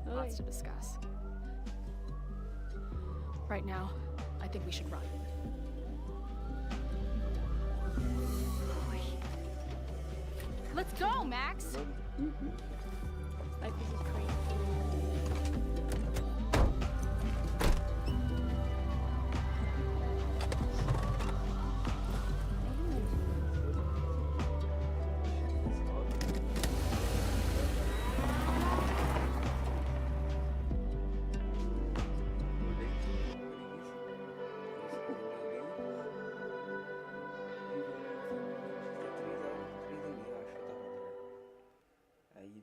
Lots to discuss. Right now, I think we should run. Let's go, Max! Life is crazy.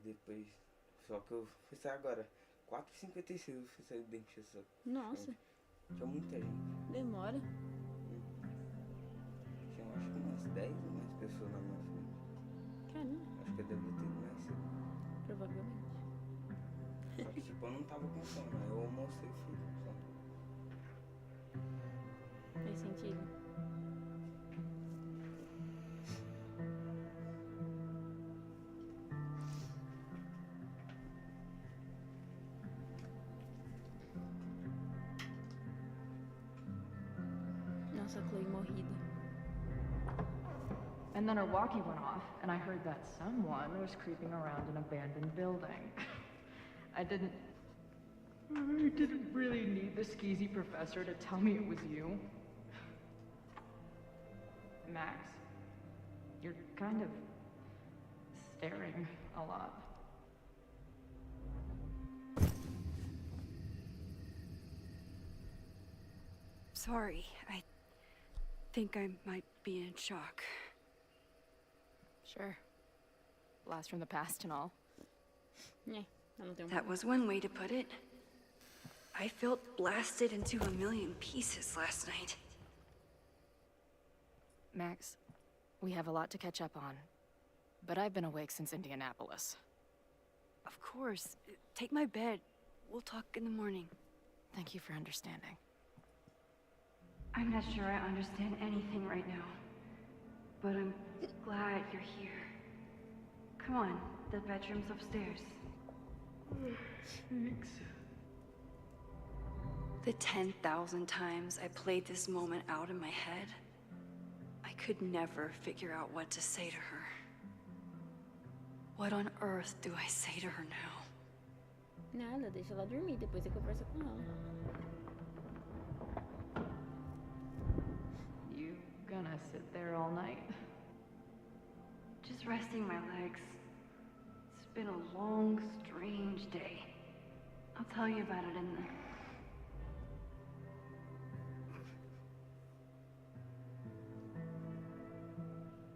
Depois, só que eu fui sair agora, 4h56 eu fui sair do dentista. Nossa. Tinha muita gente. Demora. Tinha acho que umas 10 ou mais pessoas na minha frente. Caramba. Acho que eu devia ter ido mais cedo. Provavelmente. Só que tipo, eu não tava com fome, aí eu almocei e fui. Só. Faz sentido. Nossa, Chloe morrida. And then our walkie went off, and I heard that someone was creeping around an abandoned building. I didn't really need the skeezy professor to tell me it was you. Max, you're kind of staring a lot. Sorry, I think I might be in shock. Sure. Blast from the past and all. Yeah, That was one way to put it. I felt blasted into a million pieces last night. Max, we have a lot to catch up on, but I've been awake since Indianapolis. Of course. Take my bed. We'll talk in the morning. Thank you for understanding. I'm not sure I understand anything right now, but I'm glad you're here. Come on, the bedroom's upstairs. Thanks. The 10,000 times I played this moment out in my head, I could never figure out what to say to her. What on earth do I say to her now? Nada, deixa ela dormir, depois você conversa com ela. You gonna sit there all night? Just resting my legs. It's been a long, strange day. I'll tell you about it in the...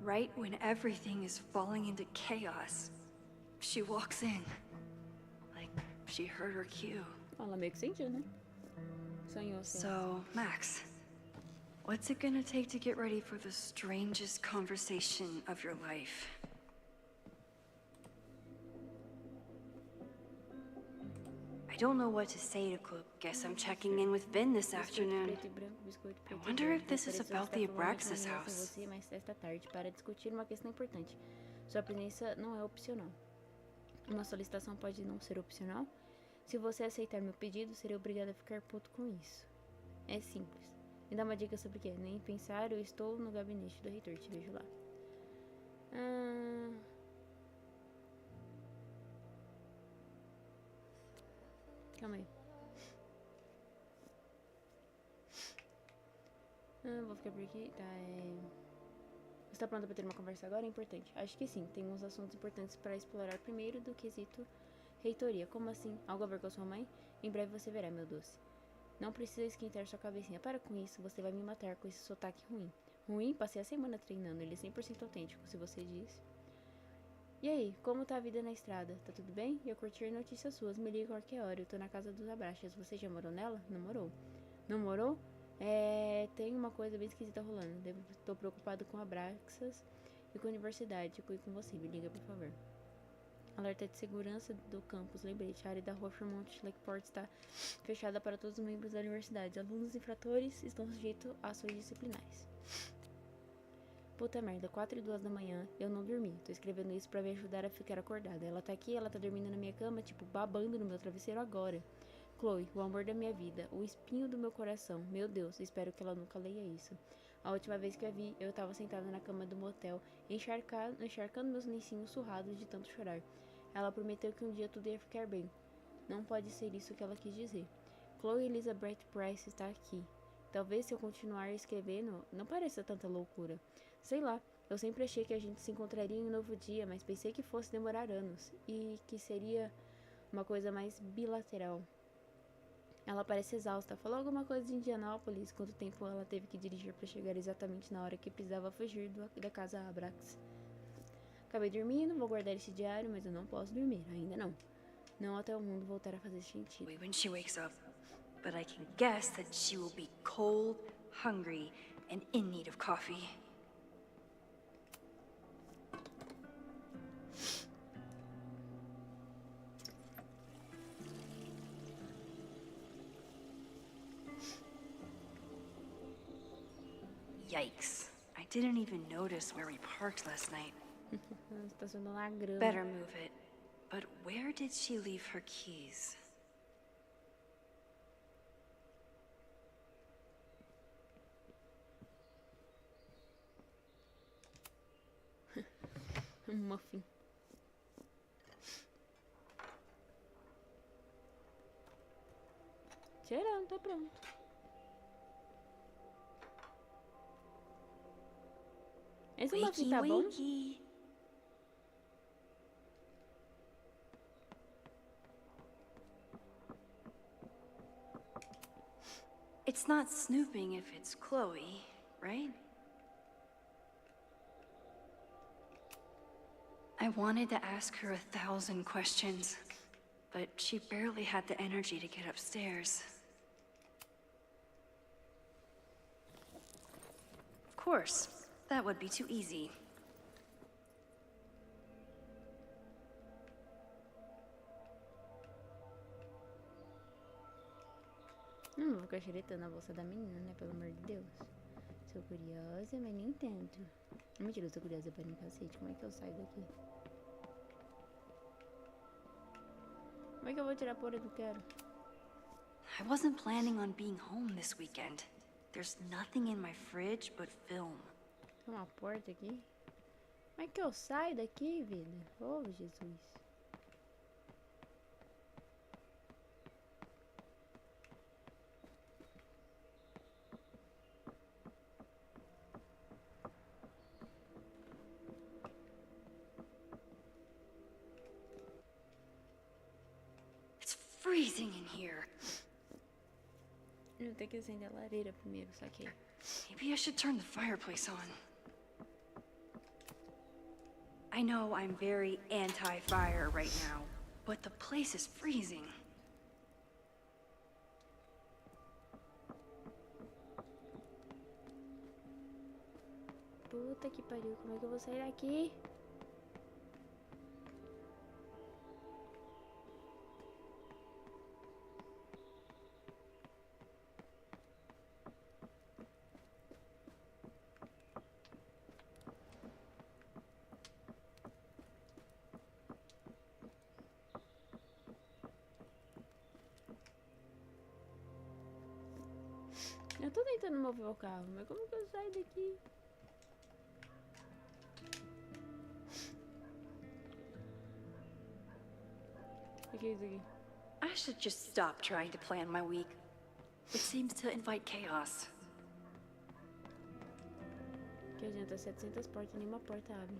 Right when everything is falling into chaos, she walks in. Like she heard her cue. Fala meio que sentiu, né? Sonhou assim. So, Max, what's it gonna take to get ready for the strangest conversation of your life? I don't know what to say to Club. Guess I'm checking in with Vin this afternoon. I wonder if this is about the Abraxas house. Você mais esta tarde para discutir uma questão importante. Sua presença não é opcional. Uma solicitação pode não ser opcional. Se você aceitar meu pedido, serei obrigada a ficar puto com isso. É simples. Me dá uma dica sobre o que? Nem pensar, eu estou no gabinete do reitor. Te vejo lá. Calma aí. Vou ficar por aqui. Tá, Você tá pronta pra ter uma conversa agora? É importante. Acho que sim. Tem uns assuntos importantes pra explorar primeiro do quesito reitoria. Como assim? Algo a ver com a sua mãe? Em breve você verá, meu doce. Não precisa esquentar sua cabecinha. Para com isso, você vai me matar com esse sotaque ruim. Ruim? Passei a semana treinando. Ele é 100% autêntico, se você diz. E aí, como tá a vida na estrada? Tá tudo bem? Eu curti notícias suas, me liga a qualquer hora. Eu tô na casa dos Abraxas. Você já morou nela? Não morou? Não morou? Tem uma coisa bem esquisita rolando. Tô preocupado com Abraxas e com a universidade. Cuide com você, me liga, por favor. Alerta de segurança do campus. Lembrete, a área da rua Fremont Lakeport está fechada para todos os membros da universidade. Alunos infratores estão sujeitos a ações disciplinares. Puta merda, 4:02 da manhã, eu não dormi. Tô escrevendo isso pra me ajudar a ficar acordada. Ela tá aqui, ela tá dormindo na minha cama, tipo, babando no meu travesseiro agora. Chloe, o amor da minha vida, o espinho do meu coração. Meu Deus, espero que ela nunca leia isso. A última vez que a vi, eu tava sentada na cama do motel, encharcando meus lencinhos surrados de tanto chorar. Ela prometeu que um dia tudo ia ficar bem. Não pode ser isso que ela quis dizer. Chloe Elizabeth Price está aqui. Talvez se eu continuar escrevendo, não pareça tanta loucura. Sei lá, eu sempre achei que a gente se encontraria em um novo dia, mas pensei que fosse demorar anos. E que seria uma coisa mais bilateral. Ela parece exausta. Falou alguma coisa de Indianápolis, quanto tempo ela teve que dirigir para chegar exatamente na hora que precisava fugir da casa Abrax. Acabei dormindo, vou guardar esse diário, mas eu não posso dormir, ainda não. Não até o mundo voltar a fazer sentido. When she wakes up, but I can guess that she will be cold, hungry, and in need of coffee. Yikes. I didn't even notice where we parked last night. Estacionou na grama. Better move it. But where did she leave her keys? Muffin. Cheirando, tá pronto. Esse muffin tá bom? It's not snooping if it's Chloe, right? I wanted to ask her 1,000 questions, but she barely had the energy to get upstairs. Of course, that would be too easy. Não vou ficar xeretando a bolsa da menina, né? Pelo amor de Deus. Sou curiosa, mas nem tanto. Mentira, eu sou curiosa para um cacete. Como é que eu saio daqui? Como é que eu vou tirar a porra do quero? I wasn't planning on being home this weekend. There's nothing in my fridge but film. Tem uma porta aqui? Como é que eu saio daqui, vida? Oh, Jesus. Freezing in here. Eu vou ter que acender a lareira primeiro, saquei. Maybe I should turn the fireplace on. I know I'm very anti-fire right now, but the place is freezing. Puta que pariu, como é que eu vou sair daqui? Eu tô tentando mover o carro, mas como que eu saio daqui? O que é isso aqui? I should just stop trying to plan my week. It seems to invite chaos. Que adianta 700 portas, nenhuma porta abre.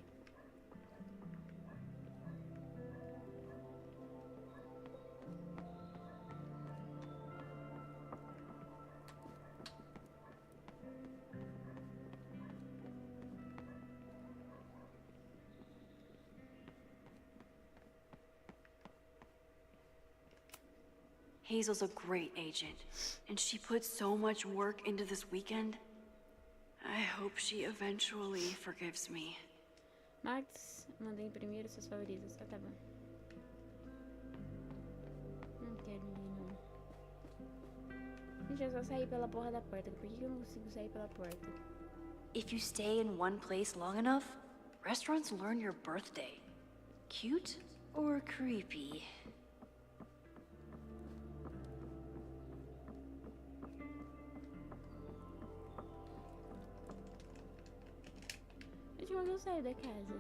Hazel's a great agent, and she put so much work into this weekend. I hope she eventually forgives me. Max, mandei imprimir os seus favoritos. Ah, tá bom. Não quero ler, não. Gente, eu só saí pela porra da porta. Por que eu não consigo sair pela porta? If you stay in one place long enough, restaurants learn your birthday. Cute or creepy? Gente, quando eu saio da casa?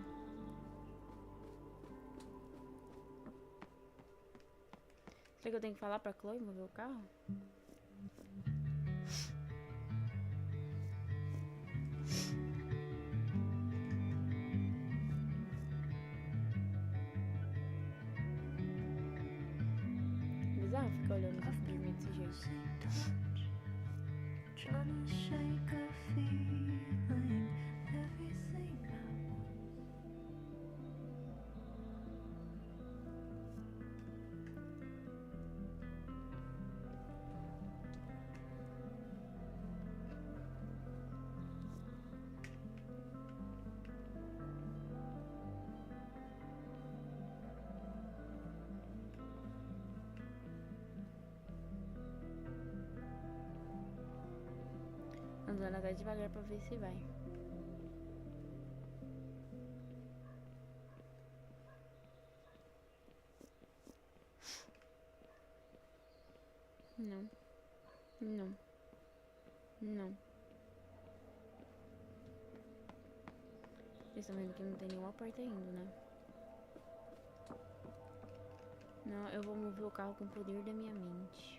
Será que eu tenho que falar pra Chloe mover o carro? Bizarro ficar olhando esse filme desse jeito. Andando até devagar pra ver se vai. Não. Não. Não. Vocês estão vendo que não tem nenhuma porta ainda, né? Não, eu vou mover o carro com o poder da minha mente.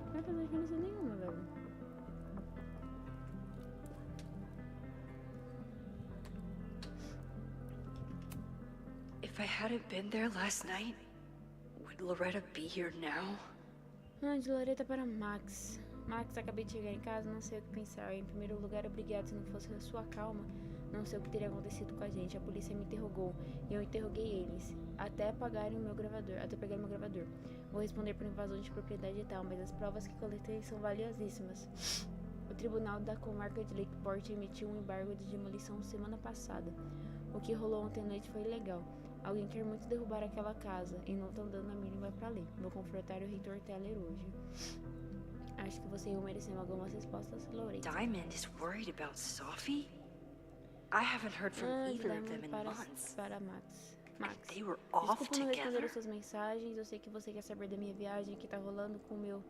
Não vai fazer diferença nenhuma, velho. If I hadn't been there last night, would Loretta be here now? De Loretta para Max. Max, acabei de chegar em casa, não sei o que pensar. Em primeiro lugar, obrigado. Se não fosse a sua calma, não sei o que teria acontecido com a gente. A polícia me interrogou e eu interroguei eles. Até pegarem meu gravador. Vou responder por invasão de propriedade e tal, mas as provas que coletei são valiosíssimas. O tribunal da comarca de Lakeport emitiu um embargo de demolição semana passada. O que rolou ontem à noite foi ilegal. Alguém quer muito derrubar aquela casa e não estão dando a mínima pra ler. Vou confrontar o reitor Teller hoje. Acho que você e eu merecemos algumas respostas, Loretta. Diamond is worried about Sophie? I haven't heard from either of them in months. Para Max. Max, They were off desculpa não responder together. as suas mensagens. Eu sei que você quer saber da minha viagem, que tá rolando com o meu...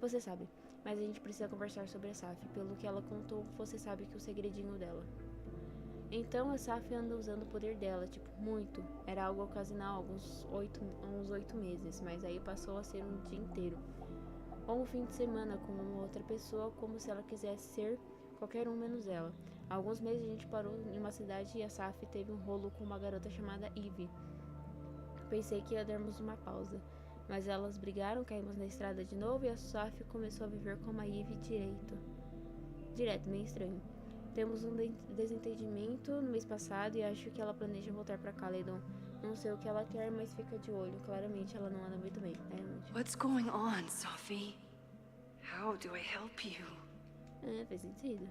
Você sabe, mas a gente precisa conversar sobre a Saf. Pelo que ela contou, você sabe que o segredinho dela. Então a Saf anda usando o poder dela, tipo, muito. Era algo ocasional, uns 8 meses, mas aí passou a ser um dia inteiro. Ou um fim de semana com uma outra pessoa, como se ela quisesse ser qualquer um menos ela. Há alguns meses a gente parou em uma cidade e a Saf teve um rolo com uma garota chamada Ivy. Pensei que ia darmos uma pausa, mas elas brigaram, caímos na estrada de novo e a Saf começou a viver com a Ivy direto, meio estranho. Temos um desentendimento no mês passado e acho que ela planeja voltar pra Caledon. Não sei o que ela quer, mas fica de olho. Claramente ela não anda muito bem, né, gente? What's going on, Sophie? How do I help you? Faz sentido.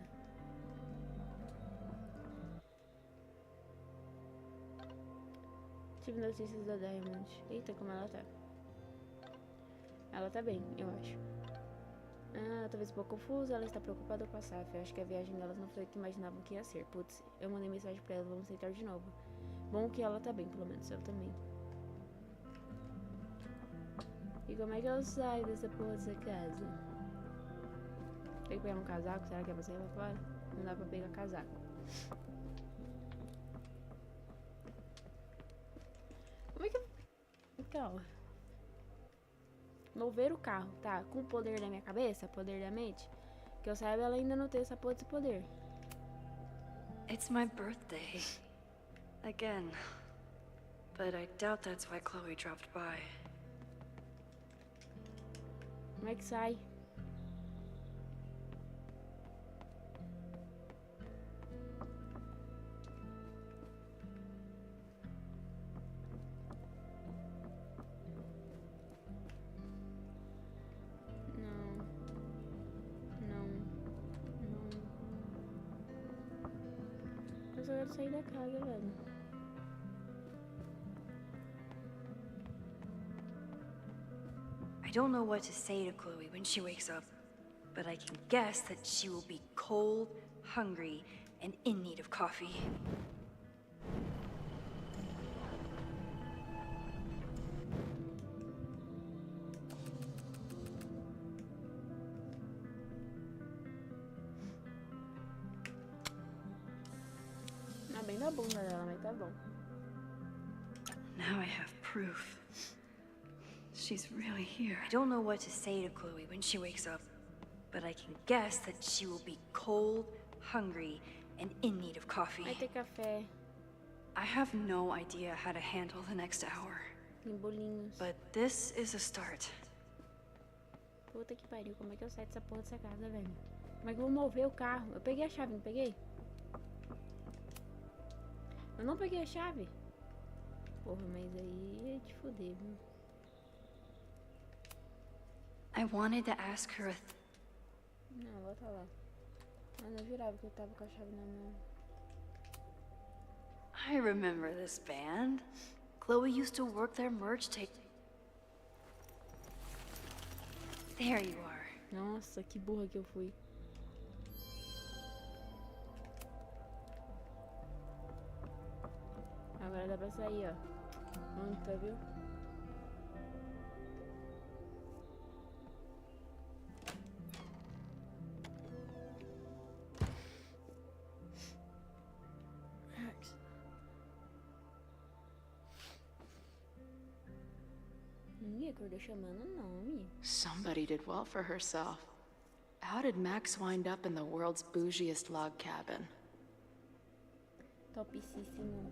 Tive notícias da Diamond. Eita, como ela tá. Ela tá bem, eu acho. Talvez um pouco confusa, ela está preocupada com a Saf. Acho que a viagem delas não foi o que imaginavam que ia ser. Putz, eu mandei mensagem pra ela, vamos tentar de novo. Bom que ela tá bem, pelo menos, eu também. E como é que eu saio dessa porra dessa casa? Tem que pegar um casaco? Será que é você lá fora? Não dá pra pegar casaco. Como é que eu... Calma. Mover o carro, tá? Com o poder da minha cabeça, poder da mente. Que eu saiba, ela ainda não tem essa porra desse poder. It's my birthday. Again. But I doubt that's why Chloe dropped by. Como é que sai? só quero sair da casa, velho. I don't know what to say to Chloe when she wakes up, but I can guess that she will be cold, hungry, and in need of coffee. Não, bem na bunda dela, mas tá bom. Now I have proof. She's really here. I don't know what to say to Chloe when she wakes up, but I can guess that she will be cold, hungry, and in need of coffee. Vai ter café. I have no idea how to handle the next hour. Tem bolinhos. But this is a start. Puta que pariu, como é que eu saio dessa porra dessa casa, velho? Como é que eu vou mover o carro? Eu peguei a chave, não peguei? Eu não peguei a chave. Porra, mas aí é de foder, viu? I wanted to ask her Não, volta lá. Mas eu jurava que eu tava com a chave na mão. I remember this band. Chloe used to work their merch tape. There you are. Nossa, que burra que eu fui. Agora dá pra sair, ó. Muita, viu? Ninguém acordou chamando nome. Somebody did well for herself. How did Max wind up in the world's bougiest log cabin? Topicíssimo.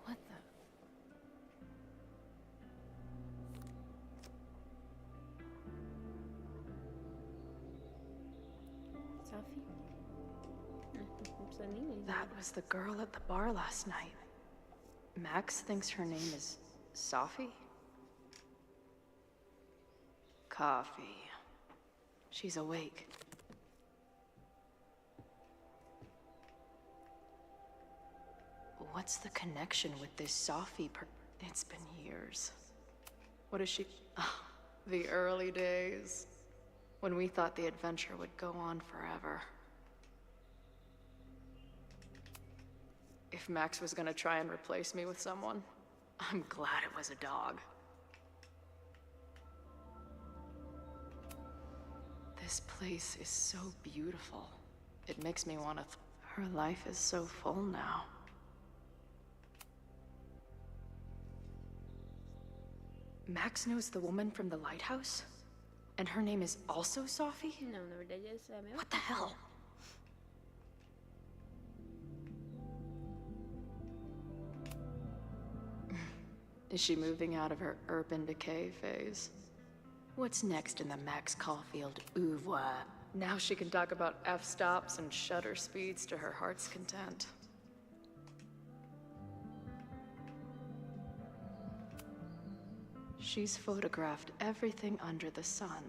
What the? Sophie? Não precisa nem ler. That was the girl at the bar last night. Max thinks her name is Sophie? Coffee. She's awake. What's the connection with this Sophie It's been years. What is she? Oh, the early days. When we thought the adventure would go on forever. If Max was gonna try and replace me with someone, I'm glad it was a dog. This place is so beautiful. It makes me want to. Her life is so full now. Max knows the woman from the lighthouse? And her name is also Sophie? Não, na verdade essa é a mesma. What the hell? Is she moving out of her urban decay phase? What's next in the Max Caulfield oeuvre? Now she can talk about f-stops and shutter speeds to her heart's content. She's photographed everything under the sun,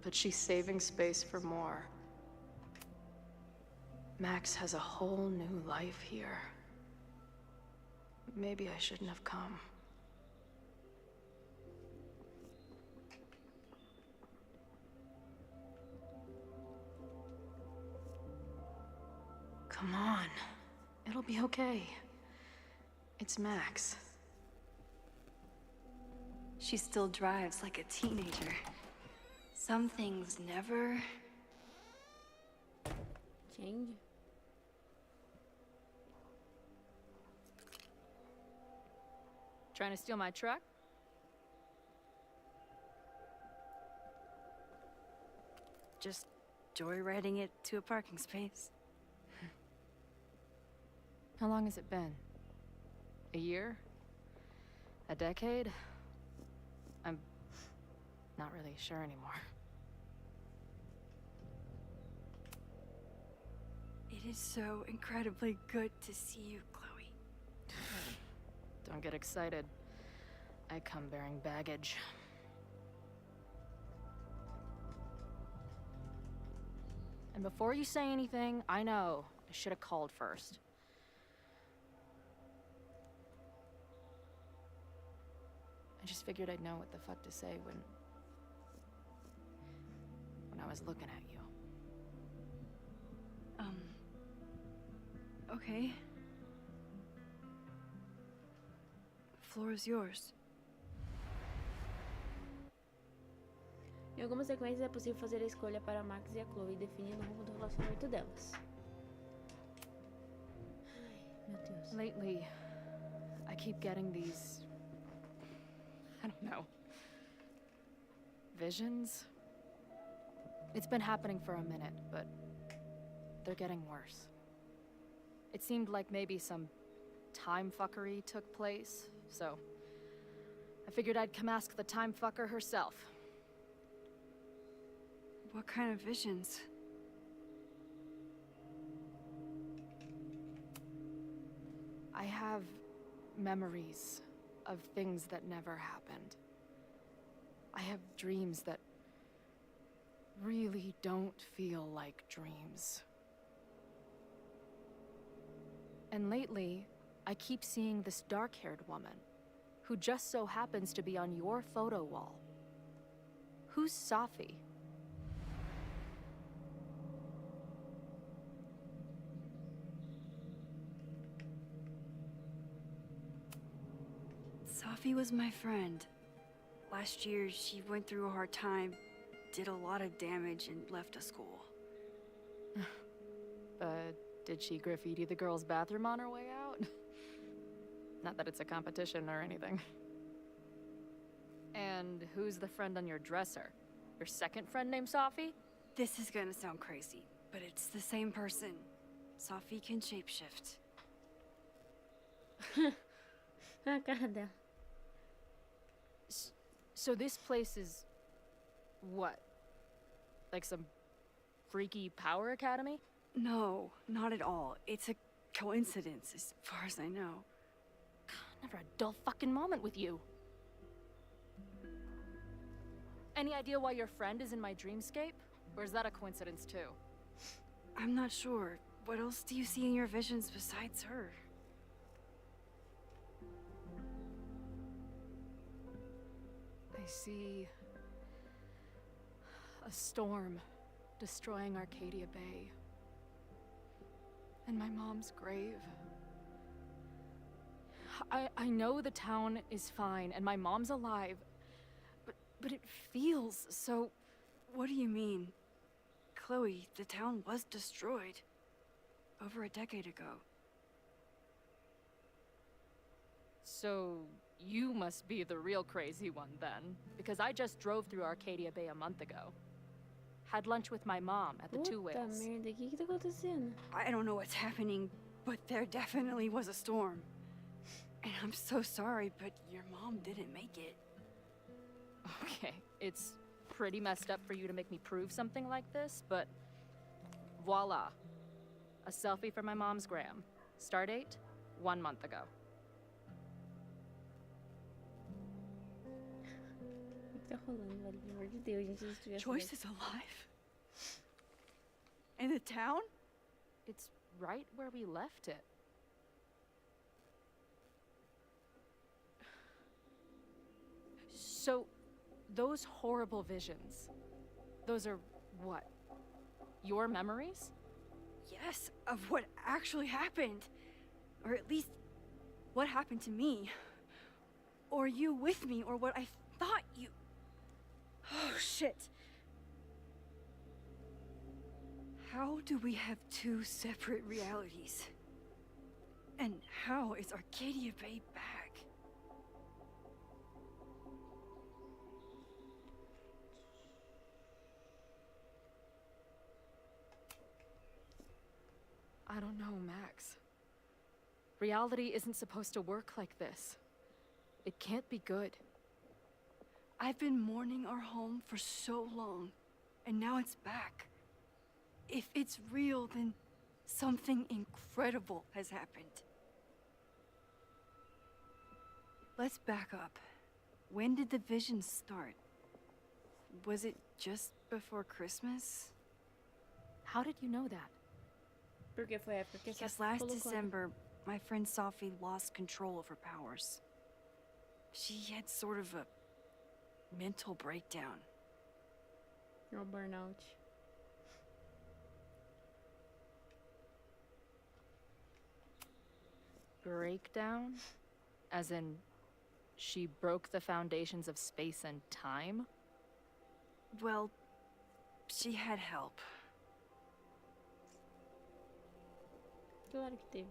but she's saving space for more. Max has a whole new life here. Maybe I shouldn't have come. Come on. It'll be okay. It's Max. She still drives like a teenager. Some things never change. Trying to steal my truck? Just joyriding it to a parking space. How long has it been? A year? A decade? I'm not really sure anymore. It is so incredibly good to see you, Chloe. Don't get excited. I come bearing baggage. And before you say anything, I know I should have called first. I just figured I'd know what the fuck to say when I was looking at you. Okay. Floor is yours. Em algumas sequências é possível fazer a escolha para a Max e a Chloe, definindo o rumo do relacionamento delas. Ai, meu Deus. Lately, I keep getting these, I don't know, visions? It's been happening for a minute, but they're getting worse. It seemed like maybe some time fuckery took place, so I figured I'd come ask the time fucker herself. What kind of visions? I have memories of things that never happened. I have dreams that really don't feel like dreams. And lately, I keep seeing this dark-haired woman who just so happens to be on your photo wall. Who's Safi? Safi was my friend. Last year, she went through a hard time, did a lot of damage, and left the school. Did she graffiti the girls' bathroom on her way out? Not that it's a competition or anything. And who's the friend on your dresser? Your second friend named Safi? This is gonna sound crazy, but it's the same person. Safi can shapeshift. A cara dela. So this place is... what? Like some freaky power academy? No, not at all. It's a coincidence, as far as I know. Never a dull fucking moment with you. Any idea why your friend is in my dreamscape? Or is that a coincidence too? I'm not sure. What else do you see in your visions besides her? I see... a storm destroying Arcadia Bay. And my mom's grave. I know the town is fine and my mom's alive, but it feels so... What do you mean? Chloe, the town was destroyed. Over a decade ago. So, you must be the real crazy one then, because I just drove through Arcadia Bay a month ago. Had lunch with my mom at the Two Puta Whales. merda, o que tá acontecendo? I don't know what's happening, but there definitely was a storm. And I'm so sorry, but your mom didn't make it. Okay, it's pretty messed up for you to make me prove something like this, but voila. A selfie for my mom's gram. Stardate, 1 month ago. O que tá rolando, velho? Pelo amor de Deus, gente. Se estivesse Joyce is alive? In the town? It's right where we left it. So, those horrible visions, those are what? Your memories? Yes, of what actually happened. Or at least, what happened to me. Or you with me, or what I thought you... Oh, shit. How do we have two separate realities? And how is Arcadia Bay back? I don't know, Max. Reality isn't supposed to work like this. It can't be good. I've been mourning our home for so long, and now it's back. If it's real, then something incredible has happened. Let's back up. When did the visions start? Was it just before Christmas? How did you know that? Porque foi a época que Because essa last colocou, né? December, my friend Sophie lost control of her powers. She had sort of a mental breakdown. É um burnout. Breakdown? As in, she broke the foundations of space and time? Well, she had help. Claro que teve.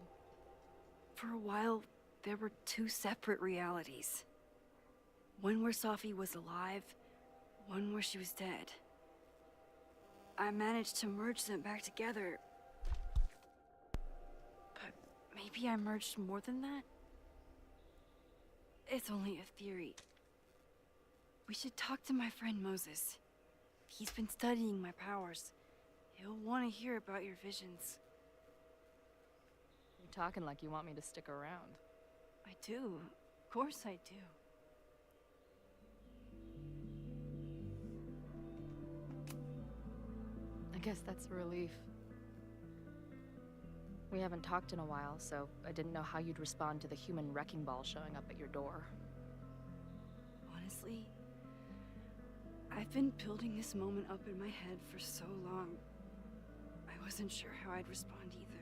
For a while, there were two separate realities. One where Sophie was alive, one where she was dead. I managed to merge them back together. But maybe I merged more than that? It's only a theory. We should talk to my friend Moses. He's been studying my powers. He'll want to hear about your visions. You're talking like you want me to stick around. I do. Of course I do. I guess that's a relief. We haven't talked in a while, so I didn't know how you'd respond to the human wrecking ball showing up at your door. Honestly, I've been building this moment up in my head for so long. I wasn't sure how I'd respond either.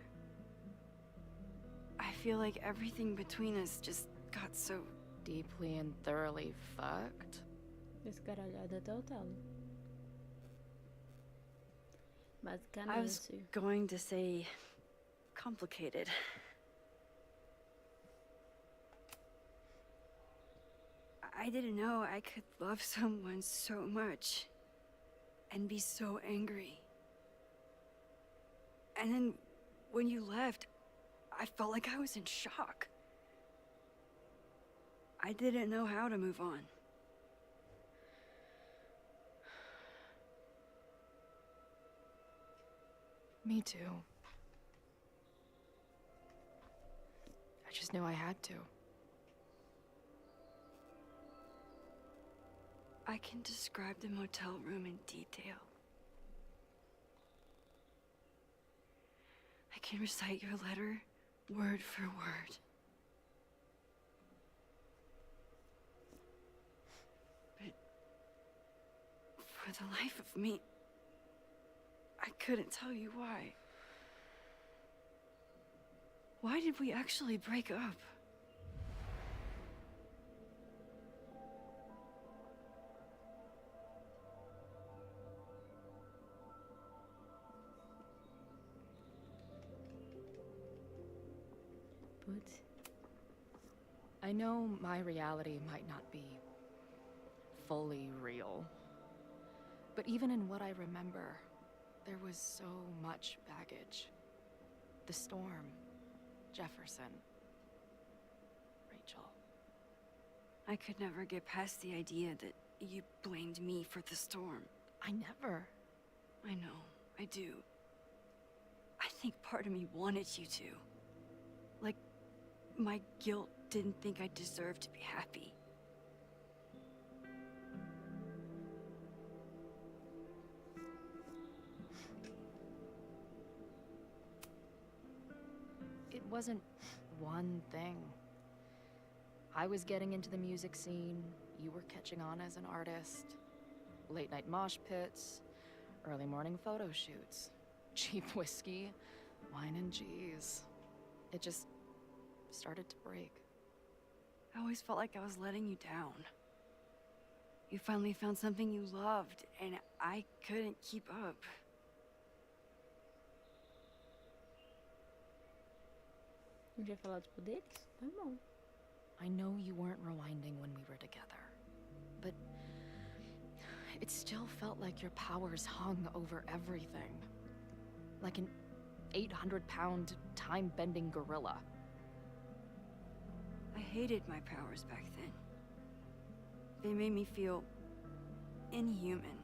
I feel like everything between us just got so deeply and thoroughly fucked. Descaralhada total. I was Basicamente. going to say complicated. I didn't know I could love someone so much and be so angry. And then when you left, I felt like I was in shock. I didn't know how to move on. Me too. I just knew I had to. I can describe the motel room in detail. I can recite your letter word for word. But for the life of me, I couldn't tell you why. Why did we actually break up? But I know my reality might not be fully real. But even in what I remember, there was so much baggage. The storm, Jefferson, Rachel. I could never get past the idea that you blamed me for the storm. I never. I know, I do. I think part of me wanted you to. Like, my guilt didn't think I deserved to be happy. It wasn't one thing. I was getting into the music scene, you were catching on as an artist. Late night mosh pits, early morning photo shoots, cheap whiskey, wine and cheese. It just started to break. I always felt like I was letting you down. You finally found something you loved, and I couldn't keep up. Um dia falar dos poderes? Tá bom. I know you weren't rewinding when we were together, but it still felt like your powers hung over everything. Like an 800-pound, time-bending gorilla. I hated my powers back then. They made me feel inhuman.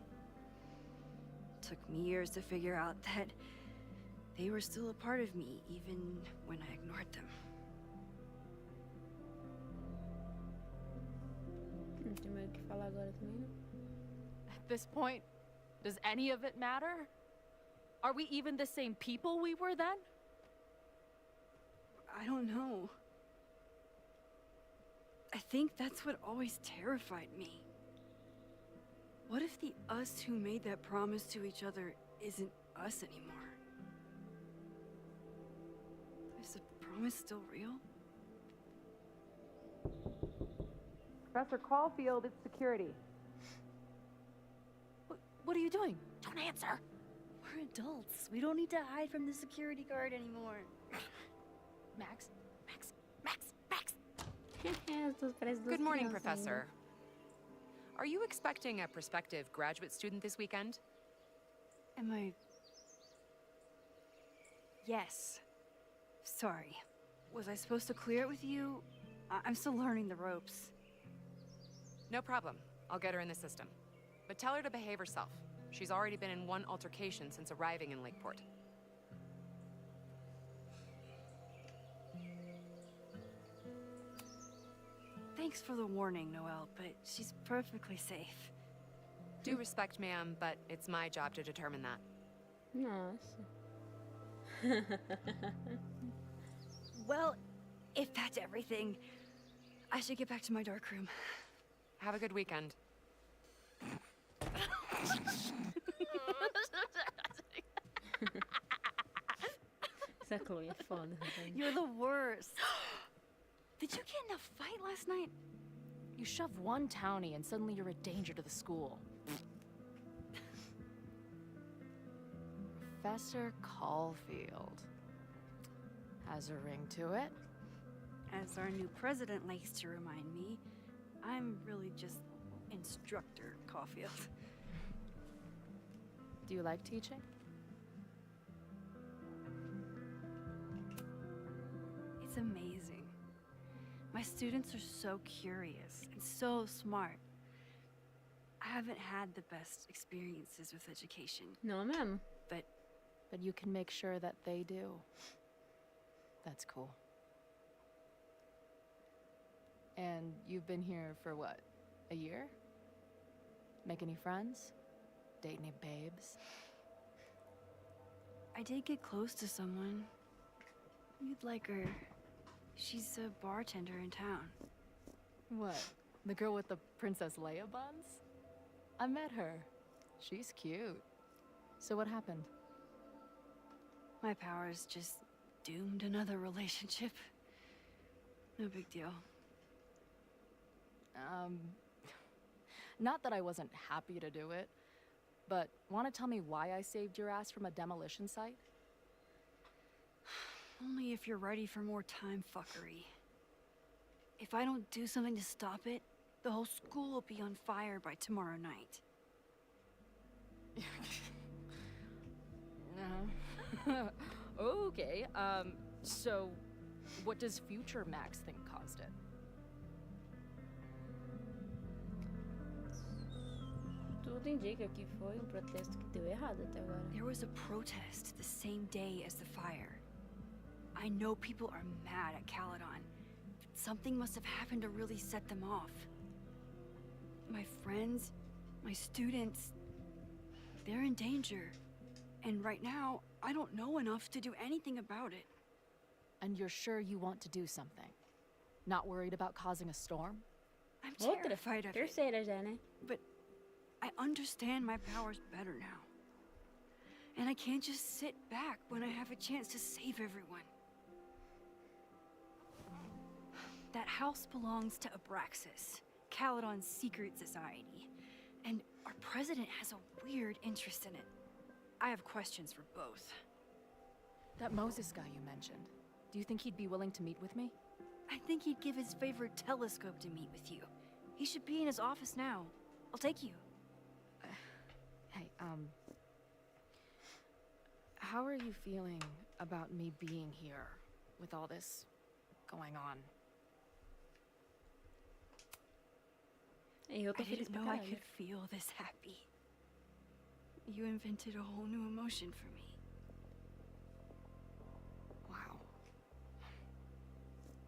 Took me years to figure out that they were still a part of me, even when I ignored them. Tem que falar agora também, né? At this point, does any of it matter? Are we even the same people we were then? I don't know. I think that's what always terrified me. What if the us who made that promise to each other isn't us anymore? Is the promise still real? Professor Caulfield, it's security. What are you doing? Don't answer. We're adults. We don't need to hide from the security guard anymore. Max? Good morning, Professor. Are you expecting a prospective graduate student this weekend? Am I... Yes. Sorry. Was I supposed to clear it with you? I'm still learning the ropes. No problem. I'll get her in the system. But tell her to behave herself. She's already been in one altercation since arriving in Lakeport. Thanks for the warning, Noelle, but she's perfectly safe. Due respect, ma'am, but it's my job to determine that. Nossa. Well, if that's everything, I should get back to my dark room. Have a good weekend. Essa Chloe é foda. You're the worst. Did you get in a fight last night? You shove one townie and suddenly you're a danger to the school. Professor Caulfield. Has a ring to it. As our new president likes to remind me, I'm really just Instructor Caulfield. Do you like teaching? It's amazing. My students are so curious and so smart. I haven't had the best experiences with education. No, ma'am. But you can make sure that they do. That's cool. And you've been here for what? A year? Make any friends? Date any babes? I did get close to someone. You'd like her. She's a bartender in town. What? The girl with the Princess Leia buns? I met her. She's cute. So what happened? My powers just doomed another relationship. No big deal. Not that I wasn't happy to do it, but want to tell me why I saved your ass from a demolition site? Only if you're ready for more time fuckery. If I don't do something to stop it, the whole school will be on fire by tomorrow night. Okay, so what does future Max think caused it? Tudo indica que foi protesto que deu errado até agora. There was a protest the same day as the fire. I know people are mad at Caledon. Something must have happened to really set them off. My friends, my students, they're in danger. And right now, I don't know enough to do anything about it. And you're sure you want to do something? Not worried about causing a storm? I'm terrified of it. Terceira já, né? But I understand my powers better now. And I can't just sit back when I have a chance to save everyone. That house belongs to Abraxas, Caledon's secret society. And our president has a weird interest in it. I have questions for both. That Moses guy you mentioned, do you think he'd be willing to meet with me? I think he'd give his favorite telescope to meet with you. He should be in his office now. I'll take you. Hey, how are you feeling about me being here with all this going on? I didn't know I could feel this happy. You invented a whole new emotion for me. Wow.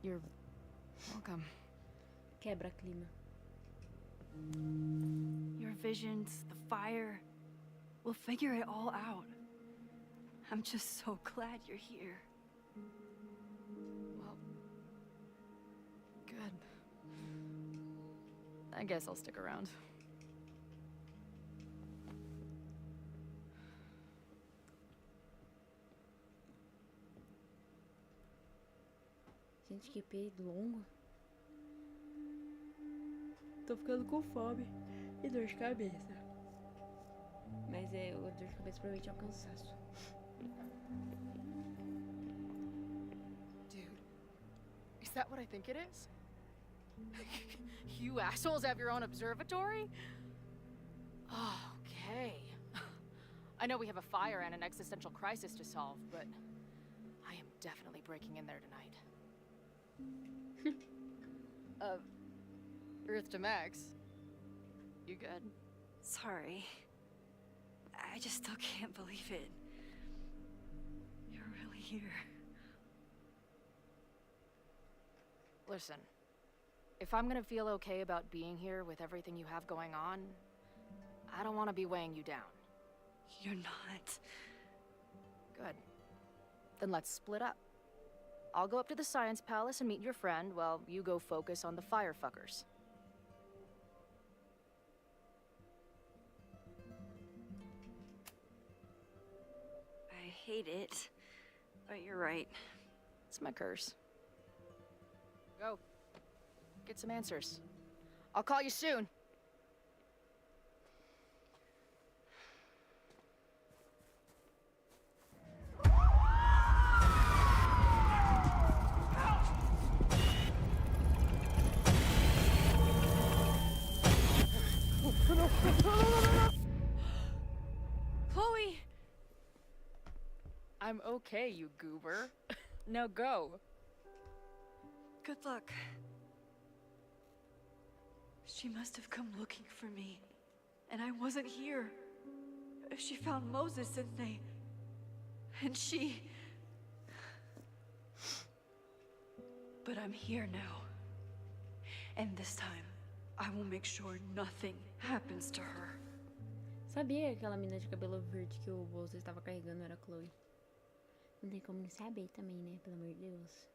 You're welcome. Quebra clima. Your visions, the fire. We'll figure it all out. I'm just so glad you're here. Well, good. I guess I'll stick around. Gente, que peido longo. Tô ficando com fome e dor de cabeça. Mas o dor de cabeça provavelmente é o cansaço. Dude, is that what I think it is? You assholes have your own observatory? Okay. I know we have a fire and an existential crisis to solve, but I am definitely breaking in there tonight. Earth to Max. You good? Sorry. I just still can't believe it. You're really here. Listen, if I'm gonna feel okay about being here with everything you have going on, I don't want to be weighing you down. You're not. Good. Then let's split up. I'll go up to the Science Palace and meet your friend while you go focus on the firefuckers. I hate it, but you're right. It's my curse. Go. Get some answers. I'll call you soon. Chloe! I'm okay, you goober. Now go. Good luck. She must have come looking for me, and I wasn't here. She found Moses and she... But I'm here now. And this time, I will make sure nothing happens to her. Sabia que aquela menina de cabelo verde que o Moses estava carregando era a Chloe? Não tem como não saber também, né? Pelo amor de Deus.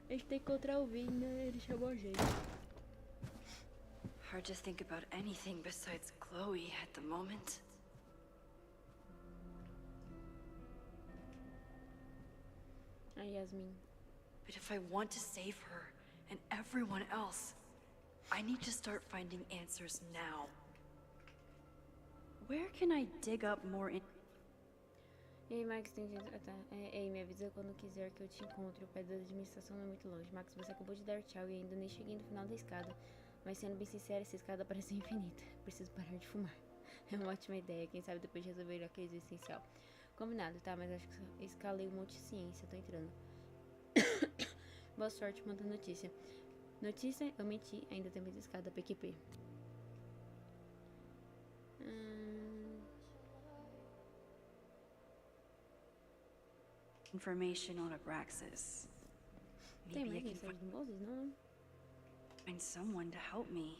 A gente tem que encontrar o Vini, né? Ele chamou a gente. Hard to think about anything besides Chloe at the moment. Yasmin. But if I want to save her and everyone else, I need to start finding answers now. Where can I dig up more in... Ei, Max, tem gente... Ah, tá. Ei, me avisa quando quiser que eu te encontre. O pé da administração não é muito longe. Max, você acabou de dar tchau e ainda nem cheguei no final da escada. Mas sendo bem sincera, essa escada parece infinita. Preciso parar de fumar. É uma ótima ideia. Quem sabe depois de resolver aquele existencial. Combinado, tá? Mas acho que escalei um monte de ciência. Tô entrando. Boa sorte, manda notícia. Notícia, eu menti. Ainda tem mais escada PQP. Information on Abraxas. Tem Maybe I mais can mensagem do Moses, não? find someone to help me.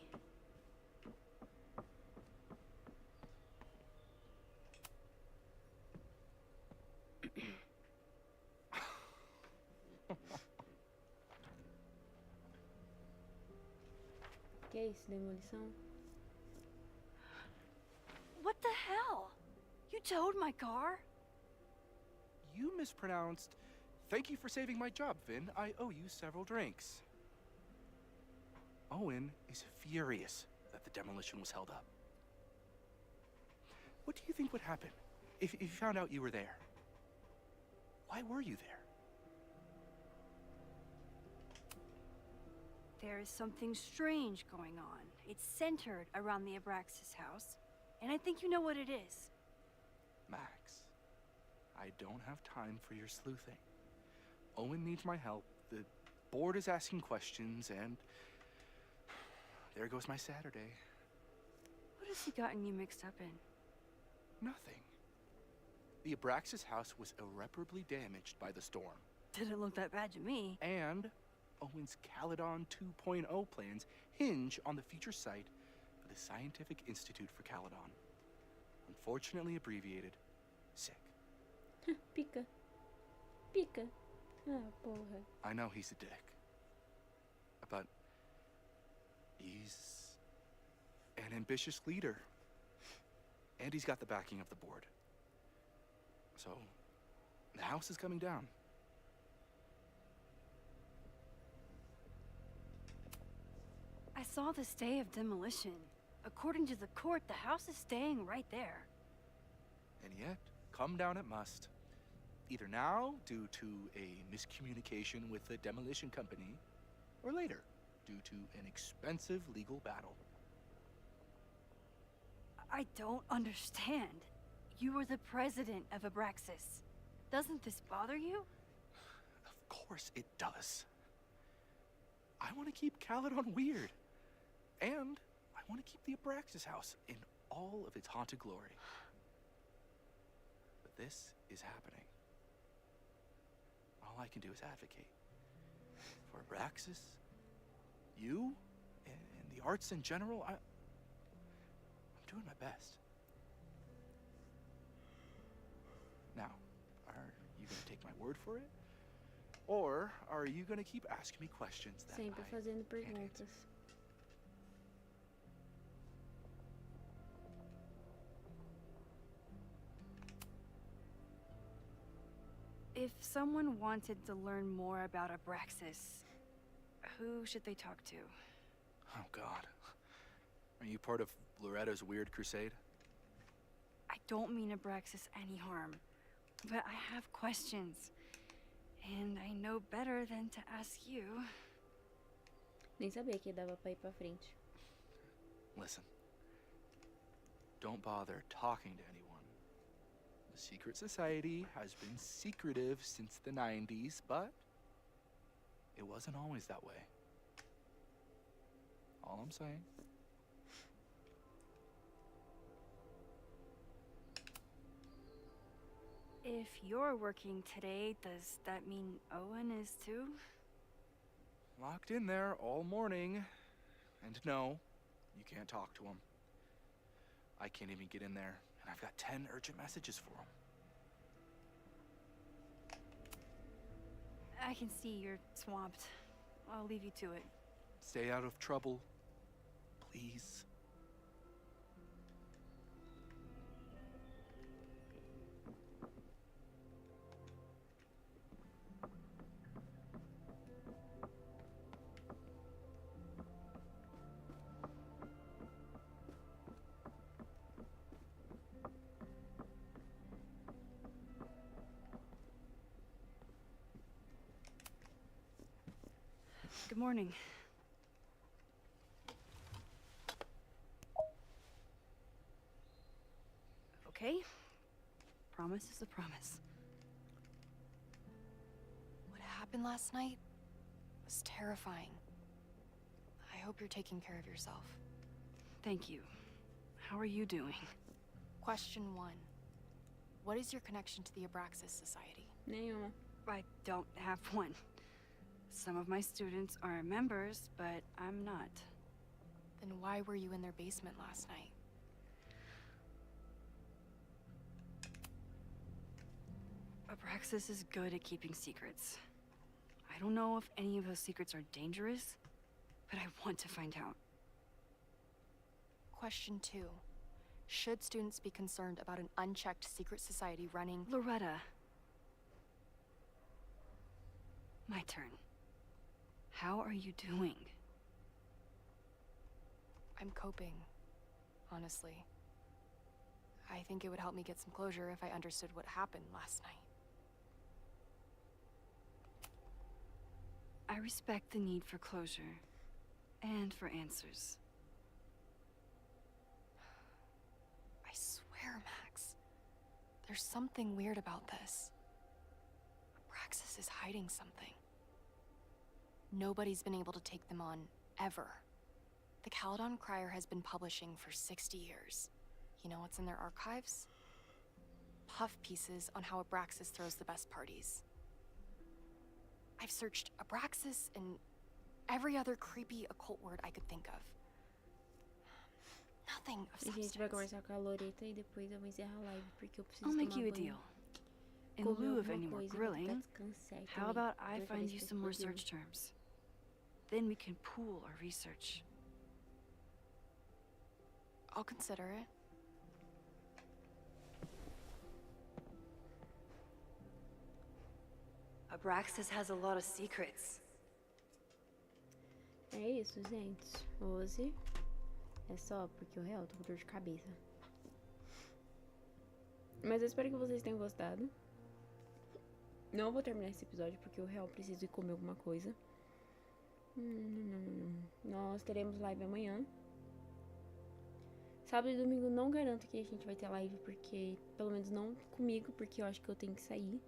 Que é isso, demolição? What the hell? You towed my car? You mispronounced. Thank you for saving my job, Vin. I owe you several drinks. Owen is furious that the demolition was held up. What do you think would happen if you found out you were there? Why were you there? There is something strange going on. It's centered around the Abraxas house, and I think you know what it is. Max, I don't have time for your sleuthing. Owen needs my help, the board is asking questions, and there goes my Saturday. What has he gotten you mixed up in? Nothing. The Abraxas house was irreparably damaged by the storm. Didn't look that bad to me. And Owen's Caledon 2.0 plans hinge on the future site of the Scientific Institute for Caledon. Unfortunately abbreviated, SICK. Pica. Pica. Ah, porra. I know he's a dick. But he's an ambitious leader. And he's got the backing of the board. So, the house is coming down. I saw the stay of demolition. According to the court, the house is staying right there. And yet, come down it must. Either now, due to a miscommunication with the demolition company, or later, due to an expensive legal battle. I don't understand. You were the president of Abraxas. Doesn't this bother you? Of course it does. I want to keep Caledon weird. And I want to keep the Abraxas house in all of its haunted glory. But this is happening. All I can do is advocate. For Abraxas, you, and the arts in general, I'm doing my best. Now, are you going to take my word for it? Or are you going to keep asking me questions that Sempre fazendo perguntas. If someone wanted to learn more about Abraxas, who should they talk to? Oh, God. Are you part of Loretta's weird crusade? I don't mean Abraxas any harm, but I have questions. And I know better than to ask you. Nem sabia que dava pra ir pra frente. Listen. Don't bother talking to anyone. The secret society has been secretive since the 90s, but it wasn't always that way. All I'm saying. If you're working today, does that mean Owen is too? Locked in there all morning. And no, you can't talk to him. I can't even get in there, and I've got 10 urgent messages for him. I can see you're swamped. I'll leave you to it. Stay out of trouble, please. Good morning. Okay. Promise is a promise. What happened last night was terrifying. I hope you're taking care of yourself. Thank you. How are you doing? Question 1. What is your connection to the Abraxas Society? Nenhuma. I don't have one. Some of my students are members, but I'm not. Then why were you in their basement last night? Abraxas is good at keeping secrets. I don't know if any of those secrets are dangerous, but I want to find out. Question 2. Should students be concerned about an unchecked secret society running— Loretta. My turn. How are you doing? I'm coping, honestly. I think it would help me get some closure if I understood what happened last night. I respect the need for closure and for answers. I swear, Max, there's something weird about this. Abraxas is hiding something. Nobody's been able to take them on, ever. The Caledon Crier has been publishing for 60 years. You know what's in their archives? Puff pieces on how Abraxas throws the best parties. I've searched Abraxas and every other creepy occult word I could think of. Nothing of A gente vai substance. conversar com a Loreta e depois eu vou encerrar a live porque eu preciso I'll make tomar you a banho. deal. In Comer lieu of alguma any more coisa, eu vou grilling, ficar descansar how também. about I Minha find cabeça you tá some more explodindo. search terms? Then we can pool our research. I'll consider it. Abraxas has a lot of secrets. É isso, gente. Hoje é só porque eu real tô com dor de cabeça. Mas eu espero que vocês tenham gostado. Não vou terminar esse episódio porque eu real preciso ir comer alguma coisa. Nós teremos live amanhã. Sábado e domingo não garanto que a gente vai ter live porque, pelo menos não comigo, porque eu acho que eu tenho que sair.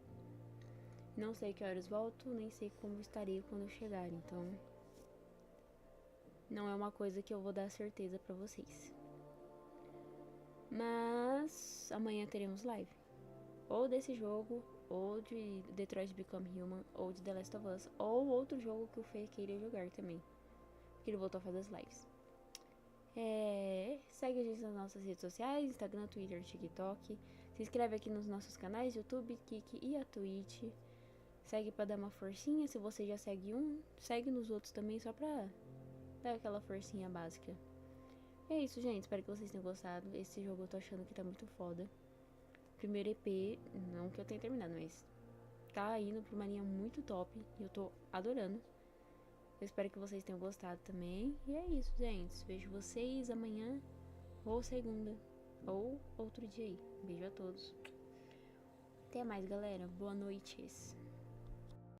Não sei que horas volto, nem sei como estarei quando eu chegar, então não é uma coisa que eu vou dar certeza pra vocês. Mas amanhã teremos live. Ou desse jogo, ou de Detroit Become Human, ou de The Last of Us, ou outro jogo que o Fê queira jogar também. Porque ele voltou a fazer as lives. Segue a gente nas nossas redes sociais, Instagram, Twitter, TikTok. Se inscreve aqui nos nossos canais, YouTube, Kik e a Twitch. Segue pra dar uma forcinha. Se você já segue um, segue nos outros também, só pra dar aquela forcinha básica. É isso, gente. Espero que vocês tenham gostado. Esse jogo eu tô achando que tá muito foda. Primeiro EP, não que eu tenha terminado, mas tá indo pra uma linha muito top. E eu tô adorando. Eu espero que vocês tenham gostado também. E é isso, gente. Vejo vocês amanhã ou segunda. Ou outro dia aí. Beijo a todos. Até mais, galera. Boa noite.